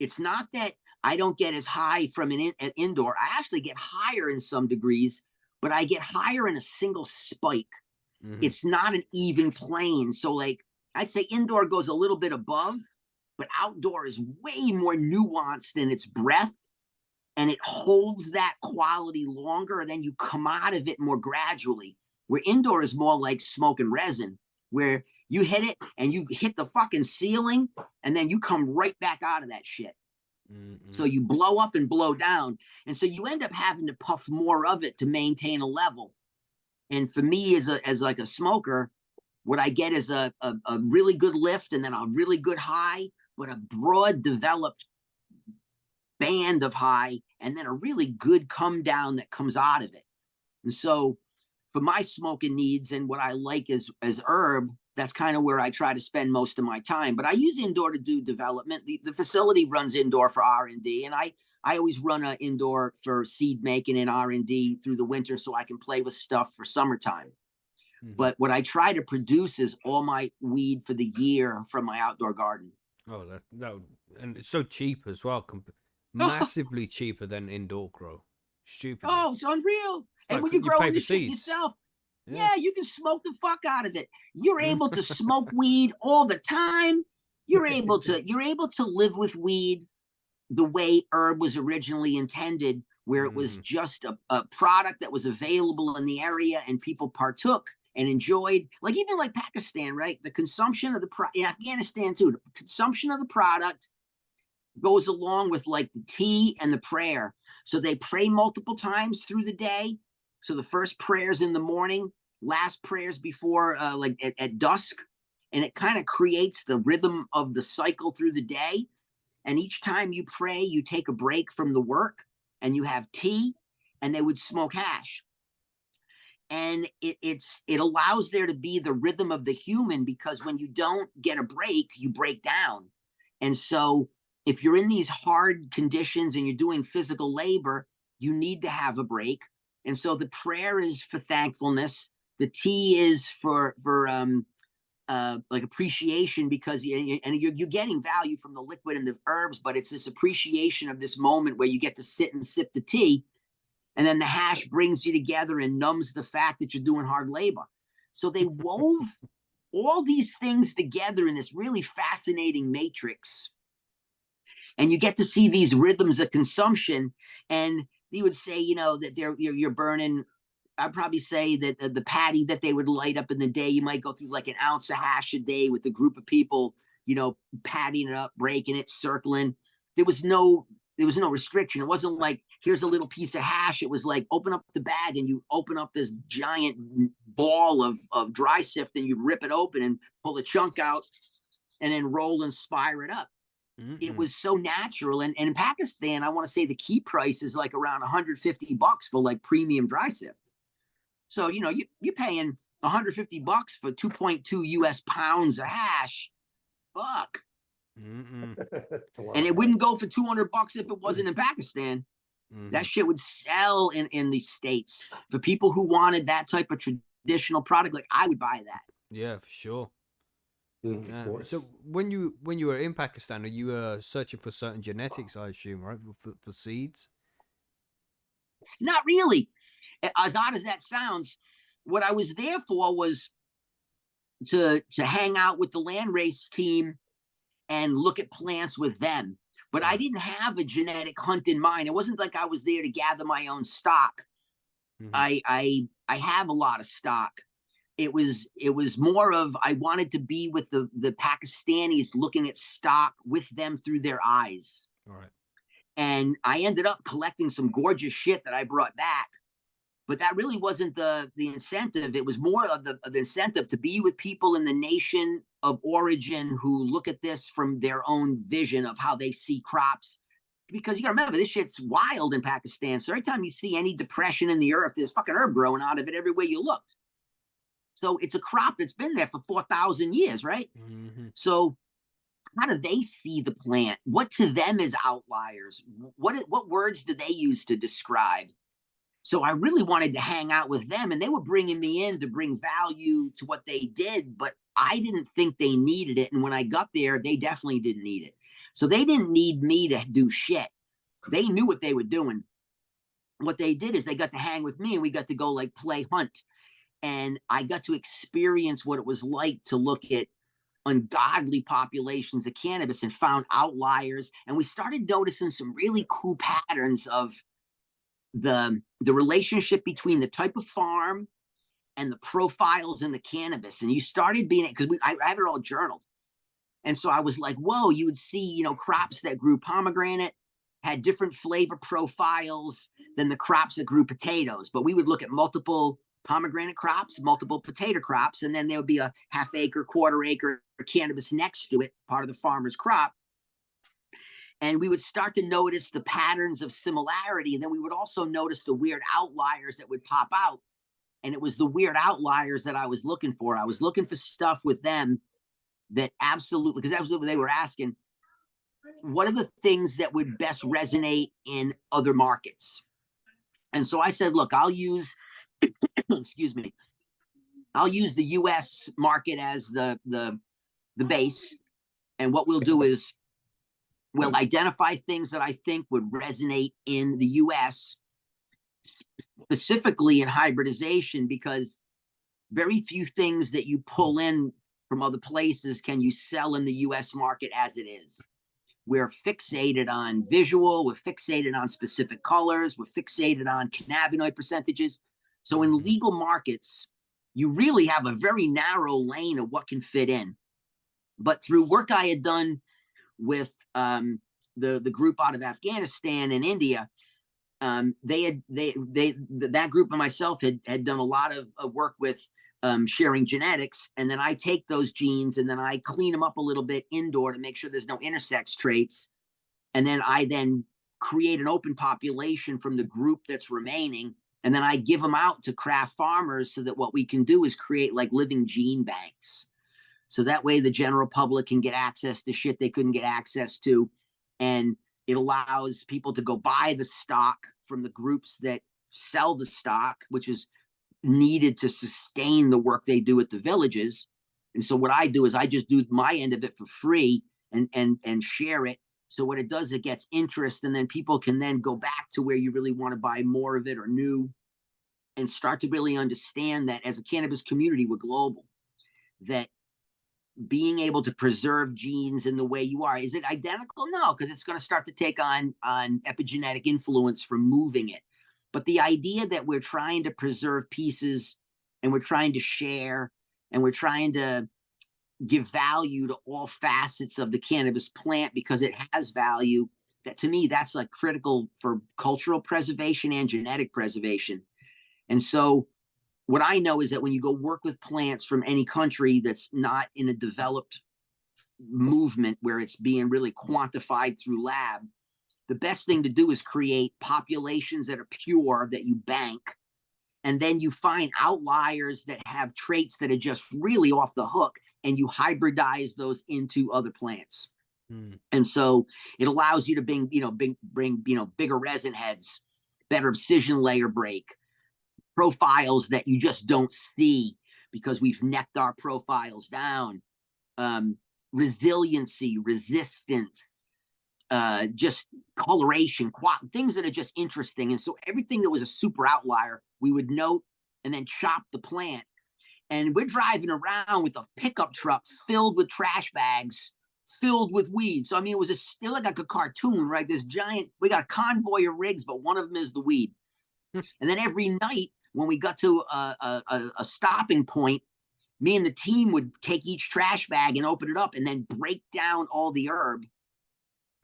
It's not that I don't get as high from an indoor. I actually get higher in some degrees, but I get higher in a single spike. It's not an even plane. So like I'd say indoor goes a little bit above, but outdoor is way more nuanced in its breath, and it holds that quality longer, and then you come out of it more gradually. Where indoor is more like smoke and resin, where you hit it and you hit the fucking ceiling, and then you come right back out of that shit. So you blow up and blow down. And so you end up having to puff more of it to maintain a level. And for me, as like a smoker, what I get is a really good lift and then a really good high, but a broad developed band of high, and then a really good come down that comes out of it. And so for my smoking needs and what I like as herb, that's kind of where I try to spend most of my time. But I use indoor to do development. The facility runs indoor for R&D, and I always run an indoor for seed making and R&D through the winter so I can play with stuff for summertime. But what I try to produce is all my weed for the year from my outdoor garden. Oh, that and it's so cheap as well. Massively cheaper than indoor grow. Stupid. Oh, it's unreal. And when you grow the shit yourself, yeah, you can smoke the fuck out of it. You're able to smoke weed all the time. You're able to live with weed the way herb was originally intended, where it was just a product that was available in the area and people partook and enjoyed. Like even like Pakistan, right? The consumption of in Afghanistan too, the consumption of the product goes along with like the tea and the prayer. So they pray multiple times through the day. So the first prayers in the morning, last prayers before like at dusk. And it kind of creates the rhythm of the cycle through the day. And each time you pray, you take a break from the work and you have tea, and they would smoke hash. And it allows there to be the rhythm of the human, because when you don't get a break, you break down. And so if you're in these hard conditions and you're doing physical labor, you need to have a break. And so the prayer is for thankfulness. The T is for like appreciation, because you're getting value from the liquid and the herbs, but it's this appreciation of this moment where you get to sit and sip the tea, and then the hash brings you together and numbs the fact that you're doing hard labor. So they wove all these things together in this really fascinating matrix, and you get to see these rhythms of consumption. And they would say, that you're burning, I'd probably say that the patty that they would light up in the day, you might go through like an ounce of hash a day with a group of people, patting it up, breaking it, circling. There was no restriction. It wasn't like, here's a little piece of hash. It was like, open up the bag and you open up this giant ball of dry sift, and you rip it open and pull a chunk out and then roll and spire it up. Mm-hmm. It was so natural. And in Pakistan, I want to say the key price is like around $150 for like premium dry sift. So, you're paying $150 for 2.2 US pounds of hash. Fuck. And it wouldn't go for $200 if it wasn't in Pakistan. Mm-hmm. That shit would sell in the States for people who wanted that type of traditional product. Like, I would buy that. Yeah, for sure. So when you were in Pakistan, are you searching for certain genetics, I assume, right, for seeds? Not really. As odd as that sounds, what I was there for was to hang out with the landrace team and look at plants with them. But I didn't have a genetic hunt in mind. It wasn't like I was there to gather my own stock. Mm-hmm. I have a lot of stock. It was more of, I wanted to be with the Pakistanis, looking at stock with them through their eyes. All right. And I ended up collecting some gorgeous shit that I brought back. But that really wasn't the incentive. It was more of the incentive to be with people in the nation of origin who look at this from their own vision of how they see crops. Because you gotta remember, this shit's wild in Pakistan. So every time you see any depression in the earth, there's fucking herb growing out of it everywhere you looked. So it's a crop that's been there for 4,000 years, right? Mm-hmm. So how do they see the plant? What to them is outliers? What words do they use to describe? So I really wanted to hang out with them, and they were bringing me in to bring value to what they did, but I didn't think they needed it. And when I got there, they definitely didn't need it. So they didn't need me to do shit. They knew what they were doing. What they did is they got to hang with me, and we got to go like play hunt. And I got to experience what it was like to look at ungodly populations of cannabis and found outliers. And we started noticing some really cool patterns of the relationship between the type of farm and the profiles in the cannabis. And you started being, because I have it all journaled. And so I was like, whoa, you would see, crops that grew pomegranate had different flavor profiles than the crops that grew potatoes. But we would look at multiple pomegranate crops, multiple potato crops, and then there would be a half acre, quarter acre cannabis next to it, part of the farmer's crop. And we would start to notice the patterns of similarity. And then we would also notice the weird outliers that would pop out. And it was the weird outliers that I was looking for. I was looking for stuff with them that absolutely, because that was what they were asking. What are the things that would best resonate in other markets? And so I said, look, I'll use, excuse me, I'll use the US market as the base. And what we'll do is we'll identify things that I think would resonate in the US, specifically in hybridization, because very few things that you pull in from other places can you sell in the US market as it is. We're fixated on visual, we're fixated on specific colors, we're fixated on cannabinoid percentages. So in legal markets, you really have a very narrow lane of what can fit in. But through work I had done with the group out of Afghanistan and India, that group and myself had done a lot of work with sharing genetics. And then I take those genes and then I clean them up a little bit indoor to make sure there's no intersex traits. And then I create an open population from the group that's remaining. And then I give them out to craft farmers so that what we can do is create like living gene banks. So that way the general public can get access to shit they couldn't get access to. and it allows people to go buy the stock from the groups that sell the stock, which is needed to sustain the work they do at the villages. And so what I do is I just do my end of it for free and share it. So what it does, it gets interest, and then people can then go back to where you really want to buy more of it or new, and start to really understand that as a cannabis community, we're global, that being able to preserve genes in the way you are, is it identical? No, because it's going to start to take on epigenetic influence from moving it. But the idea that we're trying to preserve pieces, and we're trying to share, and we're trying to give value to all facets of the cannabis plant because it has value, that to me, that's like critical for cultural preservation and genetic preservation. And so what I know is that when you go work with plants from any country that's not in a developed movement where it's being really quantified through lab, the best thing to do is create populations that are pure, that you bank, and then you find outliers that have traits that are just really off the hook, and you hybridize those into other plants. And so it allows you to bring bigger resin heads, better abscission layer break, profiles that you just don't see because we've necked our profiles down, resiliency, resistance, just coloration, things that are just interesting. And so everything that was a super outlier, we would note and then chop the plant. And we're driving around with a pickup truck filled with trash bags, filled with weed. So, I mean, it was still like a cartoon, right? This giant, we got a convoy of rigs, but one of them is the weed. And then every night when we got to a stopping point, me and the team would take each trash bag and open it up and then break down all the herb.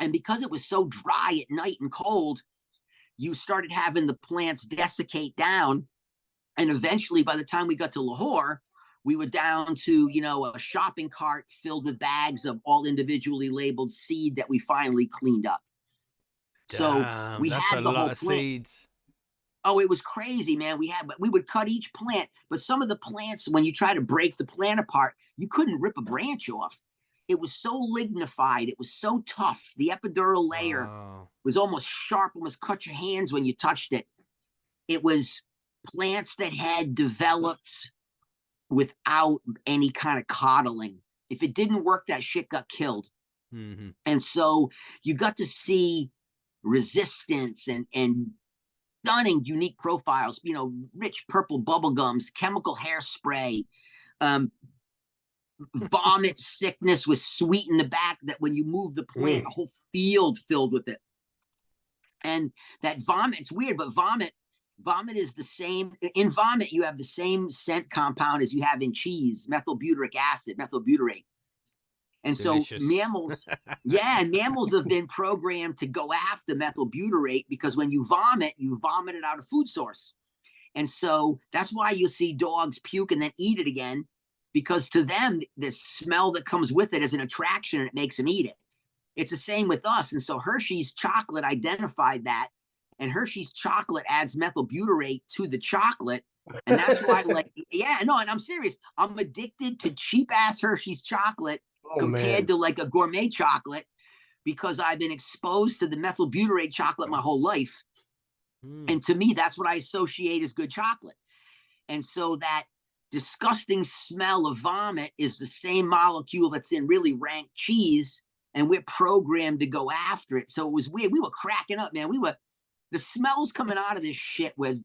And because it was so dry at night and cold, you started having the plants desiccate down. And eventually, by the time we got to Lahore, we were down to, a shopping cart filled with bags of all individually labeled seed that we finally cleaned up. Damn, so we that's had a the lot whole of plant. seeds. Oh, it was crazy, man. We would cut each plant, but some of the plants, when you try to break the plant apart, you couldn't rip a branch off. It was so lignified. It was so tough. The epidural layer was almost sharp, almost cut your hands when you touched it. It was plants that had developed without any kind of coddling. If it didn't work, that shit got killed. And so you got to see resistance and stunning unique profiles, rich purple bubblegums, chemical hairspray, vomit sickness with sweet in the back that when you move the plant, a whole field filled with it. And that vomit, it's weird, but vomit is the same. In vomit, you have the same scent compound as you have in cheese, methylbutyric acid, methylbutyrate. And Delicious. So mammals, mammals have been programmed to go after methylbutyrate because when you vomit it out of food source. And so that's why you'll see dogs puke and then eat it again, because to them, the smell that comes with it is an attraction and it makes them eat it. It's the same with us. And so Hershey's chocolate identified that, and Hershey's chocolate adds methylbutyrate to the chocolate. And that's why, and I'm serious. I'm addicted to cheap ass Hershey's chocolate compared to like a gourmet chocolate because I've been exposed to the methylbutyrate chocolate my whole life. And to me, that's what I associate as good chocolate. And so that disgusting smell of vomit is the same molecule that's in really rank cheese, and we're programmed to go after it. So it was weird. We were cracking up, man. The smells coming out of this shit was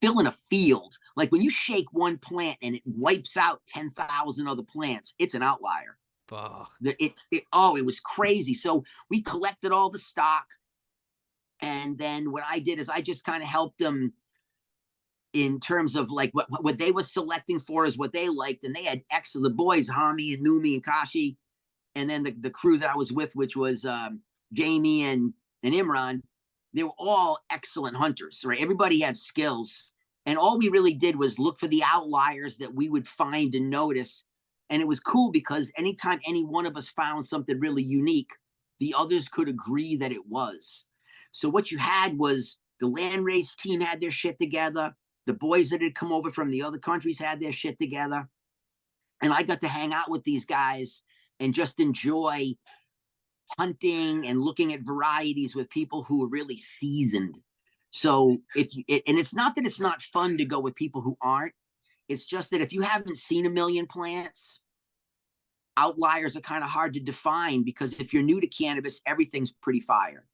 filling a field. Like when you shake one plant and it wipes out 10,000 other plants, it's an outlier. It was crazy. So we collected all the stock. And then what I did is I just kind of helped them in terms of like what they were selecting for is what they liked. And they had X of the boys, Hami and Numi and Kashi. And then the crew that I was with, which was Jamie and Imran, they were all excellent hunters, right? Everybody had skills. And all we really did was look for the outliers that we would find and notice. And it was cool because anytime any one of us found something really unique, the others could agree that it was. So what you had was the land race team had their shit together. The boys that had come over from the other countries had their shit together. And I got to hang out with these guys and just enjoy hunting and looking at varieties with people who are really seasoned. So and it's not that it's not fun to go with people who aren't. It's just that if you haven't seen a million plants, outliers are kind of hard to define, because if you're new to cannabis, everything's pretty fire.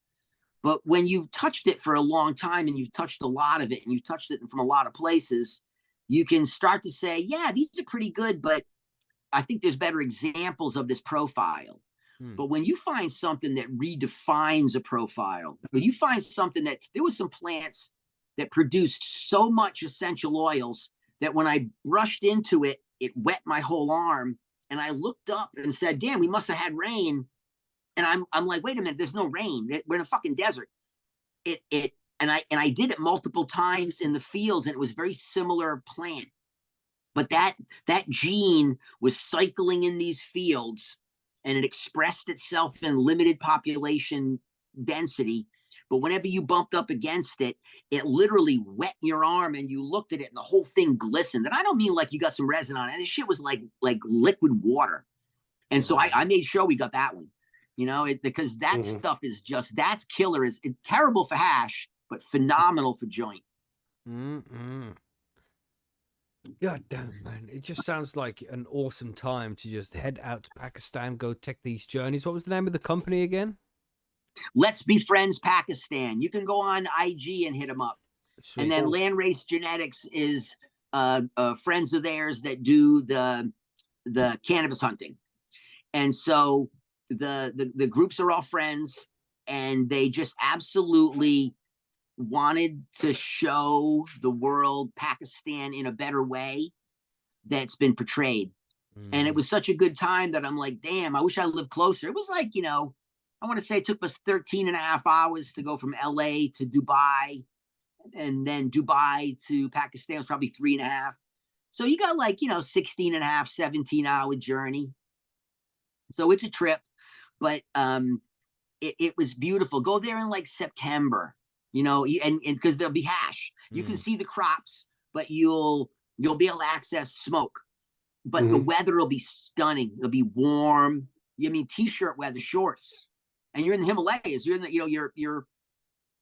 But when you've touched it for a long time and you've touched a lot of it and you've touched it from a lot of places, you can start to say, yeah, these are pretty good, but I think there's better examples of this profile. But when you find something that redefines a profile, when you find something that there was some plants that produced so much essential oils that when I brushed into it, it wet my whole arm. And I looked up and said, damn, we must have had rain. And I'm like, wait a minute, there's no rain. We're in a fucking desert. And I did it multiple times in the fields, and it was very similar plant. But that gene was cycling in these fields, and it expressed itself in limited population density. But whenever you bumped up against it, it literally wet your arm, and you looked at it and the whole thing glistened. And I don't mean like you got some resin on it. This shit was like liquid water. And so I made sure we got that one, because that stuff is that's killer. It's terrible for hash, but phenomenal for joint. God damn, man. It just sounds like an awesome time to just head out to Pakistan, go take these journeys. What was the name of the company again? Let's Be Friends Pakistan. You can go on IG and hit them up. Sweet. And then Landrace Genetics is friends of theirs that do the cannabis hunting. And so the groups are all friends, and they just absolutely wanted to show the world Pakistan in a better way that's been portrayed. And it was such a good time that I'm like, damn, I wish I lived closer. It was like, I want to say it took us 13 and a half hours to go from LA to Dubai, and then Dubai to Pakistan was probably 3.5. So you got like, 16 and a half, 17-hour journey. So it's a trip, but it was beautiful. Go there in like September, and because there'll be hash. You can see the crops, but you'll be able to access smoke. But the weather will be stunning. It'll be warm. T-shirt weather, shorts, and you're in the Himalayas. You're in the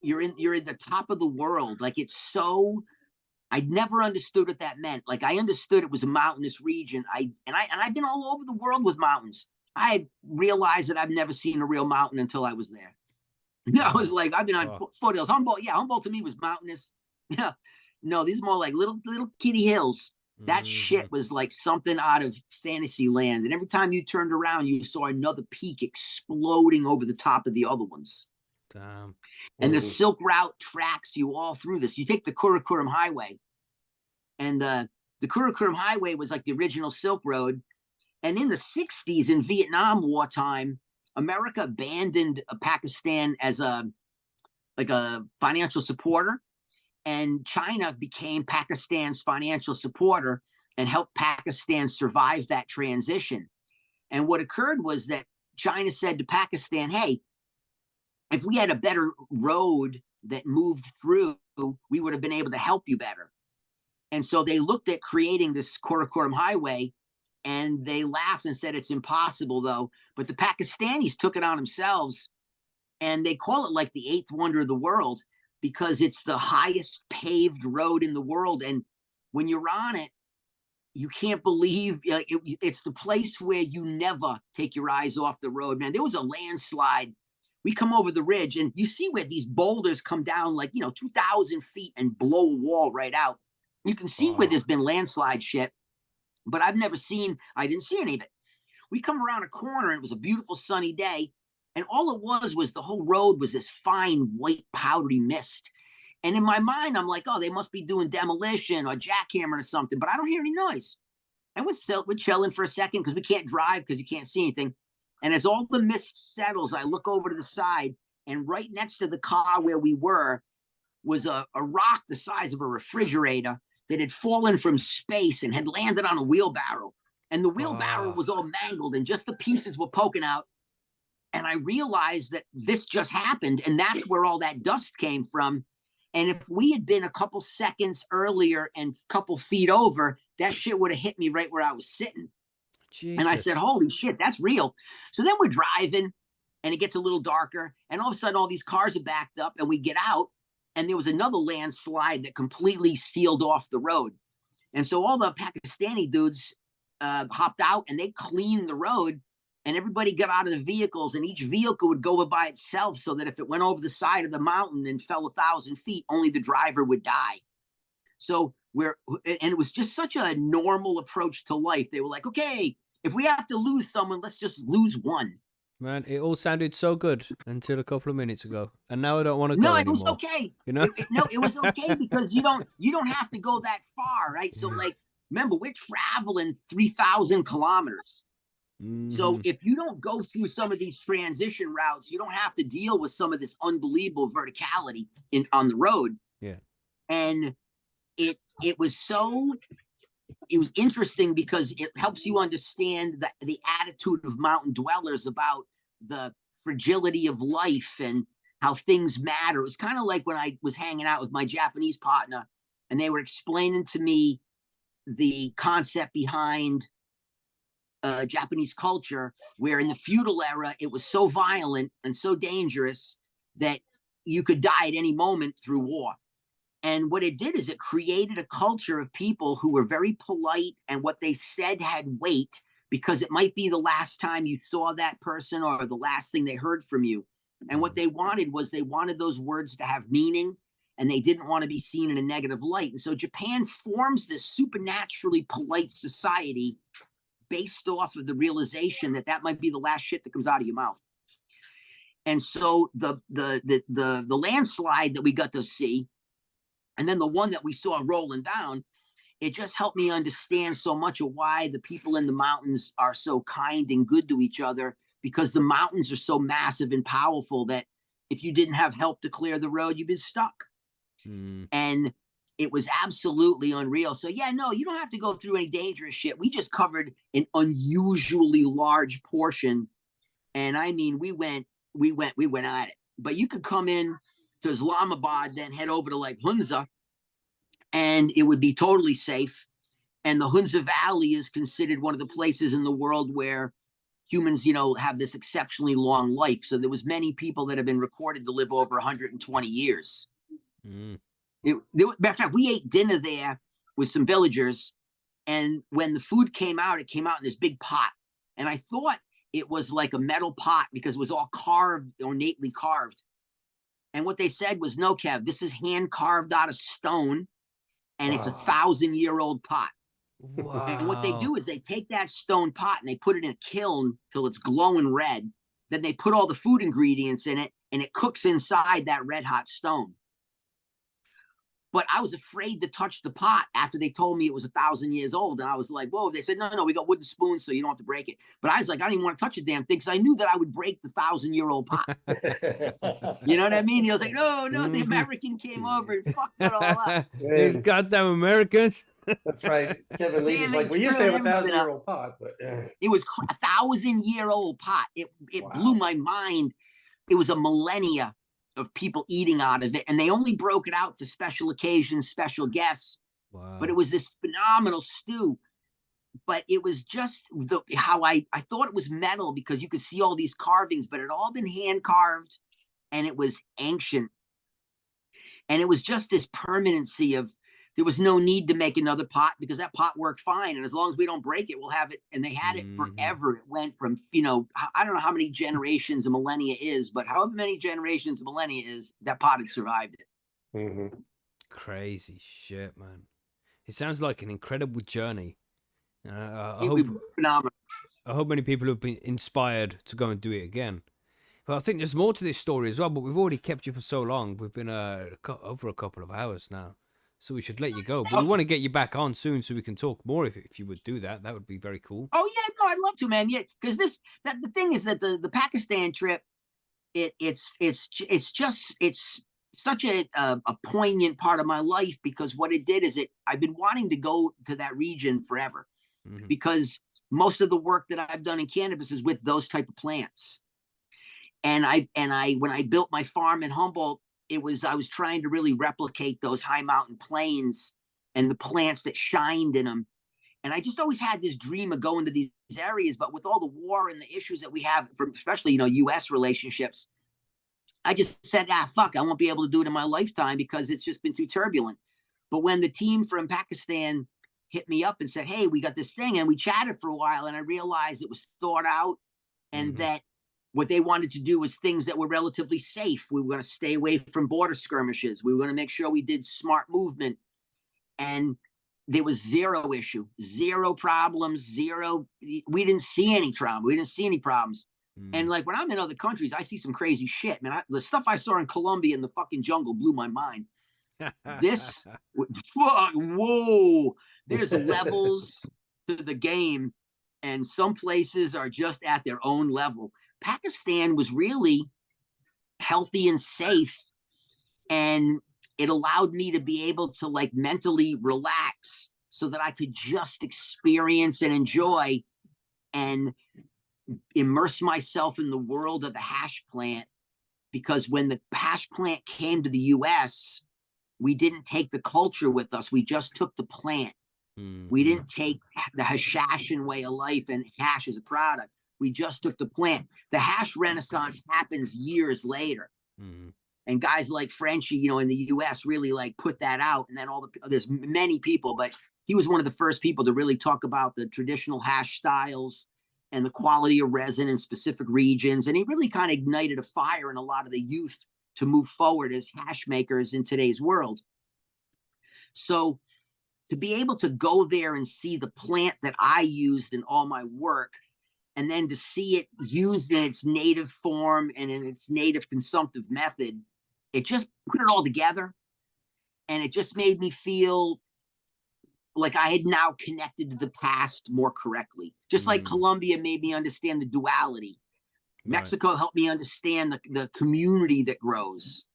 you're in the top of the world. Like, it's so. I never understood what that meant. Like, I understood it was a mountainous region. I've been all over the world with mountains. I realized that I've never seen a real mountain until I was there. I was like, I've been on foothills. Humboldt to me was mountainous. Yeah, no, these are more like little kitty hills. That shit was like something out of fantasy land. And every time you turned around, you saw another peak exploding over the top of the other ones. Damn. And the Silk Route tracks you all through this. You take the Karakoram Highway, and the Karakoram Highway was like the original Silk Road. And in the 60s, in Vietnam wartime, America abandoned Pakistan as a financial supporter, and China became Pakistan's financial supporter and helped Pakistan survive that transition. And what occurred was that China said to Pakistan, hey, if we had a better road that moved through, we would have been able to help you better. And so they looked at creating this Karakoram Highway, and they laughed and said, it's impossible, though. But the Pakistanis took it on themselves, and they call it like the eighth wonder of the world, because it's the highest paved road in the world. And when you're on it, you can't believe it's the place where you never take your eyes off the road, man. There was a landslide. We come over the ridge, and you see where these boulders come down like, 2,000 feet and blow a wall right out. You can see where there's been landslide shit. But I didn't see any of it. We come around a corner, and it was a beautiful sunny day. And all it was the whole road was this fine, white, powdery mist. And in my mind, I'm like, oh, they must be doing demolition or jackhammering or something. But I don't hear any noise. And we're chilling for a second because we can't drive because you can't see anything. And as all the mist settles, I look over to the side, and right next to the car where we were was a rock the size of a refrigerator that had fallen from space and had landed on a wheelbarrow. And the wheelbarrow was all mangled, and just the pieces were poking out. And I realized that this just happened, and that's where all that dust came from. And if we had been a couple seconds earlier and a couple feet over, that shit would have hit me right where I was sitting. Jesus. And I said, holy shit, that's real. So then we're driving, and it gets a little darker. And all of a sudden, all these cars are backed up, and we get out, and there was another landslide that completely sealed off the road. And so all the Pakistani dudes hopped out, and they cleaned the road, and everybody got out of the vehicles, and each vehicle would go by itself, so that if it went over the side of the mountain and fell 1,000 feet, only the driver would die. So and it was just such a normal approach to life. They were like, okay, if we have to lose someone, let's just lose one. Man, it all sounded so good until a couple of minutes ago, and now I don't want to go No, it anymore. was okay. You know? It was okay because you don't have to go that far, right? So like, remember, we're traveling 3,000 kilometers. So if you don't go through some of these transition routes, you don't have to deal with some of this unbelievable verticality on the road. Yeah. And it was interesting because it helps you understand the attitude of mountain dwellers about the fragility of life and how things matter. It was kind of like when I was hanging out with my Japanese partner, and they were explaining to me the concept behind Japanese culture, where in the feudal era, it was so violent and so dangerous that you could die at any moment through war. And what it did is it created a culture of people who were very polite, and what they said had weight because it might be the last time you saw that person or the last thing they heard from you. And what they wanted those words to have meaning, and they didn't want to be seen in a negative light. And so Japan forms this supernaturally polite society based off of the realization that might be the last shit that comes out of your mouth. And so the landslide that we got to see, and then the one that we saw rolling down, it just helped me understand so much of why the people in the mountains are so kind and good to each other, because the mountains are so massive and powerful that if you didn't have help to clear the road, you'd be stuck. And it was absolutely unreal. So yeah, no, you don't have to go through any dangerous shit. We just covered an unusually large portion. And I mean, we went at it. But you could come in to Islamabad, then head over to like Hunza, and it would be totally safe. And the Hunza Valley is considered one of the places in the world where humans, have this exceptionally long life. So there was many people that have been recorded to live over 120 years. Matter of fact, we ate dinner there with some villagers, and when the food came out, it came out in this big pot. And I thought it was like a metal pot because it was all carved, ornately carved. And what they said was, no, Kev, this is hand carved out of stone, and it's a 1,000-year-old pot. Wow. And what they do is they take that stone pot and they put it in a kiln till it's glowing red. Then they put all the food ingredients in it, and it cooks inside that red hot stone. But I was afraid to touch the pot after they told me it was 1,000 years old. And I was like, whoa, they said, no, we got wooden spoons, so you don't have to break it. But I was like, I don't even want to touch a damn thing because I knew that I would break the 1,000-year-old pot. You know what I mean? He was like, no, the American came over and fucked it all up. These goddamn Americans. That's right. Kevin Levy's like, we used to have a 1,000-year-old pot, but it was a 1,000-year-old pot. It blew my mind. It was a millennia of people eating out of it, and they only broke it out for special occasions, special guests. Wow. But it was this phenomenal stew. But it was just how I thought it was metal because you could see all these carvings, but it had all been hand carved, and it was ancient. And it was just this permanency of there was no need to make another pot because that pot worked fine. And as long as we don't break it, we'll have it. And they had it forever. It went from, I don't know how many generations a millennia is, but however many generations a millennia is, that pot had survived it. Crazy shit, man. It sounds like an incredible journey. It was phenomenal. I hope many people have been inspired to go and do it again. But I think there's more to this story as well, but we've already kept you for so long. We've been over a couple of hours now. So we should let you go. But we want to get you back on soon so we can talk more if you would do that. That would be very cool. Oh, yeah. No, I'd love to, man. Yeah, because the thing is that the Pakistan trip, it's such a poignant part of my life because what it did is I've been wanting to go to that region forever because most of the work that I've done in cannabis is with those type of plants. And when I built my farm in Humboldt, I was trying to really replicate those high mountain plains and the plants that shined in them. And I just always had this dream of going to these areas, but with all the war and the issues that we have from especially, US relationships, I just said, fuck, I won't be able to do it in my lifetime because it's just been too turbulent. But when the team from Pakistan hit me up and said, hey, we got this thing, and we chatted for a while, and I realized it was thought out and that what they wanted to do was things that were relatively safe. We were going to stay away from border skirmishes. We were going to make sure we did smart movement. And there was zero issue, zero problems, zero. We didn't see any trauma. We didn't see any problems. And like when I'm in other countries, I see some crazy shit, man. The stuff I saw in Colombia in the fucking jungle blew my mind. This, fuck, whoa. There's levels to the game, and some places are just at their own level. Pakistan was really healthy and safe, and it allowed me to be able to like mentally relax so that I could just experience and enjoy and immerse myself in the world of the hash plant. Because when the hash plant came to the US, we didn't take the culture with us. We just took the plant. We didn't take the Hashashin way of life and hash as a product. We just took the plant. The hash renaissance happens years later. And guys like Frenchie, in the US really like put that out. And then there's many people, but he was one of the first people to really talk about the traditional hash styles and the quality of resin in specific regions. And he really kind of ignited a fire in a lot of the youth to move forward as hash makers in today's world. So to be able to go there and see the plant that I used in all my work, and then to see it used in its native form and in its native consumptive method, it just put it all together. And it just made me feel like I had now connected to the past more correctly. Just like Colombia made me understand the duality. Mexico helped me understand the community that grows.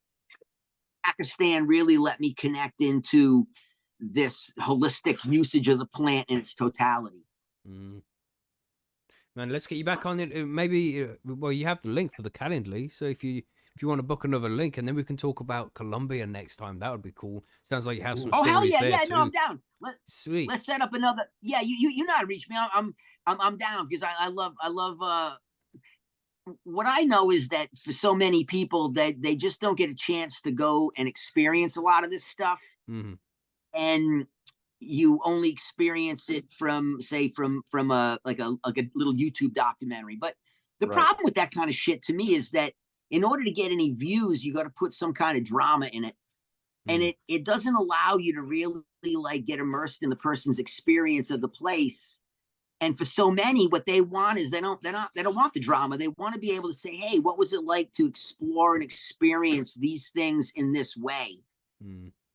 Pakistan really let me connect into this holistic usage of the plant in its totality. Man, let's get you back on it. Maybe, well, you have the link for the Calendly, so if you want to book another link, and then we can talk about Colombia next time, that would be cool. Sounds like you have some stories hell yeah, there too. No, I'm down. Sweet. Let's set up another. Yeah, you know how to reach me. I'm down because I love. What I know is that for so many people that they just don't get a chance to go and experience a lot of this stuff, and you only experience it from a little YouTube documentary. But the problem with that kind of shit to me is that in order to get any views, you got to put some kind of drama in it, and it doesn't allow you to really like get immersed in the person's experience of the place. And for so many, what they want is they don't want the drama. They want to be able to say, hey, what was it like to explore and experience these things in this way?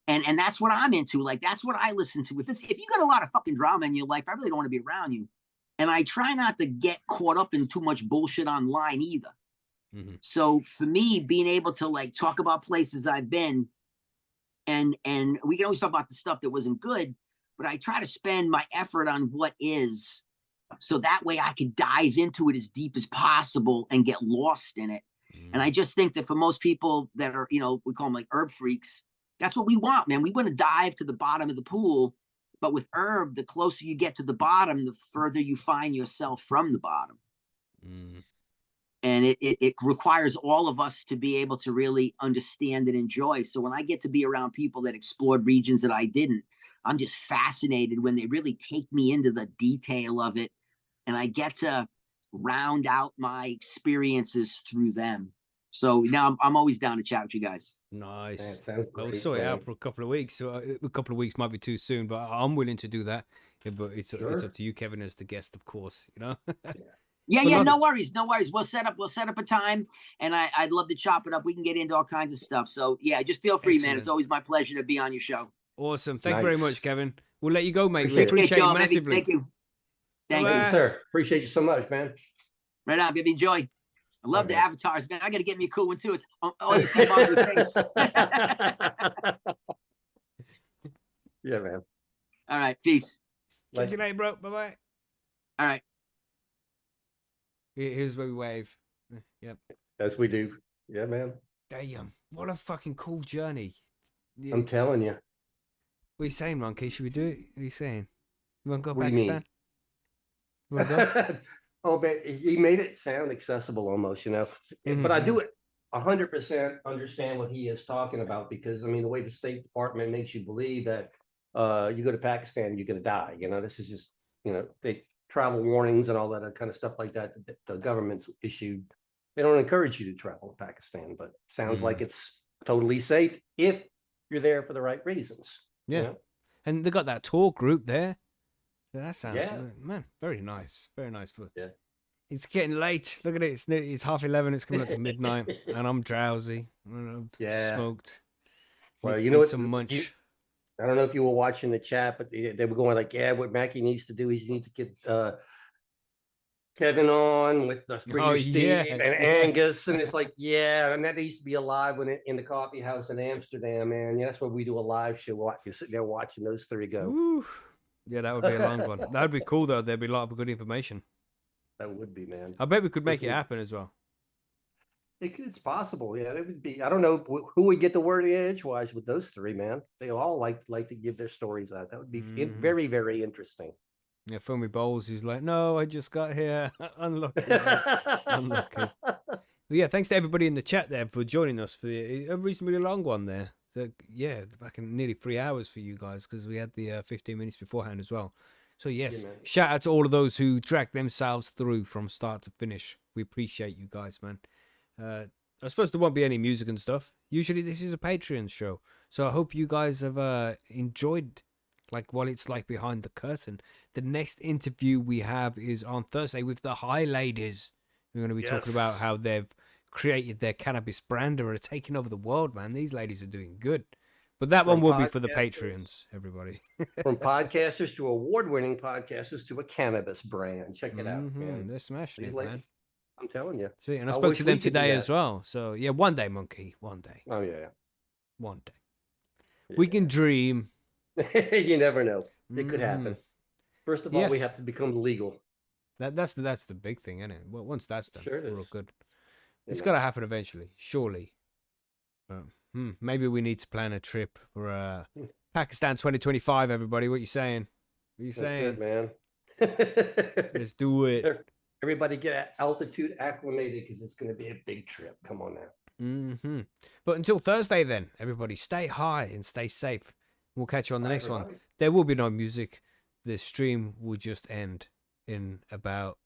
And that's what I'm into. Like, that's what I listen to. If you got a lot of fucking drama in your life, I really don't want to be around you. And I try not to get caught up in too much bullshit online either. So for me, being able to like talk about places I've been, and we can always talk about the stuff that wasn't good, but I try to spend my effort on what is, so that way I could dive into it as deep as possible and get lost in it. And I just think that for most people that are, we call them like herb freaks, that's what we want, man. We want to dive to the bottom of the pool, but with herb, the closer you get to the bottom, the further you find yourself from the bottom. And it requires all of us to be able to really understand and enjoy. So when I get to be around people that explored regions that I didn't, I'm just fascinated when they really take me into the detail of it, and I get to round out my experiences through them. So now I'm always down to chat with you guys. Nice. Man, sounds great, I'll sort it out for a couple of weeks. So a couple of weeks might be too soon, but I'm willing to do that. Yeah, but it's up to you, Kevin, as the guest, of course. Yeah, no worries. We'll set up a time, and I'd love to chop it up. We can get into all kinds of stuff. So yeah, just feel free, man. It's always my pleasure to be on your show. Awesome. Thank you very much, Kevin. We'll let you go, mate. Appreciate We appreciate it, you massively. Thank you. Thank you, sir. Appreciate you so much, man. Right on, baby. Enjoy. I love the avatars, man. I got to get me a cool one too. It's all you see about your face. Yeah, man. All right, peace. Check you later, bro. Bye-bye. All right. Here's where we wave. Yep. As we do. Yeah, man. Damn. What a fucking cool journey. I'm telling you. What are you saying, Monkey? Should we do it? What are you saying? You want to go What do you mean? Pakistan? You want to go? Oh, but he made it sound accessible almost, you know. But I do it 100% understand what he is talking about, because I mean the way the State Department makes you believe that you go to Pakistan, you're gonna die. You know, this is just, you know, they travel warnings and all that kind of stuff like that the government's issued. They don't encourage you to travel to Pakistan, but sounds like it's totally safe if you're there for the right reasons. Yeah. You know? And they got that tour group there. So that sounds, Yeah. man, very nice. Very nice. But Yeah. it's getting late. Look at it. It's 11:30. It's coming up to midnight, and I'm drowsy. I've Yeah. smoked. Well, Need you know what? some munch. I don't know if you were watching the chat, but they were going like, yeah, what Mackie needs to do is he needs to get Kevin on with the Bridger Steve and Angus. And it's like, yeah, and that used to be alive in the coffee house in Amsterdam, man. Yeah, that's where we do a live show. You're sitting there watching those three go. Woo. Yeah, that would be a long one. That would be cool, though. There'd be a lot of good information. That would be, man. I bet we could make it happen as well. It's possible. Yeah, it would be. I don't know who would get the word edgewise with those three, man. They all like to give their stories out. That would be very, very interesting. Yeah, Filmy Bowles is like, no, I just got here. Unlucky. Unlucky. But yeah, thanks to everybody in the chat there for joining us for a reasonably long one there. So, yeah, back in nearly 3 hours for you guys, because we had the 15 minutes beforehand as well. So yes, shout out to all of those who dragged themselves through from start to finish. We appreciate you guys, man. I suppose there won't be any music and stuff. Usually this is a Patreon show. So I hope you guys have enjoyed like what it's like behind the curtain. The next interview we have is on Thursday with the High Ladies. We're going to be talking about how they've created their cannabis brand and are taking over the world, man. These ladies are doing good. But that one will be for the Patreons, everybody. From podcasters to award-winning podcasters to a cannabis brand. Check it out, man. They're smashing it, man. I'm telling you. See, and I spoke to them today as well. So, yeah, one day, Monkey. One day. Oh, yeah. One day. Yeah. We can dream. You never know. It could happen. First of all, we have to become legal. That's the big thing, isn't it? Well, once that's done, sure we're all good. It's got to happen eventually, surely. Maybe we need to plan a trip for Pakistan 2025, everybody. What you saying? What are you saying? That's it, man. Let's do it. Everybody get altitude acclimated, because it's going to be a big trip. Come on now. But until Thursday, then, everybody stay high and stay safe. We'll catch you on the next one. There will be no music. The stream will just end in about